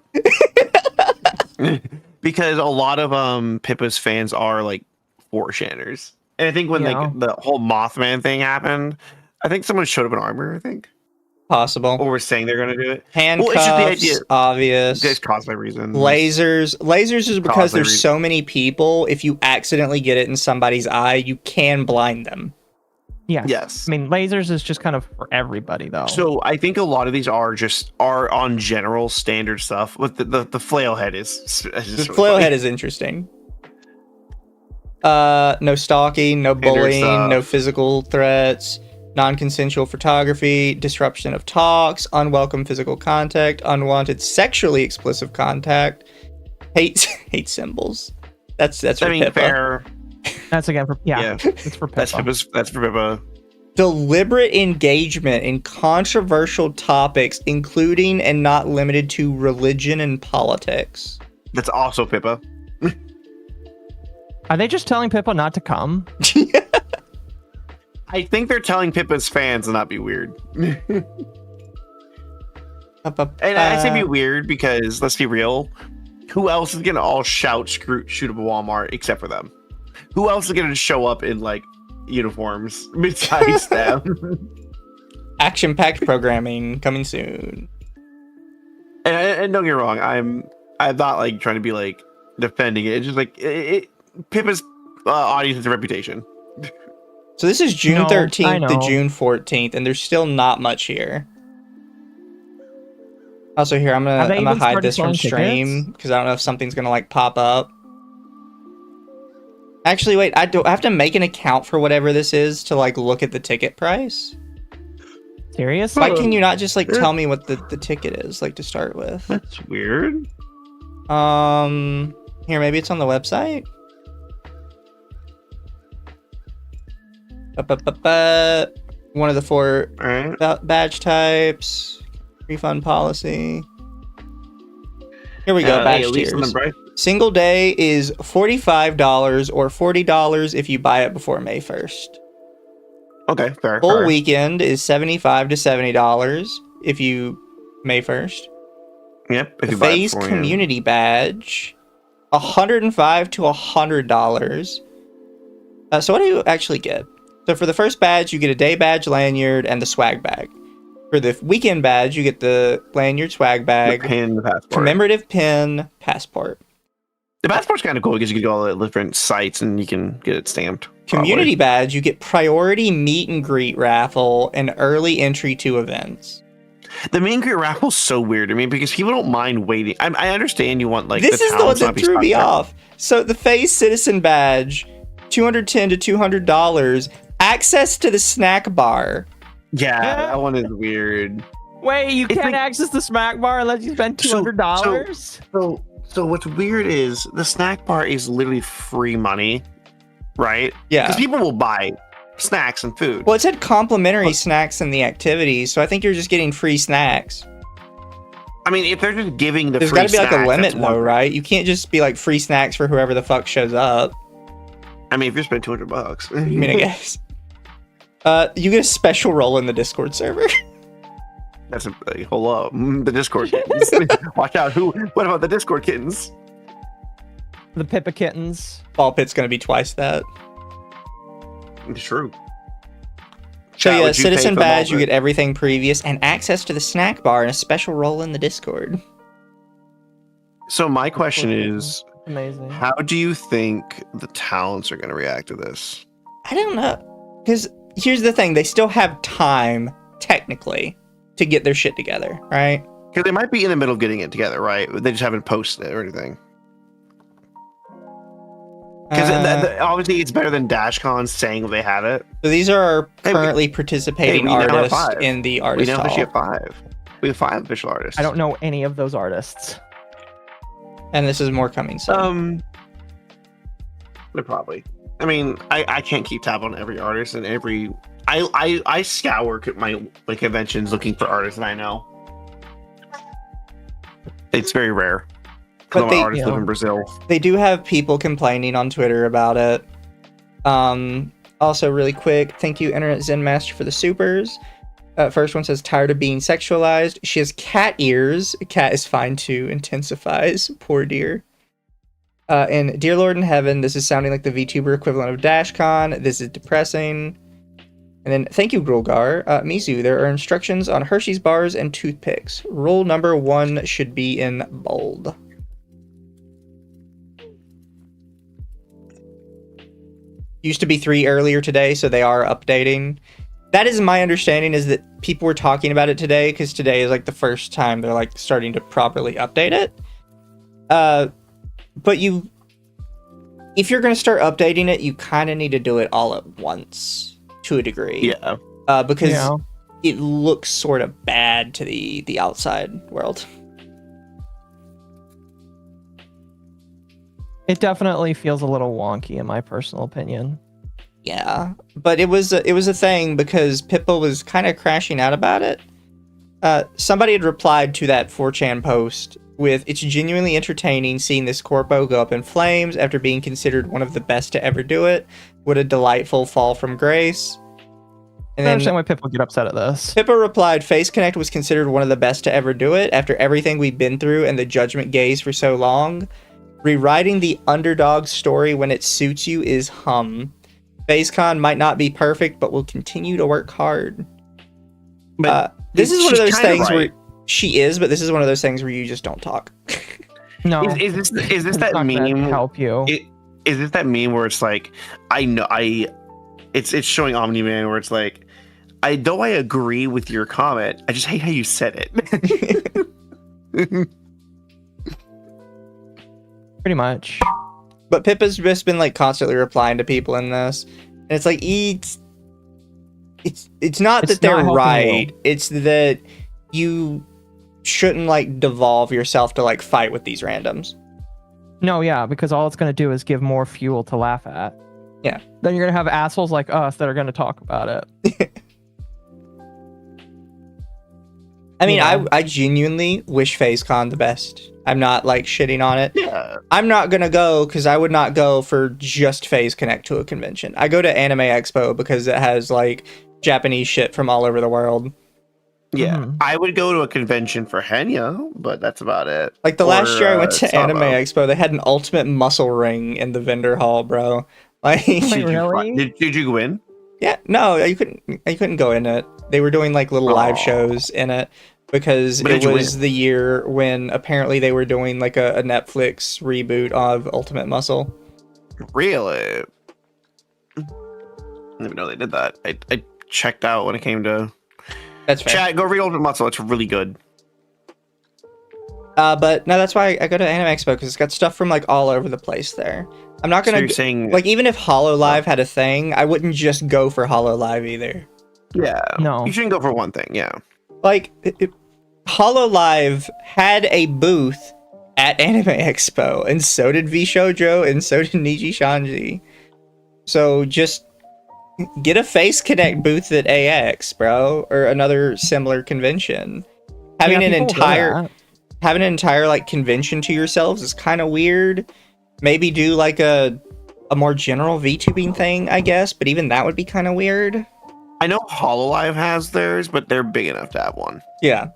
Because a lot of Pippa's fans are like foreshanners. And I think when like the whole Mothman thing happened, I think someone showed up in armor, I think. Possible. Or was saying they're going to do it. Handcuffs, well, it's just the idea. Obvious. Just cosplay reasons. Lasers is because there's so many people, if you accidentally get it in somebody's eye, you can blind them. Yeah. Yes. I mean, lasers is just kind of for everybody, though. So I think a lot of these are on general standard stuff. With the flail head is the flail head is interesting. No stalking, no bullying, no physical threats. Non-consensual photography, disruption of talks, unwelcome physical contact, unwanted sexually explicit contact, hate symbols. That's for Pippa. Fair. That's again for it's for Pippa. That's for Pippa. Deliberate engagement in controversial topics, including and not limited to religion and politics. That's also Pippa. Are they just telling Pippa not to come? I think they're telling Pippa's fans to not be weird. And I say be weird because, let's be real, who else is going to all shout shoot up a Walmart except for them? Who else is going to show up in, like, uniforms besides them? Action-packed programming coming soon. And don't get me wrong, I'm not, like, trying to be, like, defending it. It's just, like, Pippa's audience has a reputation. So this is June 13th to June 14th, and there's still not much here. Also, here I'm gonna hide this from stream because I don't know if something's gonna like pop up. Actually, wait, I have to make an account for whatever this is to like look at the ticket price. Seriously? Why can you not just like tell me what the ticket is like to start with? That's weird. Here maybe it's on the website. One of the 4 badge types, refund policy. Here we go, badge tiers. Single day is $45 or $40 if you buy it before May 1st. Okay, fair. Full fair. weekend is $75 to $70 if you May 1st. Yep. If The you buy it Faze beforehand. community badge, $105 to $100. So what do you actually get? So for the first badge, you get a day badge, lanyard, and the swag bag. For the weekend badge, you get the lanyard, swag The bag, pin, the passport. commemorative pin, passport. The passport's kind of cool because you can go all the different sites and you can get it stamped. Community badge, you get priority meet and greet raffle and early entry to events. Probably. The meet and greet raffle's so weird to me because people don't mind waiting. I understand you want like This is the one towns not that be threw me sponsored. off. So the Faze Citizen badge, $210 to $200, access to the snack bar. Yeah, Yeah. that one is weird. Wait, you It's can't like- access the smack bar unless you spend $200? So what's weird is the snack bar is literally free money, right? Yeah. Because people will buy snacks and food. Well, it said complimentary snacks in the activities, so I think you're just getting free snacks. I mean, if they're just giving the There's free got to be like a snacks, limit that's one though, thing. right? You can't just be like free snacks for whoever the fuck shows up. I mean, if you're spending $200, I mean, I guess. You get a special role in the Discord server. that's a hold up. The Discord kittens. Watch out. What about the Discord kittens? The Pippa kittens. Ball pit's gonna be twice that. It's true. So Chat, yeah, would you pay citizen for the badge, you ball get everything previous and access to the snack bar and a special role in the Discord. pit? So my question is, Amazing. how do you think the towns are going to react to this? I don't know, because here's the thing: they still have time, technically, to get their shit together, right? Because they might be in the middle of getting it together, right? They just haven't posted it or anything. Because obviously it's better than DashCon saying they have it. So these are our Hey, currently participating we now have artists 5. in the We artist now hall. officially have 5. We have 5 official artists. I don't know any of those artists. And this is more coming soon. They're probably. I mean, I can't keep tab on every artist and every. I scour my conventions looking for artists that I know. It's very rare. But Because all they- my artists live you know, in Brazil. They do have people complaining on Twitter about it. Also, really quick, thank you, Internet Zen Master, for the supers. First one says, tired of being sexualized. She has cat ears. Cat is fine too. Intensifies. Poor dear. And Dear Lord in Heaven, this is sounding like the VTuber equivalent of DashCon. This is depressing. And then, thank you, Grulgar. Mizu, there are instructions on Hershey's bars and toothpicks. Rule number 1 should be in bold. Used to be 3 earlier today, so they are updating. That is my understanding, is that people were talking about it today, because today is like the first time they're like starting to properly update it. But if you're going to start updating it, you kind of need to do it all at once, to a degree. Yeah. Because Yeah. it looks sort of bad to the outside world. It definitely feels a little wonky, in my personal opinion. Yeah, but it was a thing because Pippa was kind of crashing out about it. Somebody had replied to that 4chan post with, "It's genuinely entertaining seeing this corpo go up in flames after being considered one of the best to ever do it. What a delightful fall from grace." And I then understand why people get upset at this. Pippa replied, "Face Connect was considered one of the best to ever do it after everything we've been through and the judgment gaze for so long. Rewriting the underdog story when it suits you is hum. Faze Con might not be perfect, but will continue to work hard." But This is one of she's those kinda things right. where she is, but this is one of those things where you just don't talk. No, Is this it's that not gonna meme? help you. Is this that meme where it's like, it's showing Omni Man where it's like, I agree with your comment, I just hate how you said it. Pretty much. But Pippa's just been like constantly replying to people in this, and it's like it's not It's that they're not helping right. you. It's that you shouldn't like devolve yourself to like fight with these randoms. No, yeah, because all it's going to do is give more fuel to laugh at. Yeah. Then you're going to have assholes like us that are going to talk about it. I mean, You know? I genuinely wish Faze Con the best. I'm not like shitting on it. Yeah. I'm not gonna go because I would not go for just Faze Connect to a convention. I go to Anime Expo because it has like Japanese shit from all over the world. Yeah. Mhm. I would go to a convention for Henya, but that's about it. Like the last year I went to Sabo. Anime Expo, they had an ultimate muscle ring in the vendor hall, bro. Like, Wait, Did you really? did you win? yeah, no, you couldn't go in it. They were doing like little live shows in it because But it did you was win? the year when apparently they were doing like a Netflix reboot of Ultimate Muscle. Really? I didn't even know they did that. I checked out when it came to That's fair. chat. Go read Ultimate Muscle. It's really good. But no, that's why I go to Anime Expo because it's got stuff from like all over the place there. I'm not So gonna you're saying like even if HoloLive had a thing, I wouldn't just go for HoloLive either. yeah. No. You shouldn't go for one thing. Yeah. Like HoloLive had a booth at Anime Expo, and so did V Shoujo, and so did Niji Shanji. So just get a Face Connect booth at AX, bro, or another similar convention. Having Yeah, an people do entire that. having an entire like convention to yourselves is kind of weird. Maybe do like a more general VTubing thing, I guess, but even that would be kind of weird. I know HoloLive has theirs, but they're big enough to have one. Yeah.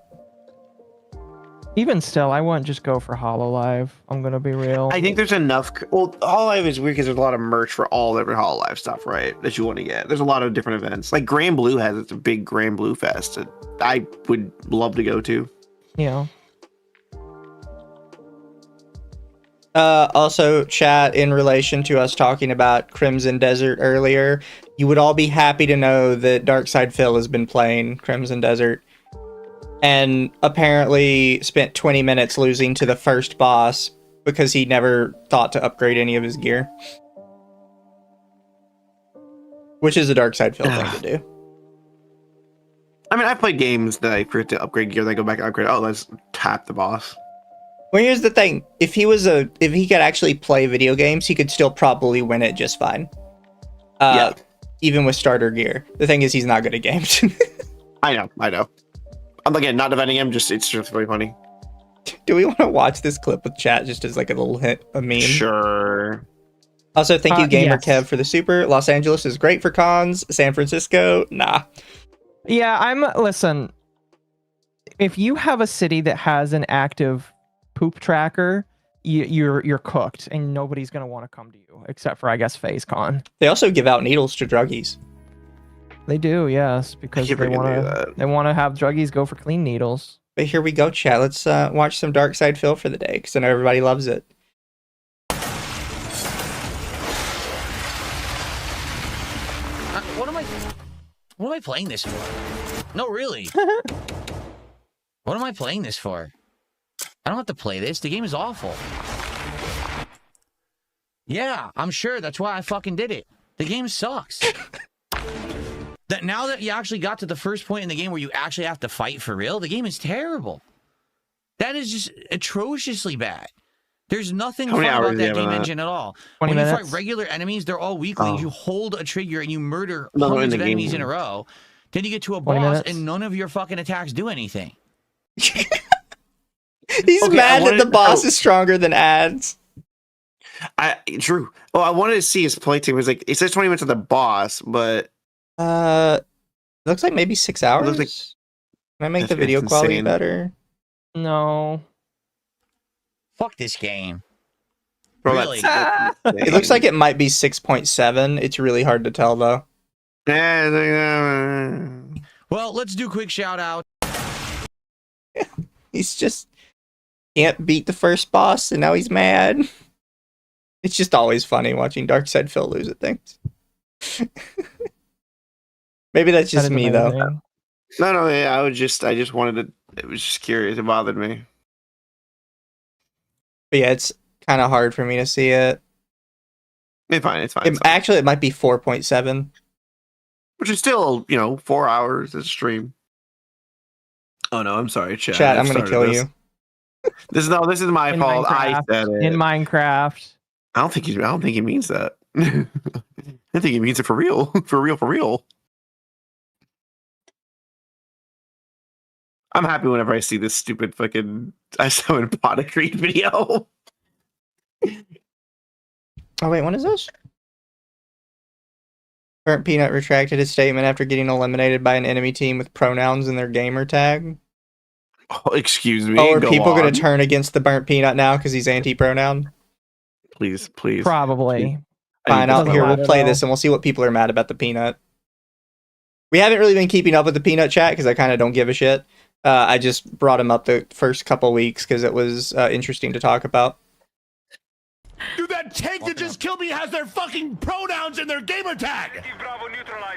Even still, I wouldn't just go for HoloLive. I'm gonna be real. I think there's enough. Well, HoloLive is weird because there's a lot of merch for all different HoloLive stuff, right? That you want to get. There's a lot of different events. Like Grand Blue has its a big Grand Blue Fest that I would love to go to. You know. Also, chat, in relation to us talking about Crimson Desert earlier, you would all be happy to know that Darkside Phil has been playing Crimson Desert and apparently spent 20 minutes losing to the first boss because he never thought to upgrade any of his gear. Which is a Darkside Phil thing to do. I mean, I've played games that I forget to upgrade gear. Then I go back and upgrade. Oh, let's tap the boss. Well, here's the thing. If he could actually play video games, he could still probably win it just fine. Yeah. Even with starter gear. The thing is, he's not good at games. I know. I'm again not defending him. It's just really funny. Do we want to watch this clip with chat just as like a little hint, a meme? Sure. Also, thank you, Gamer yes. Kev, for the super. Los Angeles is great for cons. San Francisco, nah. Yeah, listen. If you have a city that has an active poop tracker, you're cooked, and nobody's gonna want to come to you except for, I guess, Faze Con. They also give out needles to druggies. They do, yes, because keep they forgetting want to do to. They want to have druggies go for clean needles. But here we go, chat. Let's watch some Darkside Phil for the day, because I know everybody loves it. What am I playing this for? No, really. What am I playing this for? I don't have to play this. The game is awful. Yeah, I'm sure. That's why I fucking did it. The game sucks. That now that you actually got to the first point in the game where you actually have to fight for real, the game is terrible. That is just atrociously bad. There's nothing How fun many hours about do you that have on game that? engine at all. 20 When you minutes. fight regular enemies, they're all weaklings. Oh. You hold a trigger and you murder No, in hundreds the of game. enemies in a row. Then you get to a 20 boss minutes. and none of your fucking attacks do anything. He's Okay, mad I that the wanted- boss oh. is stronger than ads. True. Well, I wanted to see his play team. It was like it says 20 minutes of the boss, but Looks like maybe 6 hours. looks like- Can I make the That's video quality insane. better? No. Fuck this game. bro, Really? that's It looks like it might be 6.7. It's really hard to tell though. Well, let's do a quick shout out. He's just can't beat the first boss, and now he's mad. It's just always funny watching Darkside Phil lose at things. Maybe that's That just is me though. amazing. No, yeah, I just wanted to. It was just curious. It bothered me. But yeah, it's kind of hard for me to see it. It's fine. It's fine. It- It's fine. actually, it might be 4.7. Which is still, 4 hours of stream. Oh no, I'm sorry, chat. Chat, I I'm gonna started kill this. you. This is my In fault. I Minecraft. said it. In Minecraft. I don't think he means that. I think he means it for real. For real. I'm happy whenever I see this stupid fucking I summon pot creed video. Oh wait, when is this? Burnt Peanut retracted his statement after getting eliminated by an enemy team with pronouns in their gamer tag. Oh, excuse me. Oh, are go people going on. to turn against the Burnt Peanut now because he's anti-pronoun? Please, please. Probably. Fine, out Doesn't here, we'll matter, play though. this and we'll see what people are mad about the Peanut. We haven't really been keeping up with the Peanut chat because I kind of don't give a shit. I just brought him up the first couple weeks because it was interesting to talk about. Dude, that tank that just killed me has their fucking pronouns in their gamer tag,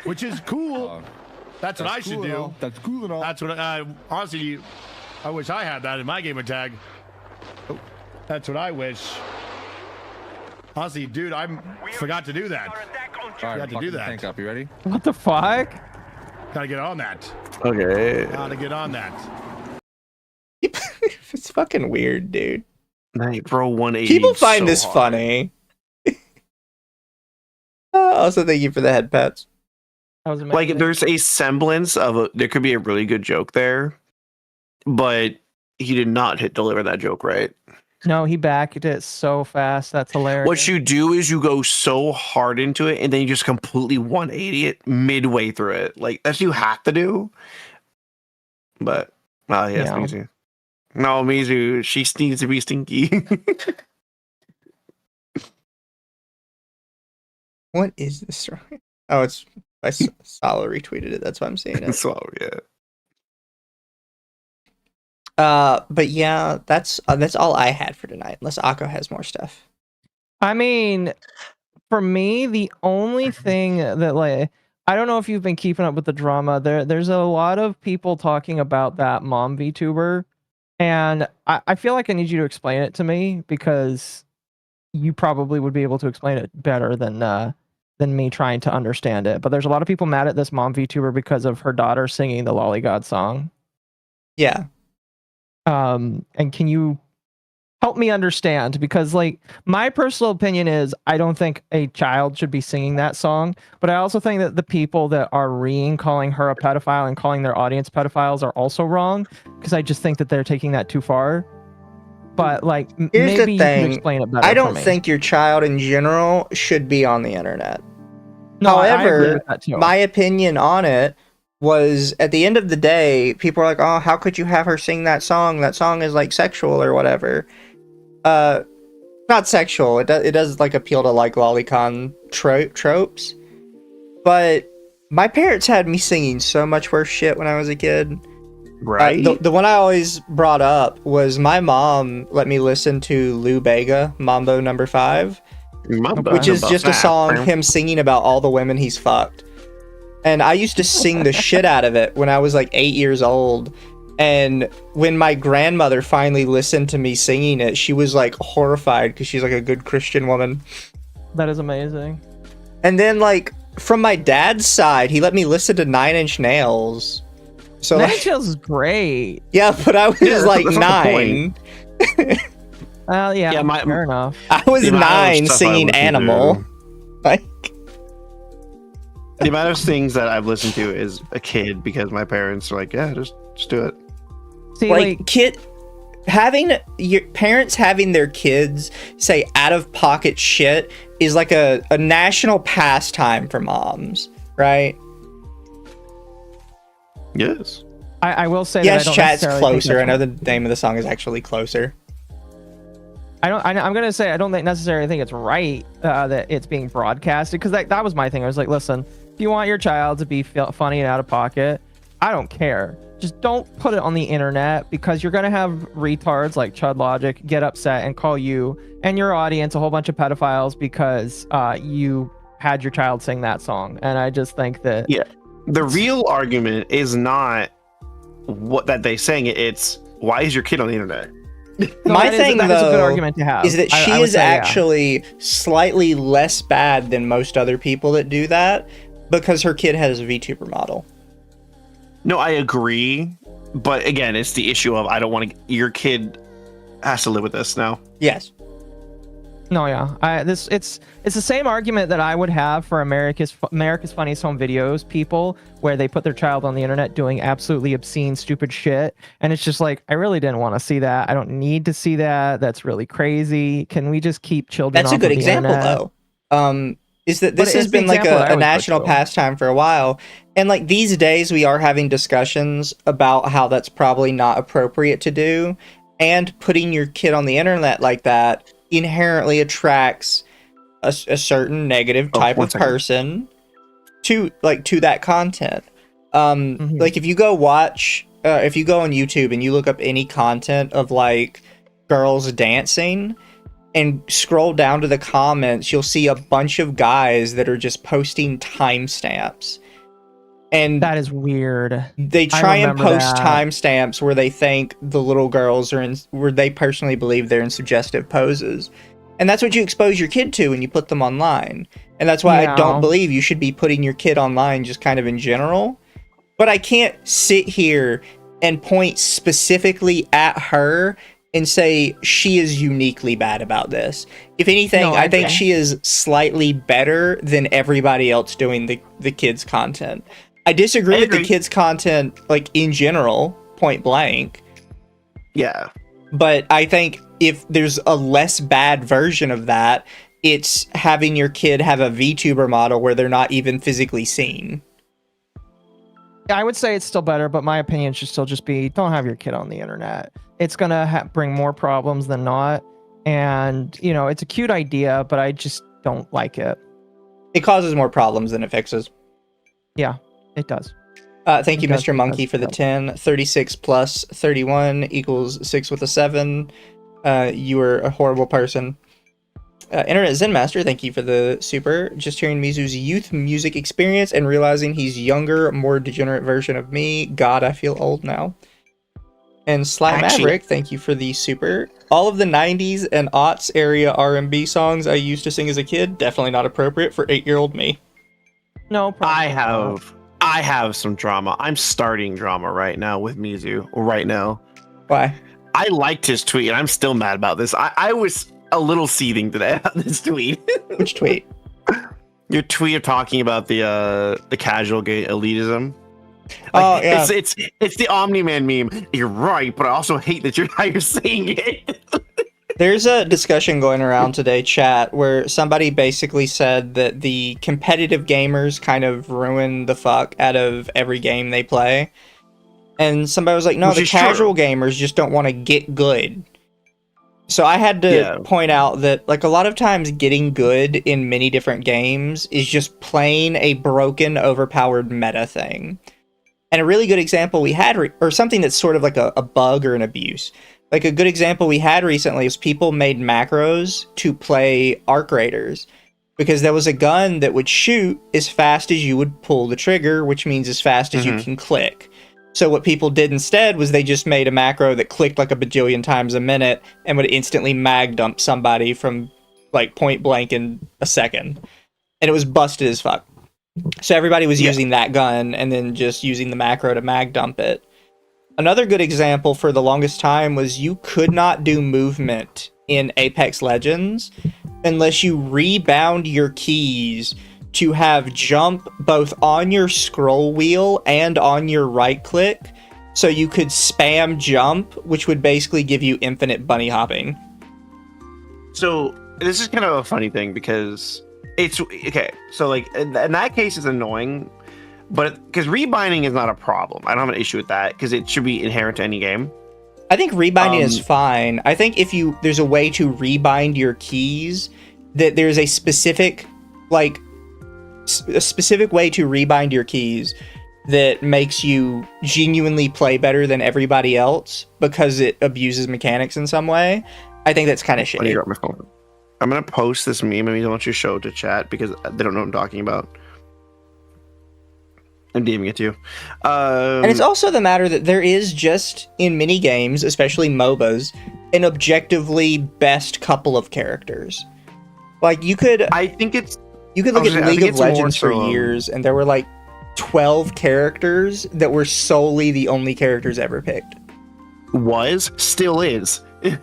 which is cool. That's what I should do. That's cool and all. That's what honestly, I wish I had that in my gamer tag. Oh, that's what I wish. Honestly, dude, I forgot to do that. All Got right, to do that. tank up. You ready? What the fuck? Gotta get on that. Okay. Gotta get on that. It's fucking weird, dude. Night bro 180. People find so this hard. funny. Also, thank you for the head pets. That was Like amazing. there's a semblance of there could be a really good joke there, but he did not deliver that joke right. No, he backed it so fast. That's hilarious. What you do is you go so hard into it and then you just completely 180 it midway through it. Like that's what you have to do. But yes, Yeah. Mizu. No, Mizu, she needs to be stinky. What is this story? Oh, it's Sala retweeted it. That's why I'm seeing it. so yeah. But yeah, that's all I had for tonight. Unless Occo has more stuff. I mean, for me, the only thing that like I don't know if you've been keeping up with the drama. There's a lot of people talking about that mom VTuber, and I feel like I need you to explain it to me because you probably would be able to explain it better than me trying to understand it. But there's a lot of people mad at this mom VTuber because of her daughter singing the Lolly God song. Yeah. And can you help me understand? Because like my personal opinion is I don't think a child should be singing that song, but I also think that the people that are calling her a pedophile and calling their audience pedophiles are also wrong, because I just think that they're taking that too far. But like Here's the maybe you can thing. explain it better. I for don't me. think your child in general should be on the internet. No, I However, agree with that too. my opinion on it was at the end of the day, people are like, oh, how could you have her sing that song? That song is like sexual or whatever. Not sexual. It does like appeal to like lolicon tropes. But my parents had me singing so much worse shit when I was a kid. Right. The one I always brought up was my mom let me listen to Lou Bega, Mambo Number 5, which is just a song him singing about all the women he's fucked. And I used to sing the shit out of it when I was like 8 years old. And when my grandmother finally listened to me singing it, she was like horrified because she's like a good Christian woman. That is amazing. And then like from my dad's side, he let me listen to 9 Inch Nails. So Nine like, Inch Nails is great. yeah, but I was like that's not the 9. Yeah, Yeah, fair enough. I was The amount of 9 stuff I singing listened to. Animal. Like, The amount of things that I've listened to as a kid because my parents are like, yeah, just do it. See, like having your parents having their kids say out of pocket shit is like a national pastime for moms, right? Yes. I will say Yes, that I don't chat's necessarily think Closer. I that's know the name of the song is actually Closer. I'm gonna say I don't necessarily think it's right that it's being broadcasted, because that was my thing. I was like, listen, if you want your child to be funny and out of pocket, I don't care. Just don't put it on the internet, because you're gonna have retards like Chud Logic get upset and call you and your audience a whole bunch of pedophiles because you had your child sing that song. And I just think that The real argument is not what that they saying it. It's why is your kid on the internet? My thing, that is a good though, argument to have. is that she I would is say, yeah. actually slightly less bad than most other people that do that because her kid has a VTuber model. No, I agree, but again, it's the issue of I don't want to. Your kid has to live with this now. Yes. No, yeah. It's the same argument that I would have for America's Funniest Home Videos people, where they put their child on the internet doing absolutely obscene, stupid shit, and it's just like, I really didn't want to see that. I don't need to see that. That's really crazy. Can we just keep children? That's a good example, though. Is that this has been like a national pastime for a while, and like these days we are having discussions about how that's probably not appropriate to do, and putting your kid on the internet like that inherently attracts a certain negative type of person to that content. Like if you go watch if you go on YouTube and you look up any content of like girls dancing and scroll down to the comments, you'll see a bunch of guys that are just posting timestamps. And that is weird. They try and post timestamps where they think the little girls are in, where they personally believe they're in suggestive poses. And that's what you expose your kid to when you put them online. And that's why I don't believe you should be putting your kid online just kind of in general. But I can't sit here and point specifically at her and say she is uniquely bad about this. If anything, I think she is slightly better than everybody else doing the kids' content. I disagree with the kids' content, like, in general, point blank. Yeah. But I think if there's a less bad version of that, it's having your kid have a VTuber model where they're not even physically seen. I would say it's still better, but my opinion should still just be, don't have your kid on the internet. It's going to bring more problems than not. And, you know, it's a cute idea, but I just don't like it. It causes more problems than it fixes. Yeah. It does. Thank you, Mr. Monkey, for the 10. 36 plus 31 equals 6 with a 7. You were a horrible person. Internet Zen Master, thank you for the super. Just hearing Mizu's youth music experience and realizing he's younger, more degenerate version of me. God, I feel old now. And Sly Maverick, thank you for the super. All of the 90s and aughts area R&B songs I used to sing as a kid, definitely not appropriate for 8-year-old me. No problem. I have some drama. I'm starting drama right now with Mizu. Right now. Why? I liked his tweet, and I'm still mad about this. I was a little seething today on this tweet. Which tweet? Your tweet of talking about the casual gay elitism. Like, yeah. It's the Omni-Man meme. You're right, but I also hate that how you're saying it. There's a discussion going around today, chat, where somebody basically said that the competitive gamers kind of ruin the fuck out of every game they play. And somebody was like, no, the casual gamers just don't want to get good. So I had to point out that, like, a lot of times getting good in many different games is just playing a broken, overpowered meta thing. And a really good example we had, or something that's sort of like a bug or an abuse. Like, a good example we had recently is people made macros to play arc raiders. Because there was a gun that would shoot as fast as you would pull the trigger, which means as fast as you can click. So what people did instead was they just made a macro that clicked like a bajillion times a minute and would instantly mag dump somebody from like point blank in a second. And it was busted as fuck. So everybody was using that gun and then just using the macro to mag dump it. Another good example for the longest time was you could not do movement in Apex Legends unless you rebound your keys to have jump both on your scroll wheel and on your right click, so you could spam jump, which would basically give you infinite bunny hopping. So this is kind of a funny thing because it's okay. So like in that case, it's annoying, but because rebinding is not a problem. I don't have an issue with that because it should be inherent to any game. I think rebinding is fine. I think if there's a way to rebind your keys, that there's a specific way to rebind your keys that makes you genuinely play better than everybody else because it abuses mechanics in some way. I think that's kind of shitty. I'm gonna post this meme and I want you to show it to chat because they don't know what I'm talking about. I'm DMing it to you. And it's also the matter that there is just, in many games, especially MOBAs, an objectively best couple of characters. Like, you could look at League of Legends for years, and there were like 12 characters that were solely the only characters ever picked. Still is.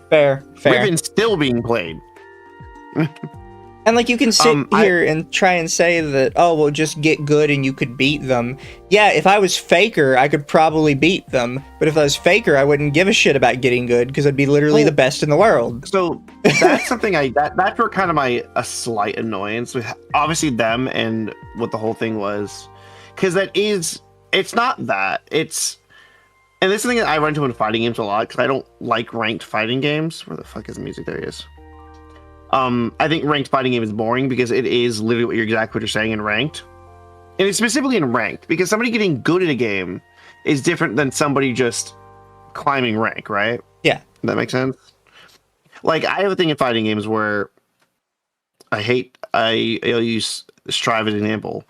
Fair. Riven's still being played. And like you can sit here and try and say that, oh, well, just get good and you could beat them. Yeah, if I was Faker, I could probably beat them. But if I was Faker, I wouldn't give a shit about getting good because I'd be literally the best in the world. So that's something that's where kind of a slight annoyance with obviously them and what the whole thing was. Because it's not that. And this is the thing that I run into in fighting games a lot because I don't like ranked fighting games. Where the fuck is the music? There he is. I think ranked fighting game is boring because it is literally what you're saying in ranked. And it's specifically in ranked because somebody getting good at a game is different than somebody just climbing rank, right? Yeah. That makes sense? Like, I have a thing in fighting games where I'll use Strive as an example.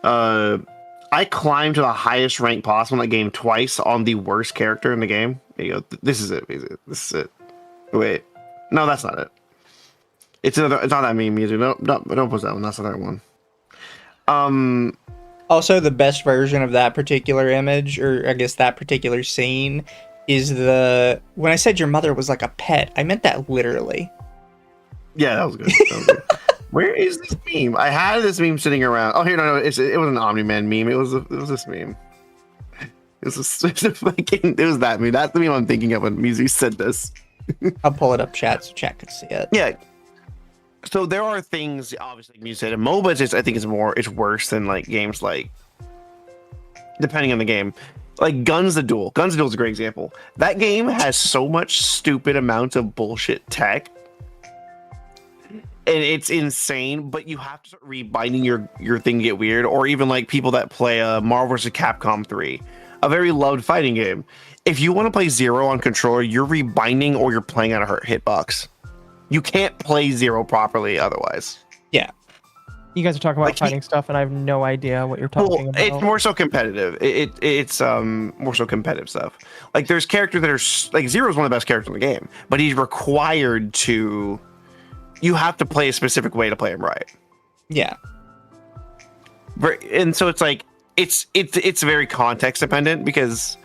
I climbed to the highest rank possible in that game twice on the worst character in the game. There you go. This is it. This is it. Wait. No, that's not it. It's not that meme music. No, don't post that one. That's the other one. Also, the best version of that particular image, or I guess that particular scene, is when I said your mother was like a pet, I meant that literally. Yeah, that was good. Where is this meme? I had this meme sitting around. Oh, here, no, it was an Omni-Man meme. It was this meme. It was that meme. That's the meme I'm thinking of when Mizu said this. I'll pull it up, chat, so chat can see it. Yeah. So there are things, obviously, like you said, in MOBAs, I think it's worse than like games like, depending on the game, like Guns the Duel. Guns the Duel is a great example. That game has so much stupid amounts of bullshit tech, and it's insane. But you have to start rebinding your thing to get weird, or even like people that play Marvel vs. Capcom 3, a very loved fighting game. If you want to play Zero on controller, you're rebinding or you're playing on a hitbox. You can't play Zero properly otherwise. Yeah. You guys are talking about fighting stuff, and I have no idea what you're talking about. It's more so competitive. It's more so competitive stuff. Like there's characters that are like Zero is one of the best characters in the game, but he's required to. You have to play a specific way to play him right. Yeah. And so it's like it's very context dependent because.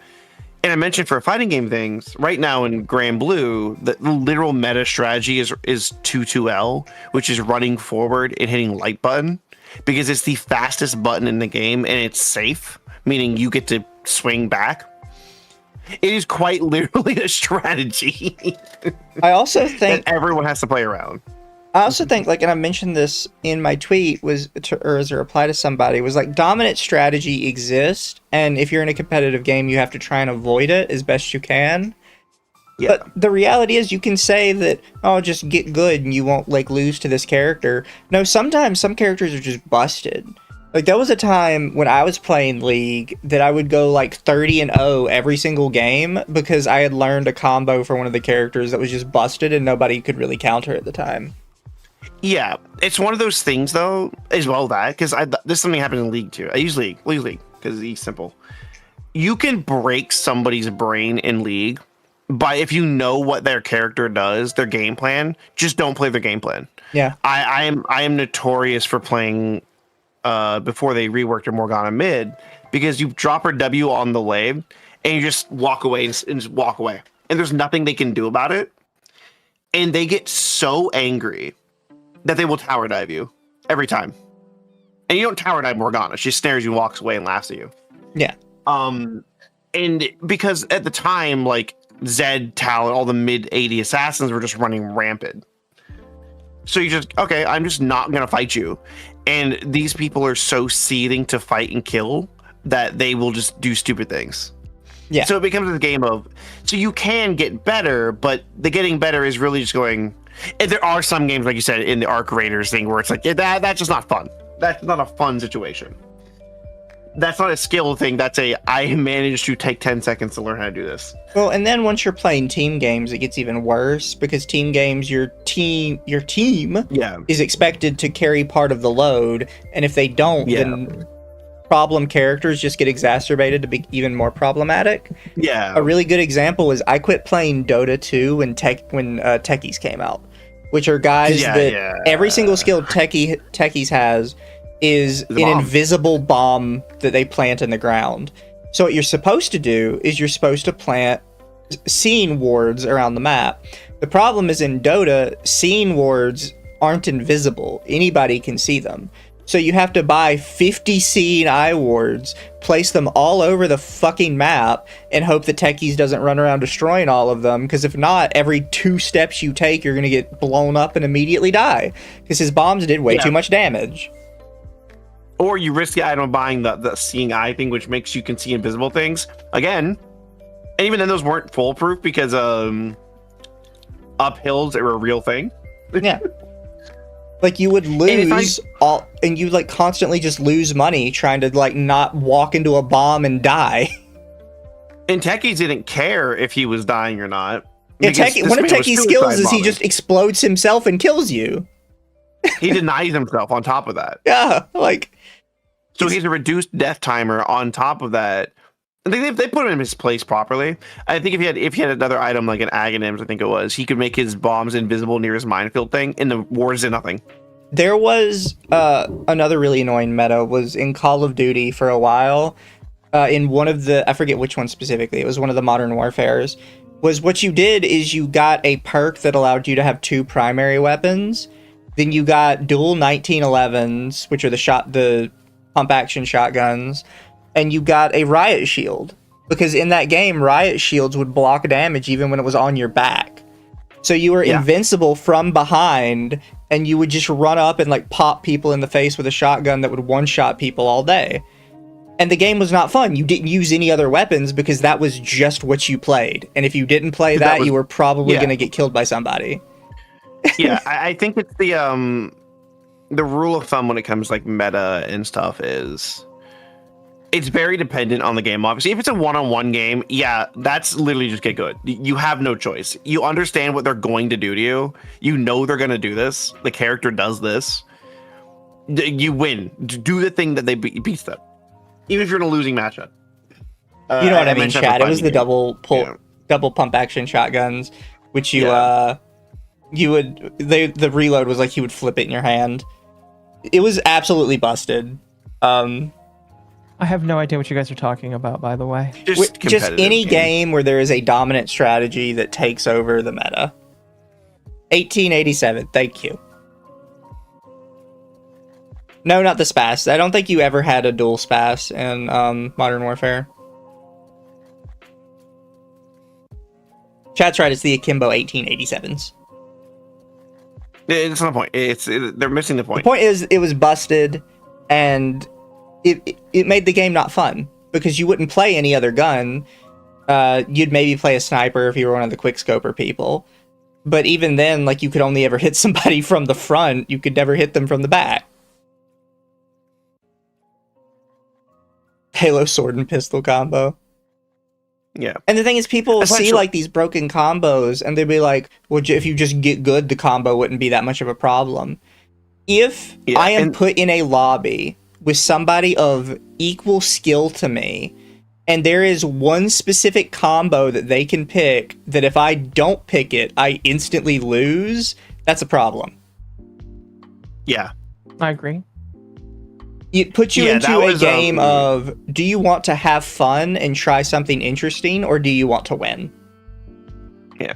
And I mentioned for fighting game things, right now in Grand Blue, the literal meta strategy is 2-2-L, which is running forward and hitting light button, because it's the fastest button in the game and it's safe, meaning you get to swing back. It is quite literally a strategy. I also think that everyone has to play around. I also think, like, and I mentioned this in my tweet, or as a reply to somebody, was like, dominant strategy exists, and if you're in a competitive game, you have to try and avoid it as best you can. Yeah. But the reality is, you can say that, oh, just get good and you won't, like, lose to this character. No, sometimes some characters are just busted. Like, there was a time when I was playing League that I would go, like, 30-0 every single game because I had learned a combo for one of the characters that was just busted and nobody could really counter at the time. Yeah, it's one of those things though, as well because this is something happened in League too. I use League because it's simple. You can break somebody's brain in League by if you know what their character does, their game plan. Just don't play their game plan. Yeah, I am notorious for playing before they reworked her Morgana mid because you drop her W on the wave and you just walk away and just walk away, and there's nothing they can do about it, and they get so angry that they will tower dive you every time. And you don't tower dive Morgana. She snares you, walks away, and laughs at you. Yeah. And because at the time, like, Zed, Tal, and all the mid-80 assassins were just running rampant. So you just, okay, I'm just not going to fight you. And these people are so seething to fight and kill that they will just do stupid things. Yeah. So it becomes a game of, so you can get better, but the getting better is really just going, and there are some games, like you said, in the Arc Raiders thing where it's like, yeah, that's just not fun. That's not a fun situation. That's not a skill thing. That's I managed to take 10 seconds to learn how to do this. Well, and then once you're playing team games, it gets even worse because team games, your team is expected to carry part of the load. And if they don't, then problem characters just get exacerbated to be even more problematic. Yeah. A really good example is I quit playing Dota 2 when techies came out, which are guys that every single skill techies has is an invisible bomb that they plant in the ground. So what you're supposed to do is you're supposed to plant scene wards around the map. The problem is in Dota, scene wards aren't invisible. Anybody can see them. So you have to buy 50 seeing eye wards, place them all over the fucking map, and hope the techies doesn't run around destroying all of them, because if not, every 2 steps you take, you're going to get blown up and immediately die, because his bombs did way too much damage. Or you risk the item buying the seeing eye thing, which makes you can see invisible things. Again, and even then those weren't foolproof, because uphills are a real thing. Yeah. Like, you would lose and you like constantly just lose money trying to like not walk into a bomb and die. And techies didn't care if he was dying or not. Yeah, one of Techie's skills is he just explodes himself and kills you. He denies himself on top of that. Yeah, like, so he's a reduced death timer on top of that. I think if they put him in his place properly, I think if he had another item like an Aghanims, I think it was, he could make his bombs invisible near his minefield thing, and the wars did nothing. There was another really annoying meta was in Call of Duty for a while. In one of the, I forget which one specifically, it was one of the Modern Warfares, was what you did is you got a perk that allowed you to have 2 primary weapons. Then you got dual 1911s, which are the pump action shotguns. And you got a riot shield, because in that game, riot shields would block damage even when it was on your back. So you were invincible from behind, and you would just run up and like pop people in the face with a shotgun that would one-shot people all day. And the game was not fun. You didn't use any other weapons because that was just what you played. And if you didn't play that you were probably going to get killed by somebody. Yeah, I think it's the rule of thumb when it comes like meta and stuff is, it's very dependent on the game. Obviously, if it's a one-on-one game, yeah, that's literally just get good. You have no choice. You understand what they're going to do to you. You know they're going to do this. The character does this. You win. Do the thing that they beats them, even if you're in a losing matchup. You know what I mean, Chad? It was the double pump action shotguns, which you the reload was like you would flip it in your hand. It was absolutely busted. I have no idea what you guys are talking about, by the way. Just any game where there is a dominant strategy that takes over the meta. 1887, thank you. No, not the Spas. I don't think you ever had a dual Spas in Modern Warfare. Chat's right, it's the Akimbo 1887s. It's not the point. They're missing the point. The point is, it was busted, and it made the game not fun, because you wouldn't play any other gun. You'd maybe play a sniper if you were one of the quickscoper people. But even then, like, you could only ever hit somebody from the front. You could never hit them from the back. Halo sword and pistol combo. Yeah. And the thing is, people see like these broken combos and they'd be like, well, if you just get good, the combo wouldn't be that much of a problem. If I am put in a lobby with somebody of equal skill to me, and there is one specific combo that they can pick that if I don't pick it, I instantly lose, that's a problem. Yeah. I agree. It puts you into a game of, do you want to have fun and try something interesting, or do you want to win? Yeah.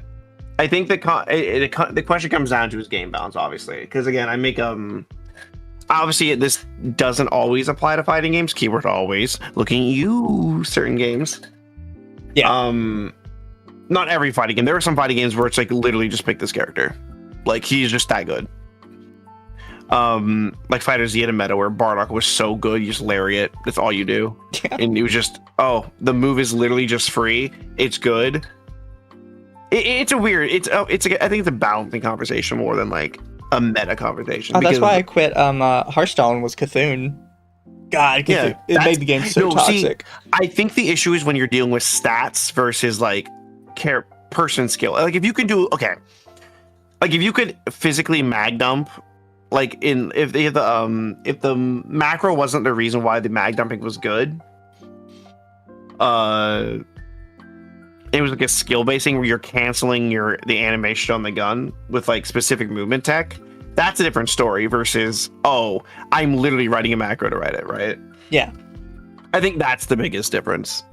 I think the question comes down to is game balance, obviously. Because, again, I make... obviously, this doesn't always apply to fighting games. Keyword always. Looking at you, certain games. Yeah. Not every fighting game. There are some fighting games where it's like, literally just pick this character. Like, he's just that good. Like Fighter Z had a meta where Bardock was so good, you just lariat. That's all you do. Yeah. And it was just, the move is literally just free. It's good. It's a weird. I think it's a balancing conversation more than like a meta conversation. Oh, that's why I quit. Hearthstone was Cthulhu. God, Cthulhu, it made the game so toxic. See, I think the issue is when you're dealing with stats versus like person skill. Like if you can do like if you could physically mag dump. Like if the macro wasn't the reason why the mag dumping was good, it was like a skill basing where you're canceling the animation on the gun with like specific movement tech. That's a different story versus I'm literally writing a macro to write it, right? Yeah, I think that's the biggest difference.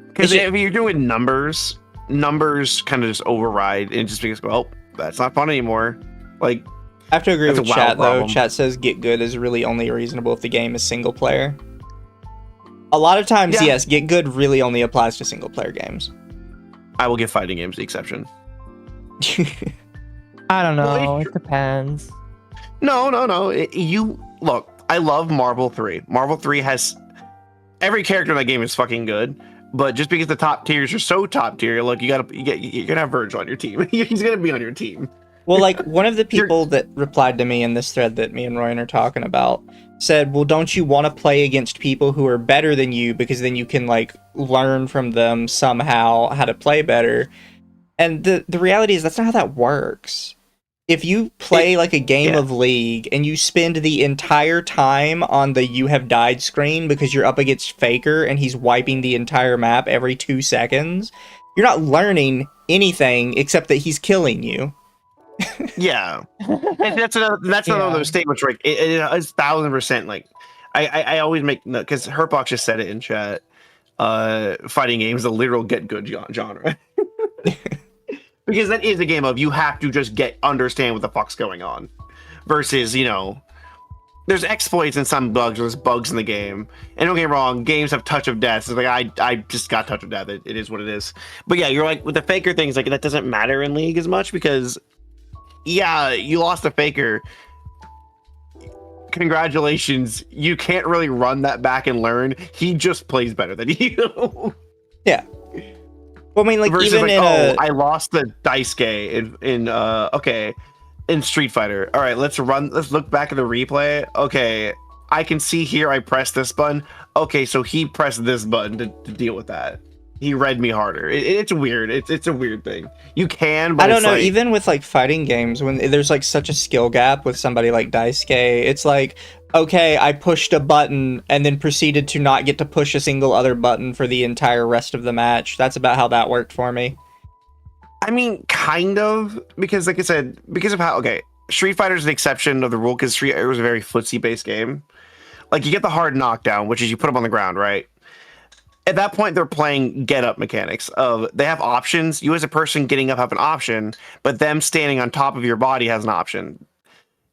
Because if you're doing numbers kind of just override and just because that's not fun anymore. Like, I have to agree That's with a WoW chat though. problem. Chat says get good is really only reasonable if the game is single player. A lot of times, Yeah. yes, get good really only applies to single player games. I will give fighting games the exception. I don't Well, know. it- It depends. No. You look. I love Marvel 3. Marvel 3 has every character in that game is fucking good. But just because the top tiers are so top tier, look, you're gonna have Virgil on your team. He's gonna be on your team. Well, like one of the people that replied to me in this thread that me and Ryan are talking about said, well, don't you want to play against people who are better than you because then you can like learn from them somehow how to play better? And the reality is that's not how that works. If you play like a game of League and you spend the entire time on the you have died screen because you're up against Faker and he's wiping the entire map every 2 seconds, you're not learning anything except that he's killing you. Yeah, and that's another one of those statements where it's 1000%. Like, I always make because Herpox just said it in chat. Fighting games, the literal get good genre. Because that is a game of you have to just understand what the fuck's going on, versus there's exploits and some bugs. There's bugs in the game, and don't get me wrong, games have touch of death. It's like I just got touch of death. It is what it is. But yeah, you're like with the Faker things, like that doesn't matter in League as much because you lost a Faker. Congratulations, you can't really run that back and learn. He just plays better than you. Yeah. Well, I mean, like Versus even in I lost the Daisuke in Street Fighter. All right, let's look back at the replay. Okay, I can see here I pressed this button. Okay, so he pressed this button to deal with that. He read me harder. It's weird. It's a weird thing. You can, but I don't it's know. like, Even with like fighting games, when there's like such a skill gap with somebody like Daisuke, it's like, okay, I pushed a button and then proceeded to not get to push a single other button for the entire rest of the match. That's about how that worked for me. I mean, kind of, because like I said, because of how Street Fighter is an exception of the rule because Street Fighter was a very footsie based game. Like you get the hard knockdown, which is you put them on the ground, right? At that point, they're playing get up mechanics of they have options. You as a person getting up have an option, but them standing on top of your body has an option.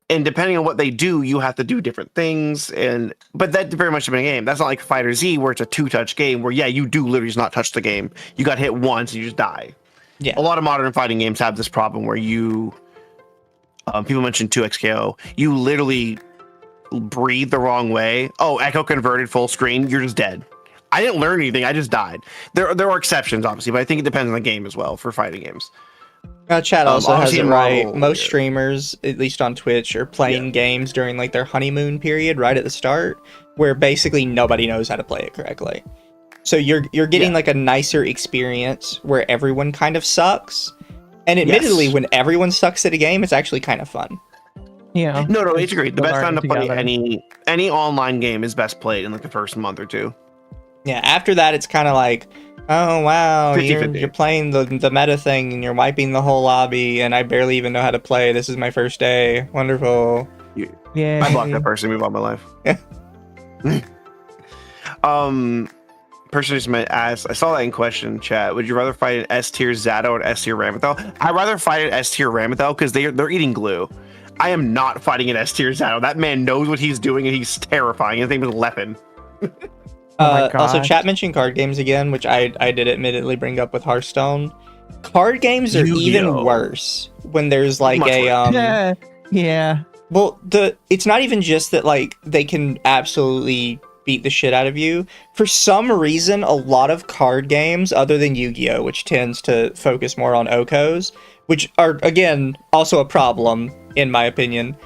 And depending on what they do, you have to do different things. But that very much been a game. That's not like Fighter Z where it's a 2-touch game where you do literally just not touch the game. You got hit once and you just die. Yeah. A lot of modern fighting games have this problem where you people mentioned 2XKO. You literally breathe the wrong way. Oh, echo converted full screen. You're just dead. I didn't learn anything. I just died. There are exceptions, obviously, but I think it depends on the game as well for fighting games. Chat also has obviously it in right. Marvel, Most streamers, at least on Twitch, are playing games during like their honeymoon period right at the start, where basically nobody knows how to play it correctly. So you're getting like a nicer experience where everyone kind of sucks. And admittedly, when everyone sucks at a game, it's actually kind of fun. Yeah. No, it's great. The best time to play together. any online game is best played in like the first month or two. Yeah, after that, it's kind of like, oh, wow, 50-50. you're playing the meta thing and you're wiping the whole lobby and I barely even know how to play. This is my first day. Wonderful. Yeah. I blocked that person, move on my life. Person just asked, I saw that in question chat. Would you rather fight an S tier Zato or an S tier Ramithel? I'd rather fight an S tier Ramithel because they're eating glue. I am not fighting an S tier Zato. That man knows what he's doing and he's terrifying. His name is Leppin. Also, chat mentioned card games again, which I did admittedly bring up with Hearthstone. Card games are even worse when there's like yeah. Well, it's not even just that like they can absolutely beat the shit out of you. For some reason, a lot of card games, other than Yu-Gi-Oh, which tends to focus more on Occos, which are again also a problem in my opinion.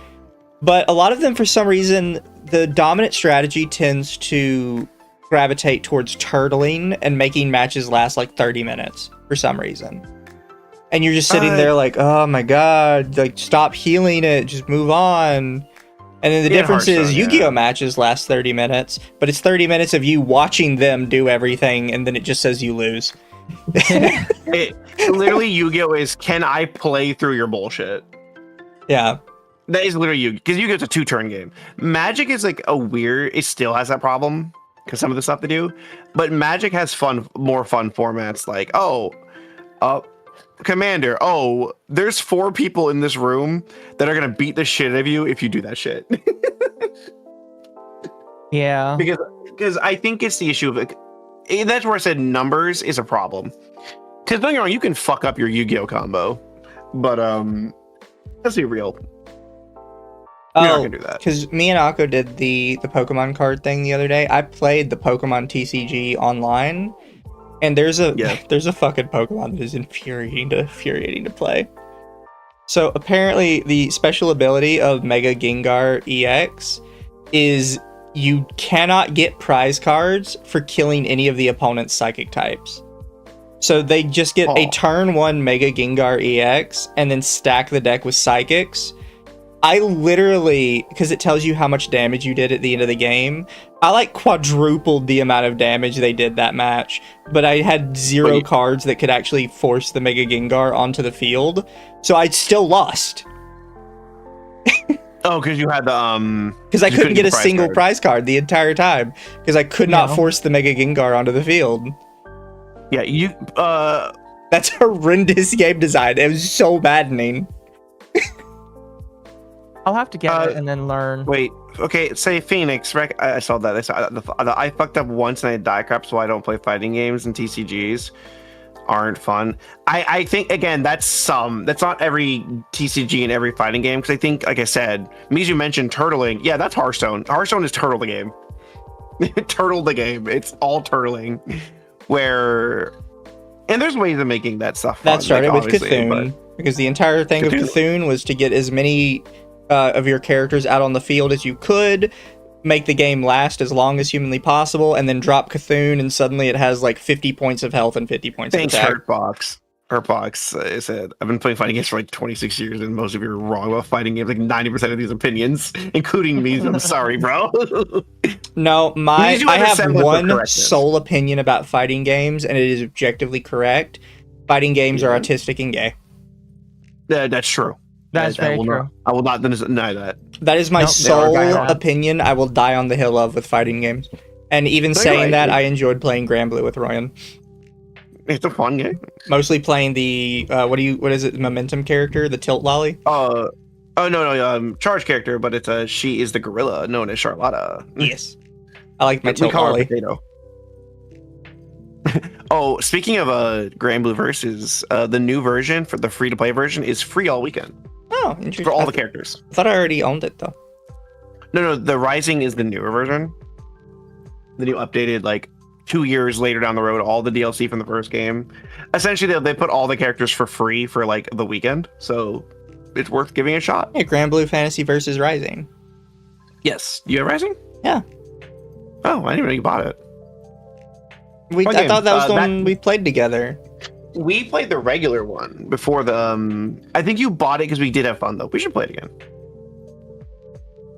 But a lot of them, for some reason, the dominant strategy tends to gravitate towards turtling and making matches last like 30 minutes for some reason. And you're just sitting there like, oh my god, like stop healing it, just move on. And then the difference is Yu-Gi-Oh matches last 30 minutes, but it's 30 minutes of you watching them do everything and then it just says you lose. Literally Yu-Gi-Oh is, can I play through your bullshit? Yeah. That is literally Yu-Gi-Oh, because Yu-Gi-Oh's a 2-turn game. Magic is like it still has that problem because some of the stuff they do, but Magic has more fun formats like, Commander, oh, there's 4 people in this room that are gonna beat the shit out of you if you do that shit. Yeah. Because I think it's the issue of it. That's where I said numbers is a problem. Because don't get me wrong, you can fuck up your Yu-Gi-Oh combo, but let's be real. You're not gonna do that. Because me and Occo did the Pokemon card thing the other day. I played the Pokemon TCG online, and there's a fucking Pokemon that is infuriating to play. So apparently the special ability of Mega Gengar EX is you cannot get prize cards for killing any of the opponent's psychic types. So they just get a turn 1 Mega Gengar EX and then stack the deck with psychics. I literally, because it tells you how much damage you did at the end of the game, I like quadrupled the amount of damage they did that match, but I had 0 cards that could actually force the Mega Gengar onto the field, so I still lost. Oh, because you had the because I couldn't get a single prize card the entire time because I could not force the Mega Gengar onto the field. Yeah, you that's horrendous game design. It was so maddening. I'll have to get it and then learn. Wait, okay, say Phoenix. I saw that. I fucked up once and I die crap, so I don't play fighting games, and TCGs aren't fun. I think, again, that's not every TCG and every fighting game, because I think, like I said, Mizu mentioned turtling. Yeah, that's Hearthstone. Hearthstone is turtle the game. Turtle the game. It's all turtling. And there's ways of making that stuff fun. That started with Cthulhu, because the entire thing of Cthulhu was to get as many of your characters out on the field as you could, make the game last as long as humanly possible, and then drop Cthulhu, and suddenly it has like 50 points of health and 50 points of attack. Hurtbox, I said, I've been playing fighting games for like 26 years, and most of you are wrong about fighting games. Like 90% of these opinions, including me. I'm sorry, bro. No, I have one sole opinion about fighting games, and it is objectively correct. Fighting games are autistic and gay. That's true. That's very true. I will not deny that. That is my sole opinion I will die on the hill of with fighting games. And even saying that, I enjoyed playing Granblue with Royan. It's a fun game. Mostly playing the what is it? Momentum character, the Tilt Lolly. Charge character, but it's she is the gorilla known as Charlotta. Yes, I like my Tilt Lolly. Potato. Oh, speaking of Granblue Versus, the new version for the free to play version is free all weekend. Oh, interesting. For all the characters. I thought I already owned it though. No, the Rising is the newer version. The new updated, like 2 years later down the road, all the DLC from the first game. Essentially, they put all the characters for free for like the weekend, so it's worth giving a shot. Yeah, Granblue Fantasy versus Rising. Yes, you have Rising? Yeah. Oh, I didn't even know you bought it. I thought that was the one we played together. We played the regular one before the. I think you bought it because we did have fun though. We should play it again.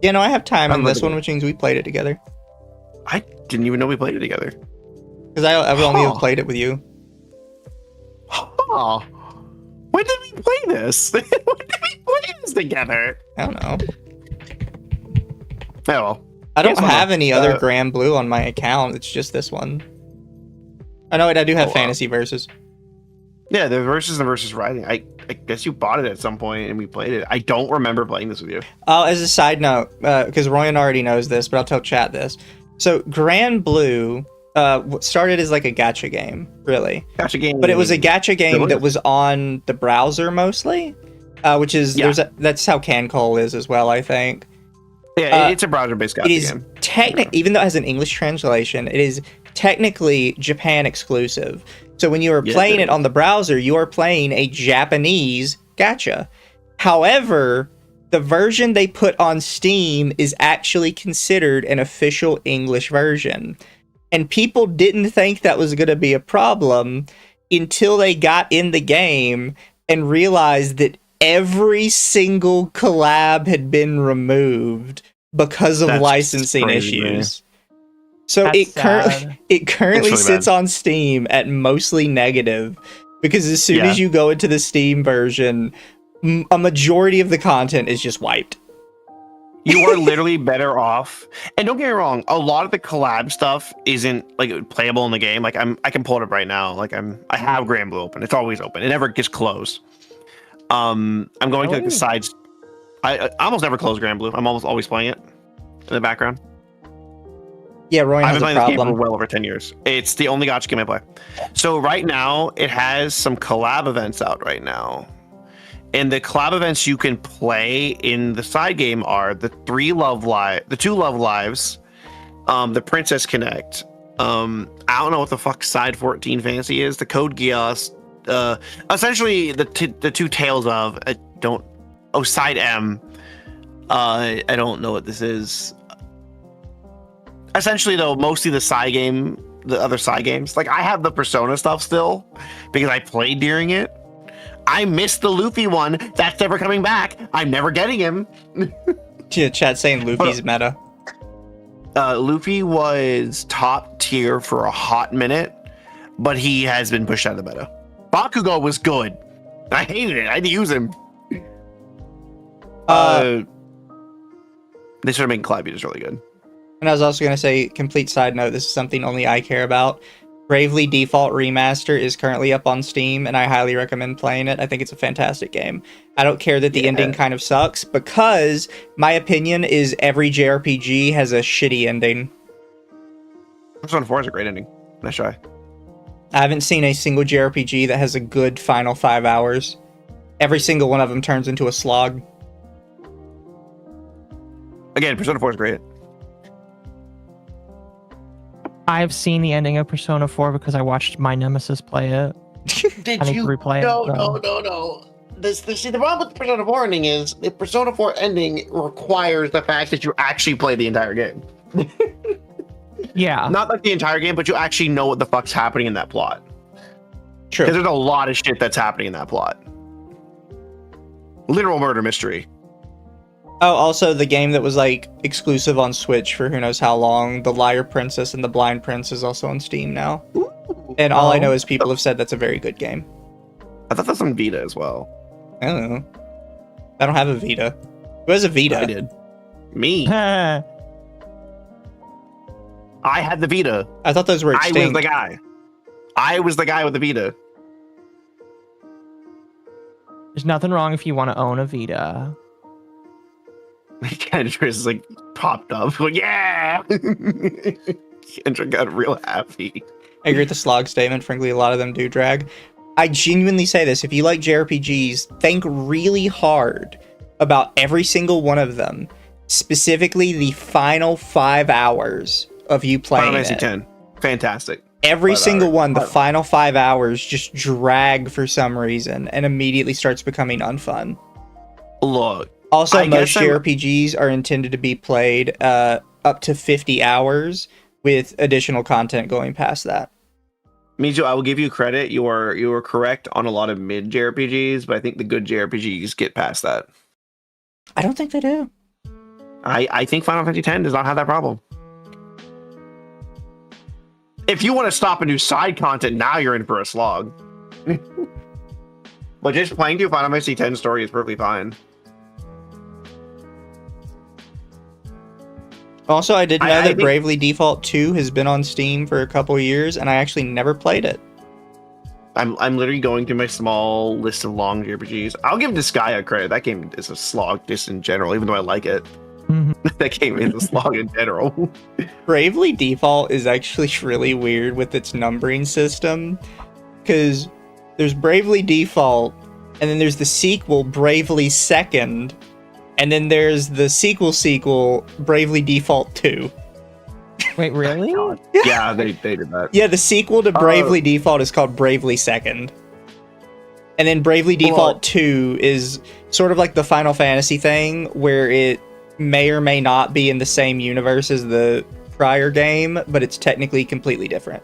Yeah, no, I have time on this one, which means we played it together. I didn't even know we played it together. Because I've only have played it with you. Oh, when did we play this? When did we play this together? I don't know. Oh, well. I don't have any other Granblue on my account. It's just this one. I know I do have Fantasy Versus. Yeah, the Versus Rising. I guess you bought it at some point and we played it. I don't remember playing this with you. Oh, as a side note, because Royan already knows this, but I'll tell chat this. So Granblue started as like a gacha game, really. Gacha game. But it was a gacha game that was on the browser mostly, which is that's how CanCole is as well, I think. Yeah, it's a browser-based gacha game. It is even though it has an English translation, it is technically Japan exclusive. So when you are playing it on the browser, you are playing a Japanese gacha. However, the version they put on Steam is actually considered an official English version. And people didn't think that was going to be a problem until they got in the game and realized that every single collab had been removed because of licensing issues. So it currently sits on Steam at mostly negative, because as soon as you go into the Steam version, a majority of the content is just wiped. You are literally better off. And don't get me wrong, a lot of the collab stuff isn't like playable in the game. Like I can pull it up right now. Like I have Grand Blue open. It's always open. It never gets closed. I'm going to like the sides. I almost never close Grand Blue. I'm almost always playing it in the background. Yeah, Roy I've has been a playing this game for problem. well over 10 years. It's the only gacha game I play. So right now, it has some collab events out right now. And the collab events you can play in the side game are the two Love Lives, the Princess Connect. I don't know what the fuck Side 14 Fantasy is. The Code Geass. Essentially, the two Tales of. Side M. I don't know what this is. Essentially, though, mostly the side game, the other side games. Like, I have the Persona stuff still because I played during it. I missed the Luffy one. That's never coming back. I'm never getting him. Yeah, chat saying Luffy's meta. Luffy was top tier for a hot minute, but he has been pushed out of the meta. Bakugo was good. I hated it. I had to use him. They started making collab videos really good. And I was also going to say, complete side note, this is something only I care about. Bravely Default Remaster is currently up on Steam, and I highly recommend playing it. I think it's a fantastic game. I don't care that the ending kind of sucks, because my opinion is every JRPG has a shitty ending. Persona 4 is a great ending. Nice try. I haven't seen a single JRPG that has a good final 5 hours. Every single one of them turns into a slog. Again, Persona 4 is great. I've seen the ending of Persona 4 because I watched my nemesis play it. Did I need you? to replay No. it. See, the problem with the Persona 4 ending is the Persona 4 ending requires the fact that you actually play the entire game. Yeah. Not like the entire game, but you actually know what the fuck's happening in that plot. True. Because there's a lot of shit that's happening in that plot. Literal murder mystery. Oh, also the game that was like exclusive on Switch for who knows how long, The Liar Princess and The Blind Prince is also on Steam now. And all I know is people have said that's a very good game. I thought that's on Vita as well. I don't know. I don't have a Vita. Who has a Vita? I did. Me. I had the Vita. I thought those were extinct. I was the guy. I was the guy with the Vita. There's nothing wrong if you want to own a Vita. Kendra is like popped up. Like, yeah. Kendra got real happy. I agree with the slog statement. Frankly, a lot of them do drag. I genuinely say this. If you like JRPGs, think really hard about every single one of them. Specifically, the final 5 hours of you playing Final Fantasy it. 10. Fantastic. Every single one, the final 5 hours just drag for some reason and immediately starts becoming unfun. Look. Also, most JRPGs are intended to be played up to 50 hours with additional content going past that. Mizu, I will give you credit. You are correct on a lot of mid JRPGs, but I think the good JRPGs get past that. I don't think they do. I think Final Fantasy X does not have that problem. If you want to stop and do side content, now you're in for a slog. But just playing through Final Fantasy X story is perfectly fine. Also, I did know that Bravely Default 2 has been on Steam for a couple of years, and I actually never played it. I'm literally going through my small list of long JRPGs. I'll give Disgaea credit. That game is a slog just in general, even though I like it. That game is a slog in general. Bravely Default is actually really weird with its numbering system, because there's Bravely Default, and then there's the sequel, Bravely Second, and then there's the sequel, Bravely Default 2. Wait, really? Yeah, they did that. Yeah, the sequel to Bravely Default is called Bravely Second. And then Bravely Default 2 is sort of like the Final Fantasy thing, where it may or may not be in the same universe as the prior game, but it's technically completely different.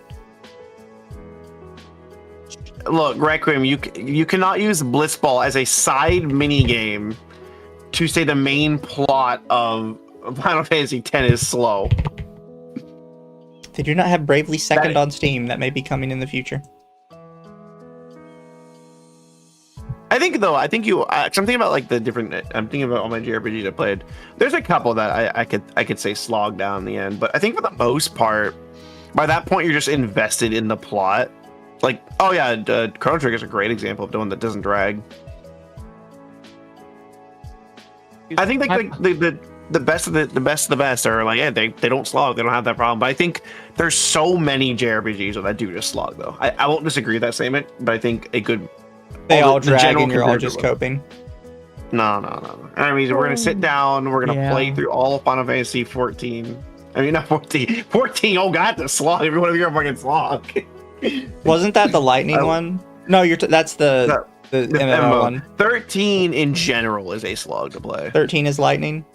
Look, Requiem, you cannot use Blitzball as a side minigame to say the main plot of Final Fantasy X is slow. They do not have Bravely Second on Steam. That may be coming in the future. I think you. Something about like the different. I'm thinking about all my JRPGs I played. There's a couple that I could say slog down in the end, but I think for the most part, by that point you're just invested in the plot. Like, oh yeah, Chrono Trigger is a great example of the one that doesn't drag. I think like the best of the best are like, yeah, they don't slog, they don't have that problem. But I think there's so many JRPGs that do just slog though. I won't disagree with that statement, but I think a good They all drag general and you're all conversion just level. coping. No. I mean, we're gonna sit down. We're gonna play through all of Final Fantasy 14. I mean, not 14. 14. Oh god, the slog. Every one of you are fucking slog. Wasn't that the lightning one? No, that's the MMO one. 13 in general is a slog to play. 13 is lightning.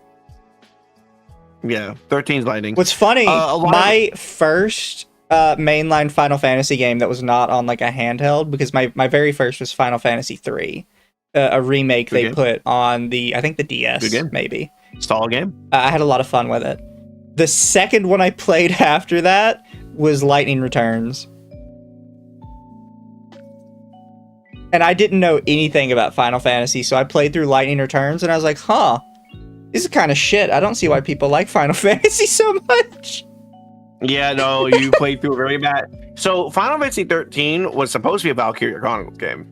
Yeah, 13 is lightning. What's funny, my first mainline Final Fantasy game that was not on like a handheld, because my very first was Final Fantasy 3, a remake they put on I think the DS, maybe. Stall game. I had a lot of fun with it. The second one I played after that was Lightning Returns. And I didn't know anything about Final Fantasy, so I played through Lightning Returns, and I was like, huh, this is kind of shit. I don't see why people like Final Fantasy so much. Yeah, no, you played through it very bad. So, Final Fantasy 13 was supposed to be a Valkyria Chronicles game.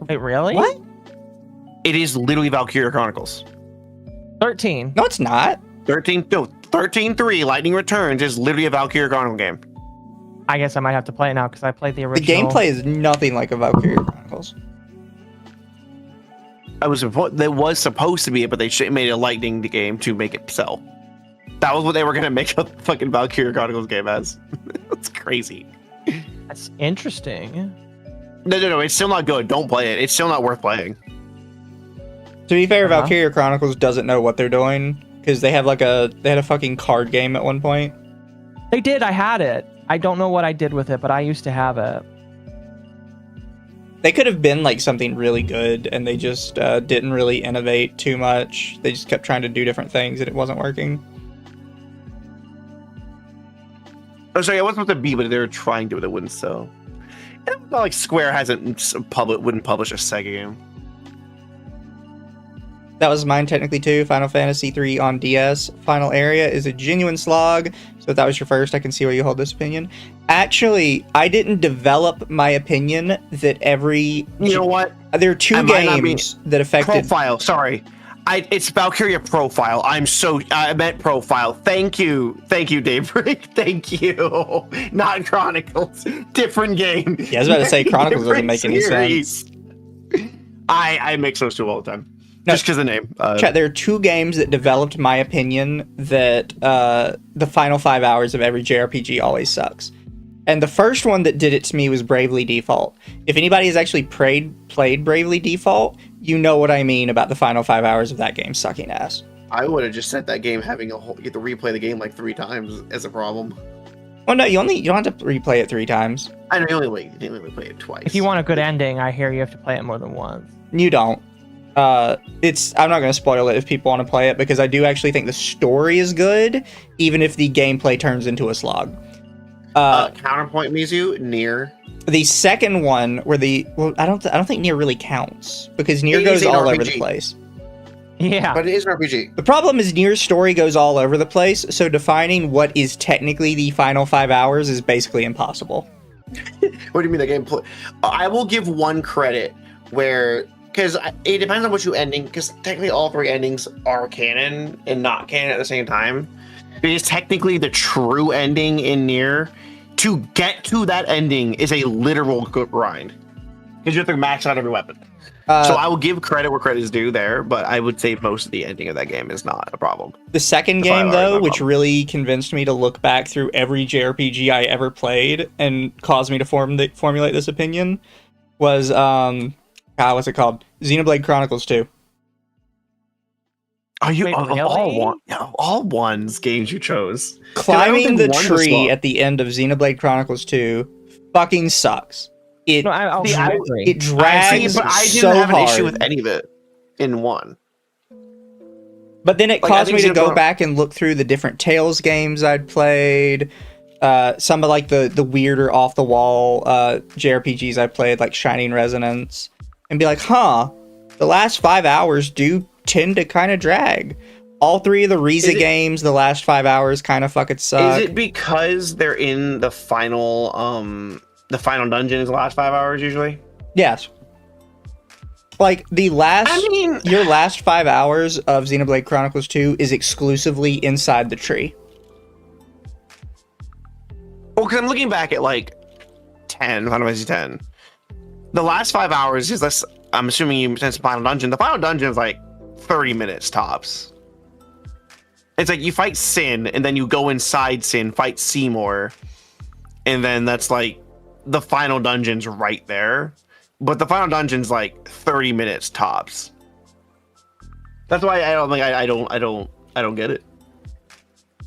Wait, really? What? It is literally Valkyria Chronicles. 13. No, it's not. 13.3 Lightning Returns is literally a Valkyria Chronicles game. I guess I might have to play it now because I played the The original. gameplay is nothing like a Valkyria Chronicles. There was supposed to be it, but they made a Lightning game to make it sell. That was what they were gonna make a fucking Valkyria Chronicles game as. That's crazy. That's interesting. No. It's still not good. Don't play it. It's still not worth playing. To be fair, Valkyria Chronicles doesn't know what they're doing, because they had a fucking card game at one point. They did. I had it. I don't know what I did with it, but I used to have it. They could have been like something really good, and they just didn't really innovate too much. They just kept trying to do different things, and it wasn't working. Oh, sorry, it wasn't supposed to be, but they were trying to, but it wouldn't sell. It's not like Square wouldn't publish a Sega game. That was mine technically too. Final Fantasy 3 on DS. Final Area is a genuine slog. So if that was your first, I can see why you hold this opinion. Actually, I didn't develop my opinion that every... You know what? There are two games that affected... Profile, sorry. It's Valkyria Profile. I meant Profile. Thank you, Daybreak. Thank you. Not Chronicles. Different game. Yeah, I was about to say Chronicles doesn't make any sense. I mix those two all the time. Just because of the name. Chat, there are two games that developed my opinion that the final 5 hours of every JRPG always sucks. And the first one that did it to me was Bravely Default. If anybody has actually played Bravely Default, you know what I mean about the final 5 hours of that game sucking ass. I would have just said that game having you have to replay the game like 3 times as a problem. Well, no, you don't have to replay it 3 times. I know, you only play it twice. If you want a good ending, I hear you have to play it more than once. You don't. I'm not going to spoil it if people want to play it, because I do actually think the story is good, even if the gameplay turns into a slog. Counterpoint, Mizu, Nier. The second one, I don't think Nier really counts, because Nier goes all over the place. Yeah, but it is an RPG. The problem is Nier's story goes all over the place, so defining what is technically the final 5 hours is basically impossible. What do you mean the gameplay? I will give one credit because it depends on what you ending, because technically all 3 endings are canon and not canon at the same time. Because technically the true ending in Nier, to get to that ending is a literal good grind. Because you have to max out every weapon. So I will give credit where credit is due there, but I would say most of the ending of that game is not a problem. The second game, though, which really convinced me to look back through every JRPG I ever played and caused me to formulate this opinion, was, what's it called? Xenoblade Chronicles 2. Are you really? all ones games you chose? Climbing the tree at the end of Xenoblade Chronicles 2 fucking sucks. It drags but I didn't so have an hard. issue with any of it in 1. But then it caused me to go back and look through the different Tales games I'd played, some of like the weirder off the wall JRPGs I played, like Shining Resonance. and be like, huh, the last 5 hours do tend to kind of drag. All three of the Riza games, the last 5 hours kind of fucking suck. Is it because they're in the final dungeon is the last 5 hours usually? Yes. Like your last 5 hours of Xenoblade Chronicles 2 is exclusively inside the tree. Well, because I'm looking back at like Final Fantasy 10. The last 5 hours is less. I'm assuming you sense the final dungeon. The final dungeon is like 30 minutes tops. It's like you fight Sin, and then you go inside Sin, fight Seymour, and then that's like the final dungeon's right there. But the final dungeon's like 30 minutes tops. That's why I don't get it.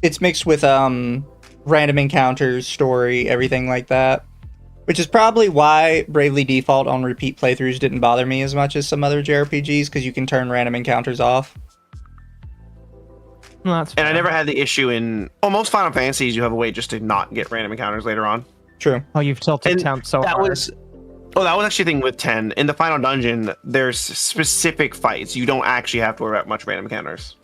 It's mixed with random encounters, story, everything like that. Which is probably why Bravely Default on repeat playthroughs didn't bother me as much as some other JRPGs, because you can turn random encounters off. That's and I never had the issue in most Final Fantasies. You have a way just to not get random encounters later on. True. Oh, you've tilted temp so that hard. That was actually the thing with 10. In the final dungeon, there's specific fights. You don't actually have to worry about much random encounters.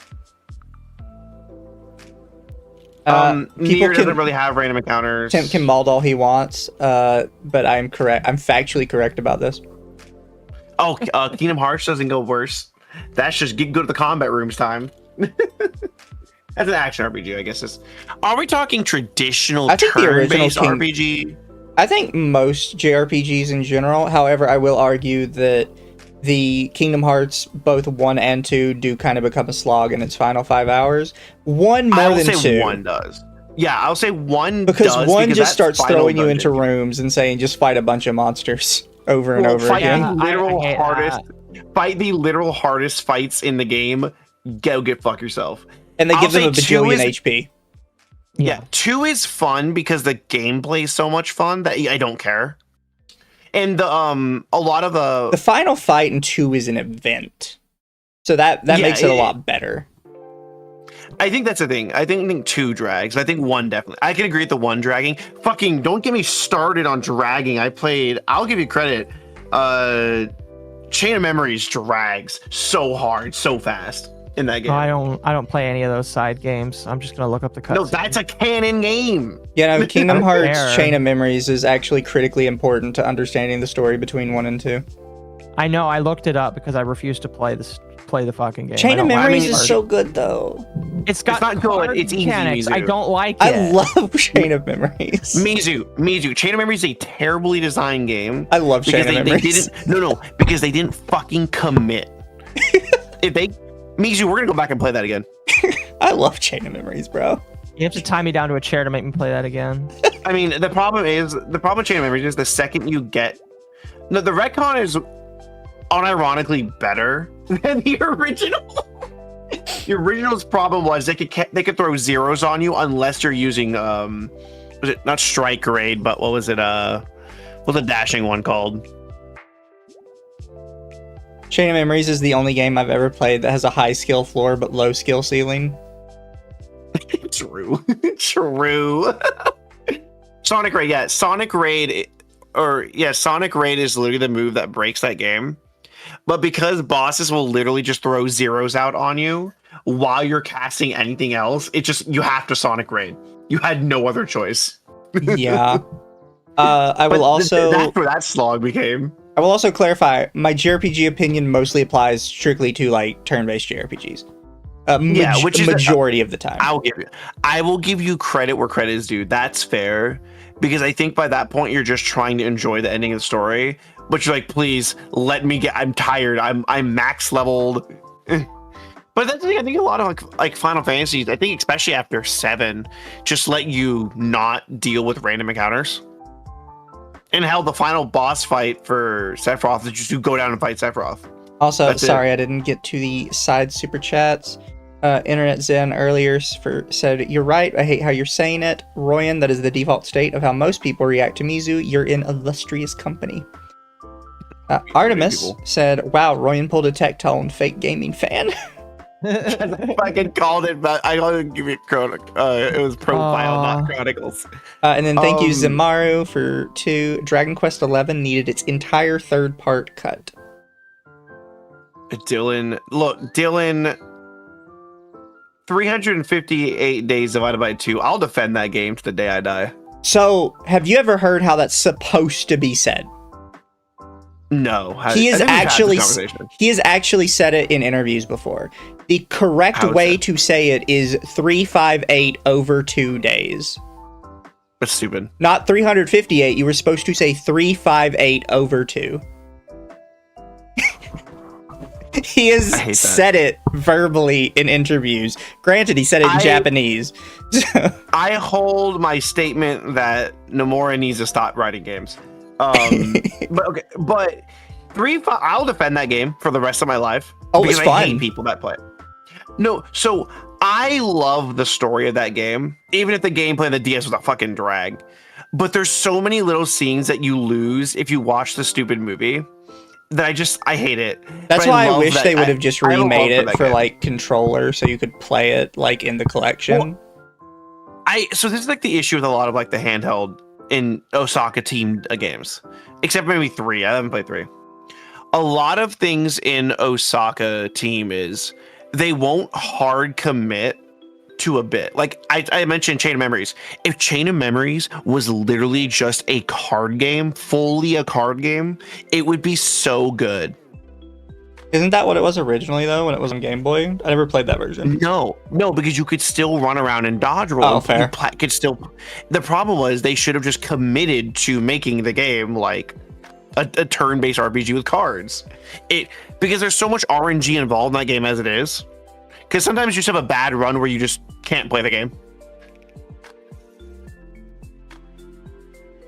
Nier doesn't really have random encounters. Tim can maul all he wants, but I'm correct. I'm factually correct about this. Oh, Kingdom Hearts doesn't go worse. That's just go to the combat rooms time. That's an action RPG, I guess. Are we talking traditional turn-based RPG? I think most JRPGs in general. However, I will argue that the Kingdom Hearts, both 1 and 2, do kind of become a slog in its final 5 hours. 1 more than 2. 1 does. Yeah, I'll say 1 because does. 1 just starts throwing you dungeon. into rooms and saying, just fight a bunch of monsters over and over again. Fight the literal hardest fights in the game. Go fuck yourself. And they give them a bajillion HP. Yeah, 2 is fun because the gameplay is so much fun that I don't care. And a lot of the final fight in 2 is an event, so that makes it a lot better. I think that's the thing. I think 2 drags. I think 1 definitely. I can agree with the 1 dragging. Fucking don't get me started on dragging. I'll give you credit. Chain of Memories drags so hard, so fast in that game. I don't play any of those side games. I'm just gonna look up the cutscene. No, that's a canon game. Yeah, no, Kingdom Hearts Chain of Memories is actually critically important to understanding the story between 1 and 2. I know. I looked it up because I refused to play the fucking game. Chain of Memories is so good though. It's not good. It's easy. Mizu. I don't like it. I love Chain of Memories. Mizu. Chain of Memories is a terribly designed game. I love Chain of Memories. Because they didn't fucking commit. Mizu, we're gonna go back and play that again. I love Chain of Memories, bro. You have to tie me down to a chair to make me play that again. I mean, the problem with Chain of Memories is the second you get... No, the retcon is unironically better than the original. The original's problem was they could throw zeros on you unless you're using was it not Strike Raid, but what was it what's the dashing one called? Chain of Memories is the only game I've ever played that has a high skill floor but low skill ceiling. True. Sonic Raid, yeah. Sonic Raid is literally the move that breaks that game. But because bosses will literally just throw zeros out on you while you're casting anything else, you have to Sonic Raid. You had no other choice. Yeah. That's where that slog became. I will also clarify, my JRPG opinion mostly applies strictly to like turn-based JRPGs. Which is majority of the time. I will give you credit where credit is due. That's fair, because I think by that point you're just trying to enjoy the ending of the story. But you're like, please let me get. I'm tired. I'm max leveled. But that's the thing. I think a lot of like Final Fantasies, I think especially after 7, just let you not deal with random encounters. And hell, the final boss fight for Sephiroth is just to go down and fight Sephiroth. Also, sorry, I didn't get to the side super chats. Internet Zen earlier said, "You're right. I hate how you're saying it. Royan, that is the default state of how most people react to Mizu. You're in illustrious company." Artemis said, "Wow, Royan pulled a Tectone fake gaming fan." I fucking called it, but I don't give it it was Profile, not Chronicles. And then thank you, Zimaru, for 2. Dragon Quest XI needed its entire third part cut. Dylan, look, Dylan. 358 days divided by 2. I'll defend that game to the day I die. So, have you ever heard how that's supposed to be said? No. He has actually said it in interviews before. The correct How is way it? to say it is 358 over 2 days. That's stupid. Not 358. You were supposed to say 358 over 2. He has said it verbally in interviews. Granted, he said it in Japanese. I hold my statement that Nomura needs to stop writing games. But 3-5, I'll defend that game for the rest of my life. Oh, it's because fun. I hate people that play it. No, so I love the story of that game, even if the gameplay of the DS was a fucking drag. But there's so many little scenes that you lose if you watch the stupid movie that I hate it. That's But why I love wish that- they would have just I have a love remade it that for game. like controller so you could play it like in the collection. So this is like the issue with a lot of like the handheld in Osaka team games, except maybe 3. I haven't played 3. A lot of things in Osaka team is they won't hard commit to a bit. Like I mentioned Chain of Memories. If Chain of Memories was literally just a card game, fully a card game, it would be so good. Isn't that what it was originally though when it was on Game Boy? I never played that version. No, because you could still run around and dodge roll. Oh, fair. Could still. The problem was they should have just committed to making the game like a turn-based RPG with cards. Because there's so much RNG involved in that game as it is. Because sometimes you just have a bad run where you just can't play the game.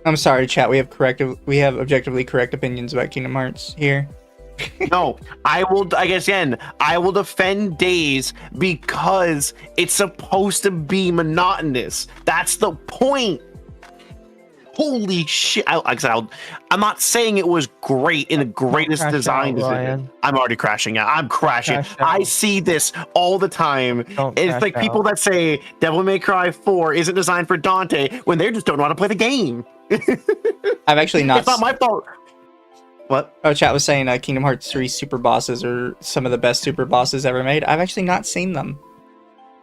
I'm sorry, chat. We have objectively correct opinions about Kingdom Hearts here. No, I will defend Days because it's supposed to be monotonous. That's the point. Holy shit. I'm not saying it was great in the greatest crash design out, decision. Ryan. I'm already crashing out. I'm crashing. Crash out. I see this all the time. Don't It's crash like people out. that say Devil May Cry 4 isn't designed for Dante when they just don't know how to play the game. I've actually not. It's not my fault. What? Oh, chat was saying Kingdom Hearts 3 super bosses are some of the best super bosses ever made. I've actually not seen them.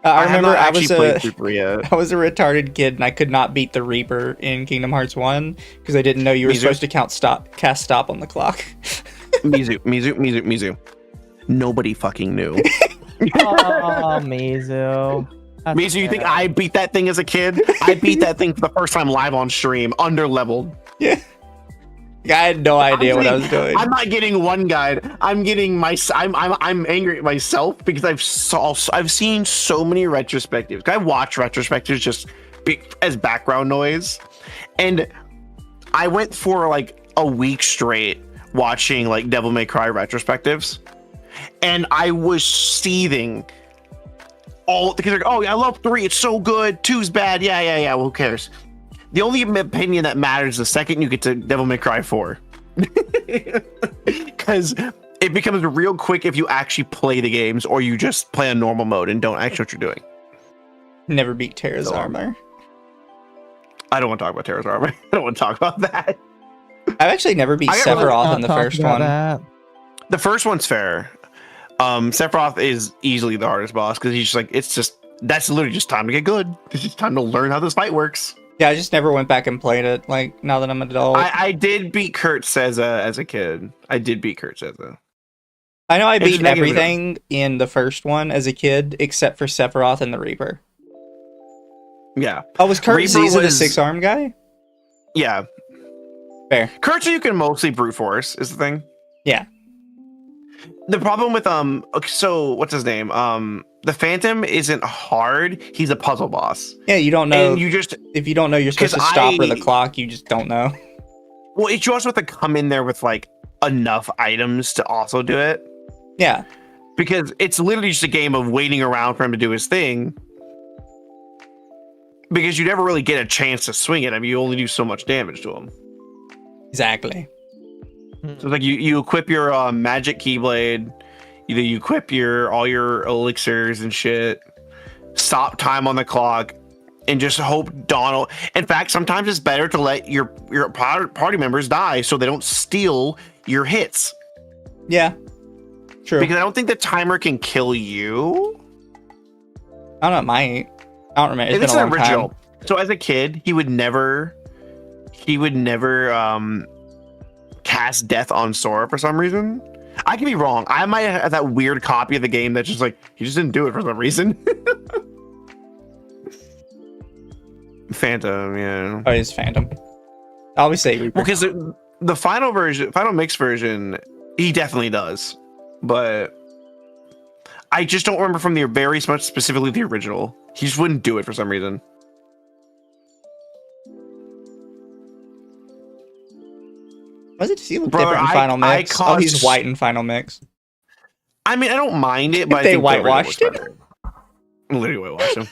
I remember I was a retarded kid and I could not beat the Reaper in Kingdom Hearts 1 because I didn't know you were supposed to cast stop on the clock. Mizu. Nobody fucking knew. Oh, Mizu. That's Mizu, you think fair. I beat that thing as a kid? I beat that thing for the first time live on stream, under-leveled. Yeah. I had no idea what I was doing. I'm not getting one guide. I'm getting I'm angry at myself because I've seen so many retrospectives. I watch retrospectives just as background noise, and I went for like a week straight watching like Devil May Cry retrospectives, and I was seething. All because like, oh, I love 3. It's so good. 2's bad. Yeah. Well, who cares? The only opinion that matters the second you get to Devil May Cry 4. Because it becomes real quick if you actually play the games or you just play a normal mode and don't actually know what you're doing. Never beat Terra's Armor. I don't want to talk about Terra's Armor. I don't want to talk about that. I've actually never beat Sephiroth in the first one. The first one's fair. Sephiroth is easily the hardest boss because he's just that's literally just time to get good. It's just time to learn how this fight works. Yeah, I just never went back and played it. Like now that I'm an adult, I did beat Kurt Seza as a kid. I know I It's beat negative. everything in the first one as a kid except for Sephiroth and the Reaper. Yeah. Oh, was Kurt Reaper Ziza the was- 6-arm guy? Yeah. Fair. Kurt you can mostly brute force is the thing. Yeah. The problem with so what's his name? The Phantom isn't hard. He's a puzzle boss. Yeah, you don't know. And you just if you don't know you're supposed to 'cause stop or the clock, you just don't know. Well, you also have to come in there with like enough items to also do it. Yeah. Because it's literally just a game of waiting around for him to do his thing. Because you never really get a chance to swing at him. You only do so much damage to him. Exactly. So it's like you equip your magic keyblade, you equip all your elixirs and shit, stop time on the clock, and just hope Donald. In fact, sometimes it's better to let your party members die so they don't steal your hits. Yeah. True. Because I don't think the timer can kill you. I don't know. It might. I don't remember. It's This been a is long original. time. So as a kid, he would never cast death on Sora for some reason. I could be wrong. I might have that weird copy of the game that's just like he just didn't do it for some reason. Phantom, yeah. Oh, it's Phantom. I always say Reaper. Well, because the final mix version, he definitely does, but I just don't remember from the very much specifically the original. He just wouldn't do it for some reason. Why does it see look Brother, different in Final Mix? Oh, he's white in Final Mix. I mean, I don't mind it, but If they I think the original whitewashed was him? better. Literally whitewashed him.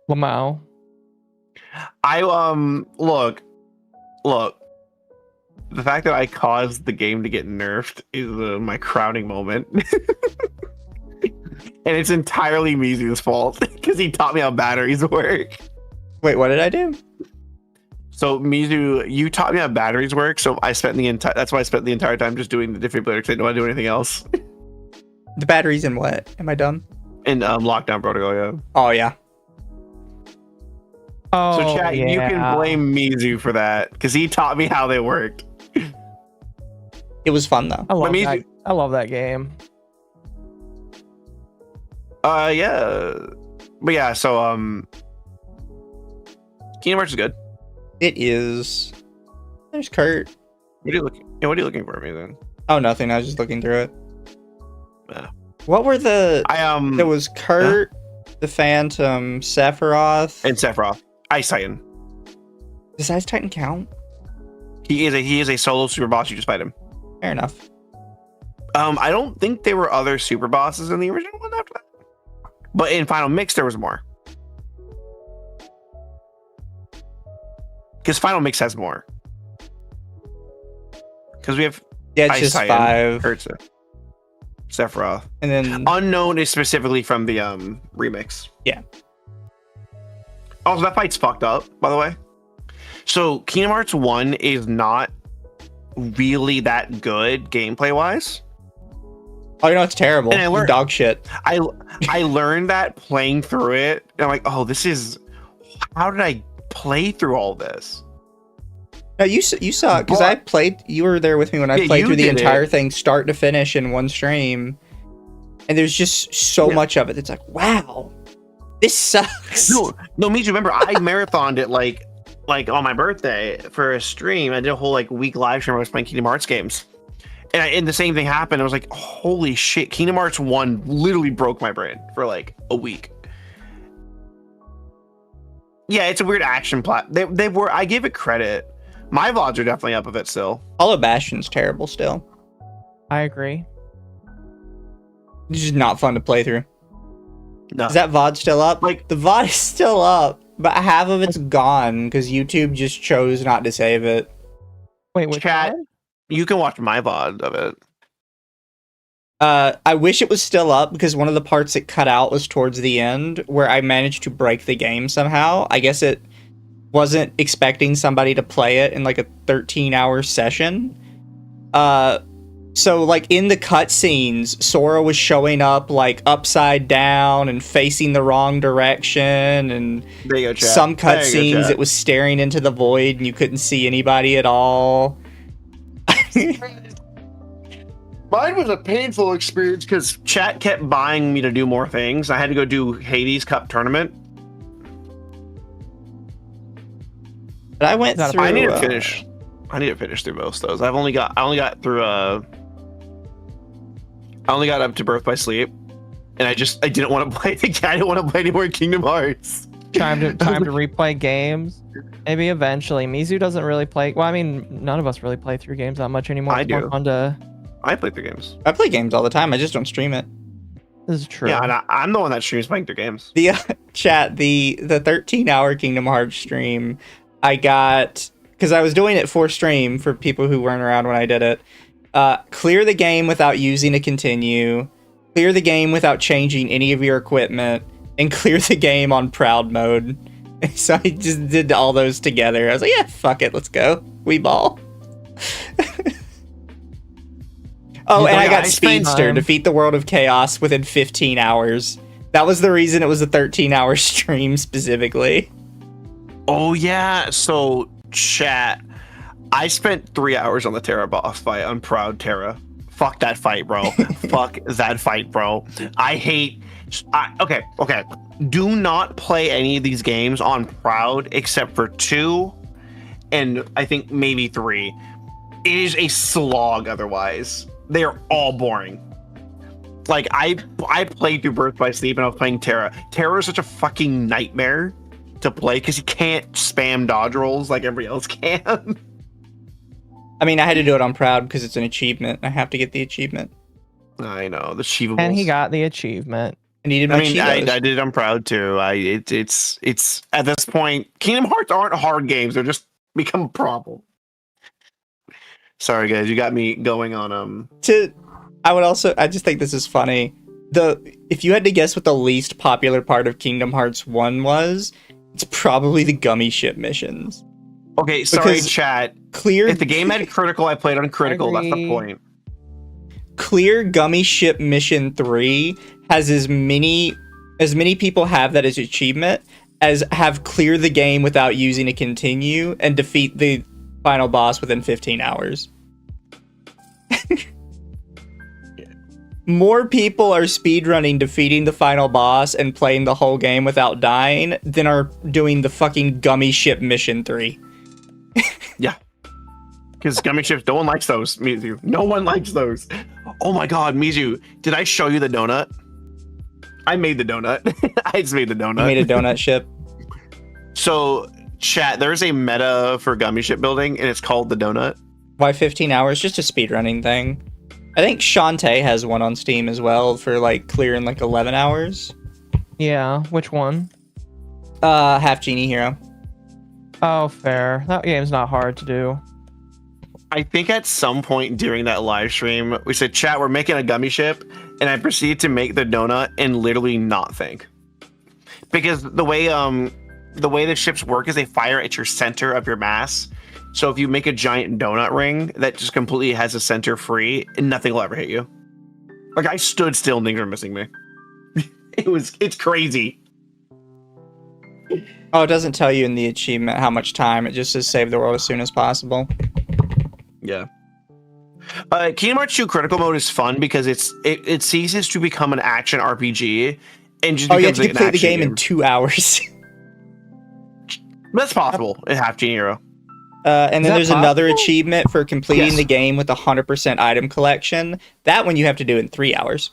Lamau. I look. The fact that I caused the game to get nerfed is my crowning moment. And it's entirely Mizu's fault because he taught me how batteries work. Wait, what did I do? So Mizu, you taught me how batteries work. So I spent that's why I spent the entire time just doing the defibrillator because I didn't want to do anything else. The batteries in what? Am I dumb? In Lockdown Protocol, yeah. Oh yeah. Oh, So chat, yeah. you can blame Mizu for that because he taught me how they worked. It was fun though. I love, Mizu- that. I love that game. Yeah. But yeah, so Kingdom Hearts is good. It is. There's Kurt. What are you looking? Yeah, what are you looking for me then? Oh, nothing. I was just looking through it. Yeah. What were the? I There was Kurt, the Phantom, Sephiroth, and Sephiroth, Ice Titan. Does Ice Titan count? He is a solo super boss. You just fight him. Fair enough. I don't think there were other super bosses in the original one after that. But in Final Mix, there was more. Because Final Mix has more. Because we have Yeah, it's Ice just Titan, 5, Kirsche, Sephiroth. and then Unknown is specifically from the remix. Yeah. Also, that fight's fucked up, by the way. So Kingdom Hearts 1 is not really that good gameplay wise. oh, you know it's terrible. And I learned- Dog shit. I learned that playing through it. And I'm like, oh, how did I play through all this? No, you saw it because I played. You were there with me when I Yeah, played you through the did entire it. thing, start to finish, in one stream. And there's just so much of it. It's like, wow, this sucks. No, Mizu, remember I marathoned it like on my birthday for a stream. I did a whole week live stream where I was playing Kingdom Hearts games. And the same thing happened. I was like, holy shit, Kingdom Hearts 1 literally broke my brain for a week. Yeah, it's a weird action plot. They were, I give it credit. My VODs are definitely up of it still. Hollow Bastion's terrible still. I agree. It's just not fun to play through. No. Is that VOD still up? The VOD is still up, but half of it's gone because YouTube just chose not to save it. Wait, which Chat, one? you can watch my VOD of it. I wish it was still up because one of the parts it cut out was towards the end where I managed to break the game somehow. I guess it wasn't expecting somebody to play it in a 13-hour session. So in the cutscenes, Sora was showing up upside down and facing the wrong direction, and There you go, chat. some There you go, cutscenes chat. it was staring into the void and you couldn't see anybody at all. Mine was a painful experience because chat kept buying me to do more things. I had to go do Hades Cup tournament. But I went through. I need to finish. I need to finish through most of those. I only got through. I only got up to Birth by Sleep, and I didn't want to play again. I didn't want to play any more Kingdom Hearts. Time to replay games. Maybe eventually. Mizu doesn't really play. Well, I mean, none of us really play through games that much anymore. I It's more do. fun to. I play through games. I play games all the time. I just don't stream it. This is true. Yeah, and I'm the one that streams playing through games. The chat, the 13-hour Kingdom Hearts stream, I got because I was doing it for stream for people who weren't around when I did it. Clear the game without using a continue, clear the game without changing any of your equipment, and clear the game on proud mode. So I just did all those together. I was like, yeah, fuck it, let's go. We ball. Oh, and I Yeah, got I spent Speedster, time. defeat the world of chaos within 15 hours. That was the reason it was a 13-hour stream specifically. Oh yeah. So chat. I spent 3 hours on the Terra boss fight. I'm proud Terra. Fuck that fight, bro. Fuck that fight, bro. I hate. Okay. Do not play any of these games on Proud except for 2, and I think maybe 3. It is a slog otherwise. They are all boring. Like I played through Birth by Sleep and I was playing Terra. Terra is such a fucking nightmare to play because you can't spam dodge rolls like everybody else can. I mean, I had to do it on Proud because it's an achievement. I have to get the achievement. I know the achievables. And he got the achievement. I needed I my mean, I Cheetos. did it. I'm proud too. It's at this point, Kingdom Hearts aren't hard games. They're just become a problem. Sorry, guys, you got me going on I just think this is funny. If you had to guess what the least popular part of Kingdom Hearts 1 was, it's probably the gummy ship missions. Okay, sorry, Because chat. Clear If the game had critical, I played on critical. That's the Agree. point. Clear Gummy Ship Mission 3 has as many people have that as achievement as have clear the game without using a continue and defeat the final boss within 15 hours. More people are speedrunning defeating the final boss and playing the whole game without dying than are doing the fucking Gummy Ship Mission 3. Yeah. Because gummy ships, no one likes those, Mizu. No one likes those. Oh my god, Mizu, did I show you the donut? I made the donut. I just made the donut. I made a donut ship. So, chat, there's a meta for gummy ship building, and it's called the donut. Why 15 hours? Just a speedrunning thing. I think Shantae has one on Steam as well for like clearing like 11 hours. Yeah, which one? Half Genie Hero. Oh, fair. That game's not hard to do. I think at some point during that live stream, we said, chat, we're making a gummy ship, and I proceeded to make the donut and literally not think. Because the way the ships work is they fire at your center of your mass. So if you make a giant donut ring that just completely has a center free, and nothing will ever hit you. Like I stood still and things were missing me. It's crazy. Oh, it doesn't tell you in the achievement how much time. It just says save the world as soon as possible. Yeah. Kingdom Hearts 2 critical mode is fun because it ceases to become an action RPG and just Oh, you have becomes to complete the action game in 2 hours. That's possible in Half Genie Hero. And then that there's another possible? achievement for completing Yes. the game with 100% item collection. That one you have to do in 3 hours.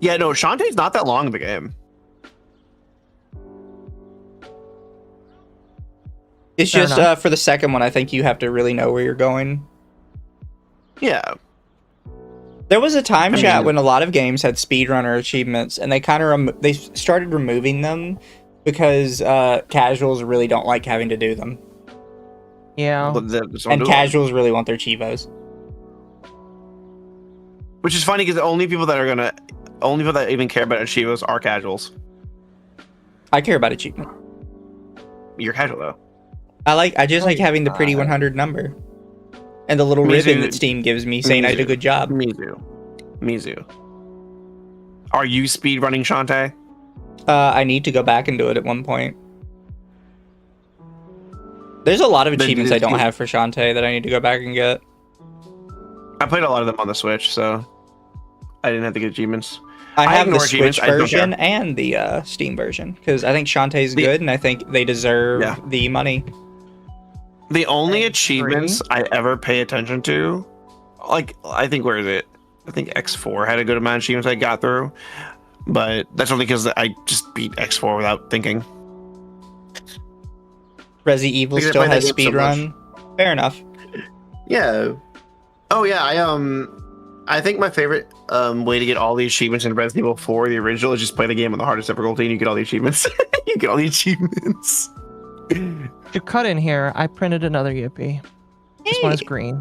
Yeah, no, Shantae's not that long of a game. It's Fair just enough. for the second one, I think you have to really know where you're going. Yeah. There was a time I chat mean- when a lot of games had speedrunner achievements, and they kind of they started removing them because casuals really don't like having to do them, Yeah. and casuals really want their chivos. Which is funny because the only people that even care about Achievos are casuals. I care about achievement. You're casual though. I just like having the pretty 100 number, and the little Mizu- ribbon that Steam gives me saying I did a good job. Mizu. Are you speedrunning Shantae? I need to go back and do it at one point. There's a lot of Then achievements I just don't do- have for Shantae that I need to go back and get. I played a lot of them on the Switch, so I didn't have to get achievements. I have the ignore Switch achievements, I don't version care. and the Steam version because I think Shantae's good and I think they deserve Yeah. the money. The only Thanks, achievements I ever pay attention to, like, I think, where is it? I think X4 had a good amount of achievements I got through, but that's only because I just beat X4 without thinking. Resi Evil Because I still played has that game so speedrun. Fair enough. Yeah. Oh yeah, I think my favorite way to get all the achievements in Resident Evil 4, the original, is just play the game on the hardest difficulty and you get all the achievements. You get all the achievements. To cut in here, I printed another Yippee. This one is green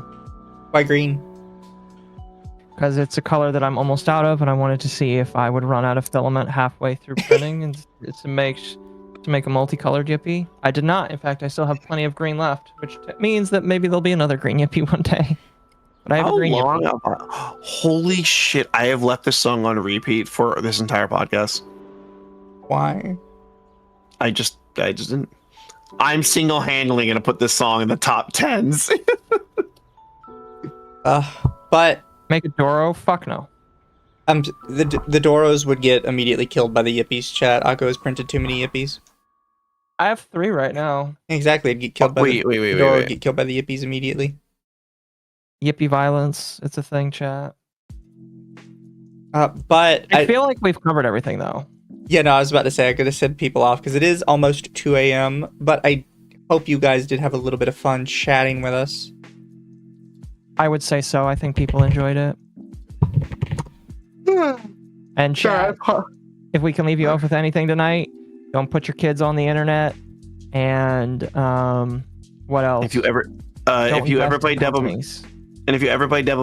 Why green? because it's a color that I'm almost out of, and I wanted to see if I would run out of filament halfway through printing, and it's to make a multicolored Yippee. I did not. In fact, I still have plenty of green left, which means that maybe there'll be another green Yippee one day. But I have a How green long? Yippee. Holy shit! I have left this song on repeat for this entire podcast. Why? I just didn't. I'm single-handedly gonna put this song in the top 10s. But Make a Doro? Fuck no. the Doros would get immediately killed by the Yippies. Chat. Akko has printed too many Yippies. I have 3 right now. Exactly, it'd get killed by wait, the wait, Doro wait. would get killed by the Yippies immediately. Yippee violence. It's a thing, chat. But I feel like we've covered everything, though. yeah, no, I was about to say I could have sent people off because it is almost 2 a.m. But I hope you guys did have a little bit of fun chatting with us. I would say so. I think people enjoyed it. And chat, if we can leave you off with anything tonight, don't put your kids on the internet. And what else? If you ever play Devil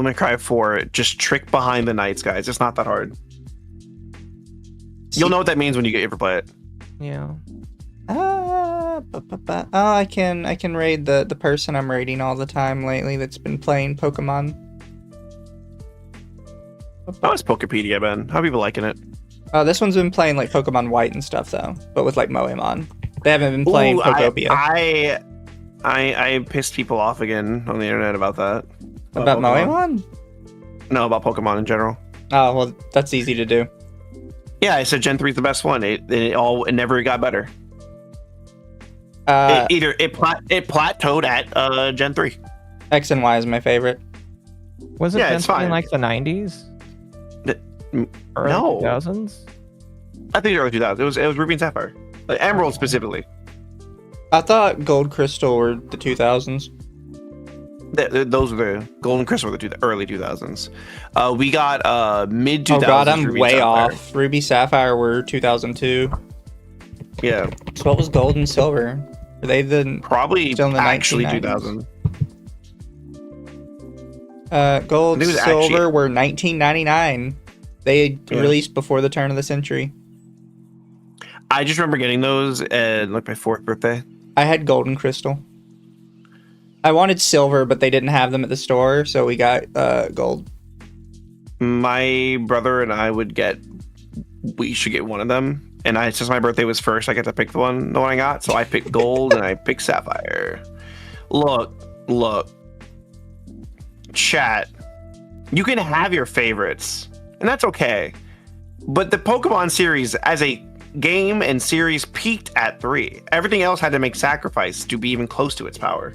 May Cry 4, just trick behind the knights, guys. It's not that hard. You'll know what that means when you get ever play it. Yeah. I can raid the person I'm raiding all the time lately that's been playing Pokemon. How is Pokepedia been? How are people liking it? This one's been playing like Pokemon White and stuff though, but with like Moemon. They haven't been playing Pokopia. I pissed people off again on the internet about that. About Moemon? No, about Pokemon in general. Oh well, that's easy to do. Yeah, I said Gen 3 is the best one. It never got better. It plateaued at Gen 3. X and Y is my favorite. Was it Yeah, Gen it's 3 fine. in like the 90s? Early No. 2000s? I think early 2000s. It was Ruby and Sapphire, like Emerald specifically. I thought Gold Crystal were the 2000s. Those were the Gold and Crystal were the early 2000s. We got mid 2000s. Oh god, I'm Ruby and way Sapphire. off. Ruby Sapphire were 2002. Yeah, So what was Gold and Silver? Were they the probably still in the actually 1990s? 2000. Gold, I think it was Silver actually- were 1999. They Yeah. released before the turn of the century. I just remember getting those at like my 4th birthday. I had Gold and Crystal. I wanted Silver, but they didn't have them at the store, so we got Gold. My brother and I we should get one of them. And since my birthday was first, I got to pick the one I got. So I picked Gold and I picked Sapphire. Look. Chat. You can have your favorites, and that's okay. But the Pokemon series as a game and series peaked at 3. Everything else had to make sacrifice to be even close to its power.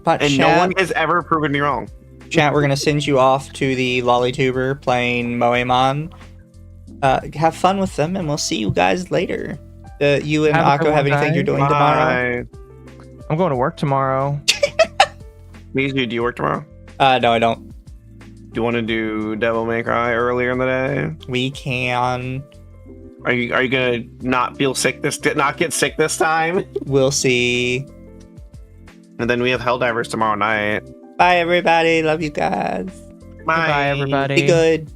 But And chat, no one has ever proven me wrong. chat, we're gonna send you off to the LollyTuber playing Moemon. Have fun with them, and we'll see you guys later. You and Have a good Akko have one, anything guys. you're doing tomorrow? Bye. I'm going to work tomorrow. Mizu, do you work tomorrow? No, I don't. Do you want to do Devil May Cry earlier in the day? We can. Are you gonna not get sick this time? We'll see. And then we have Helldivers tomorrow night. Bye, everybody. Love you guys. Bye, Goodbye, everybody. Be good.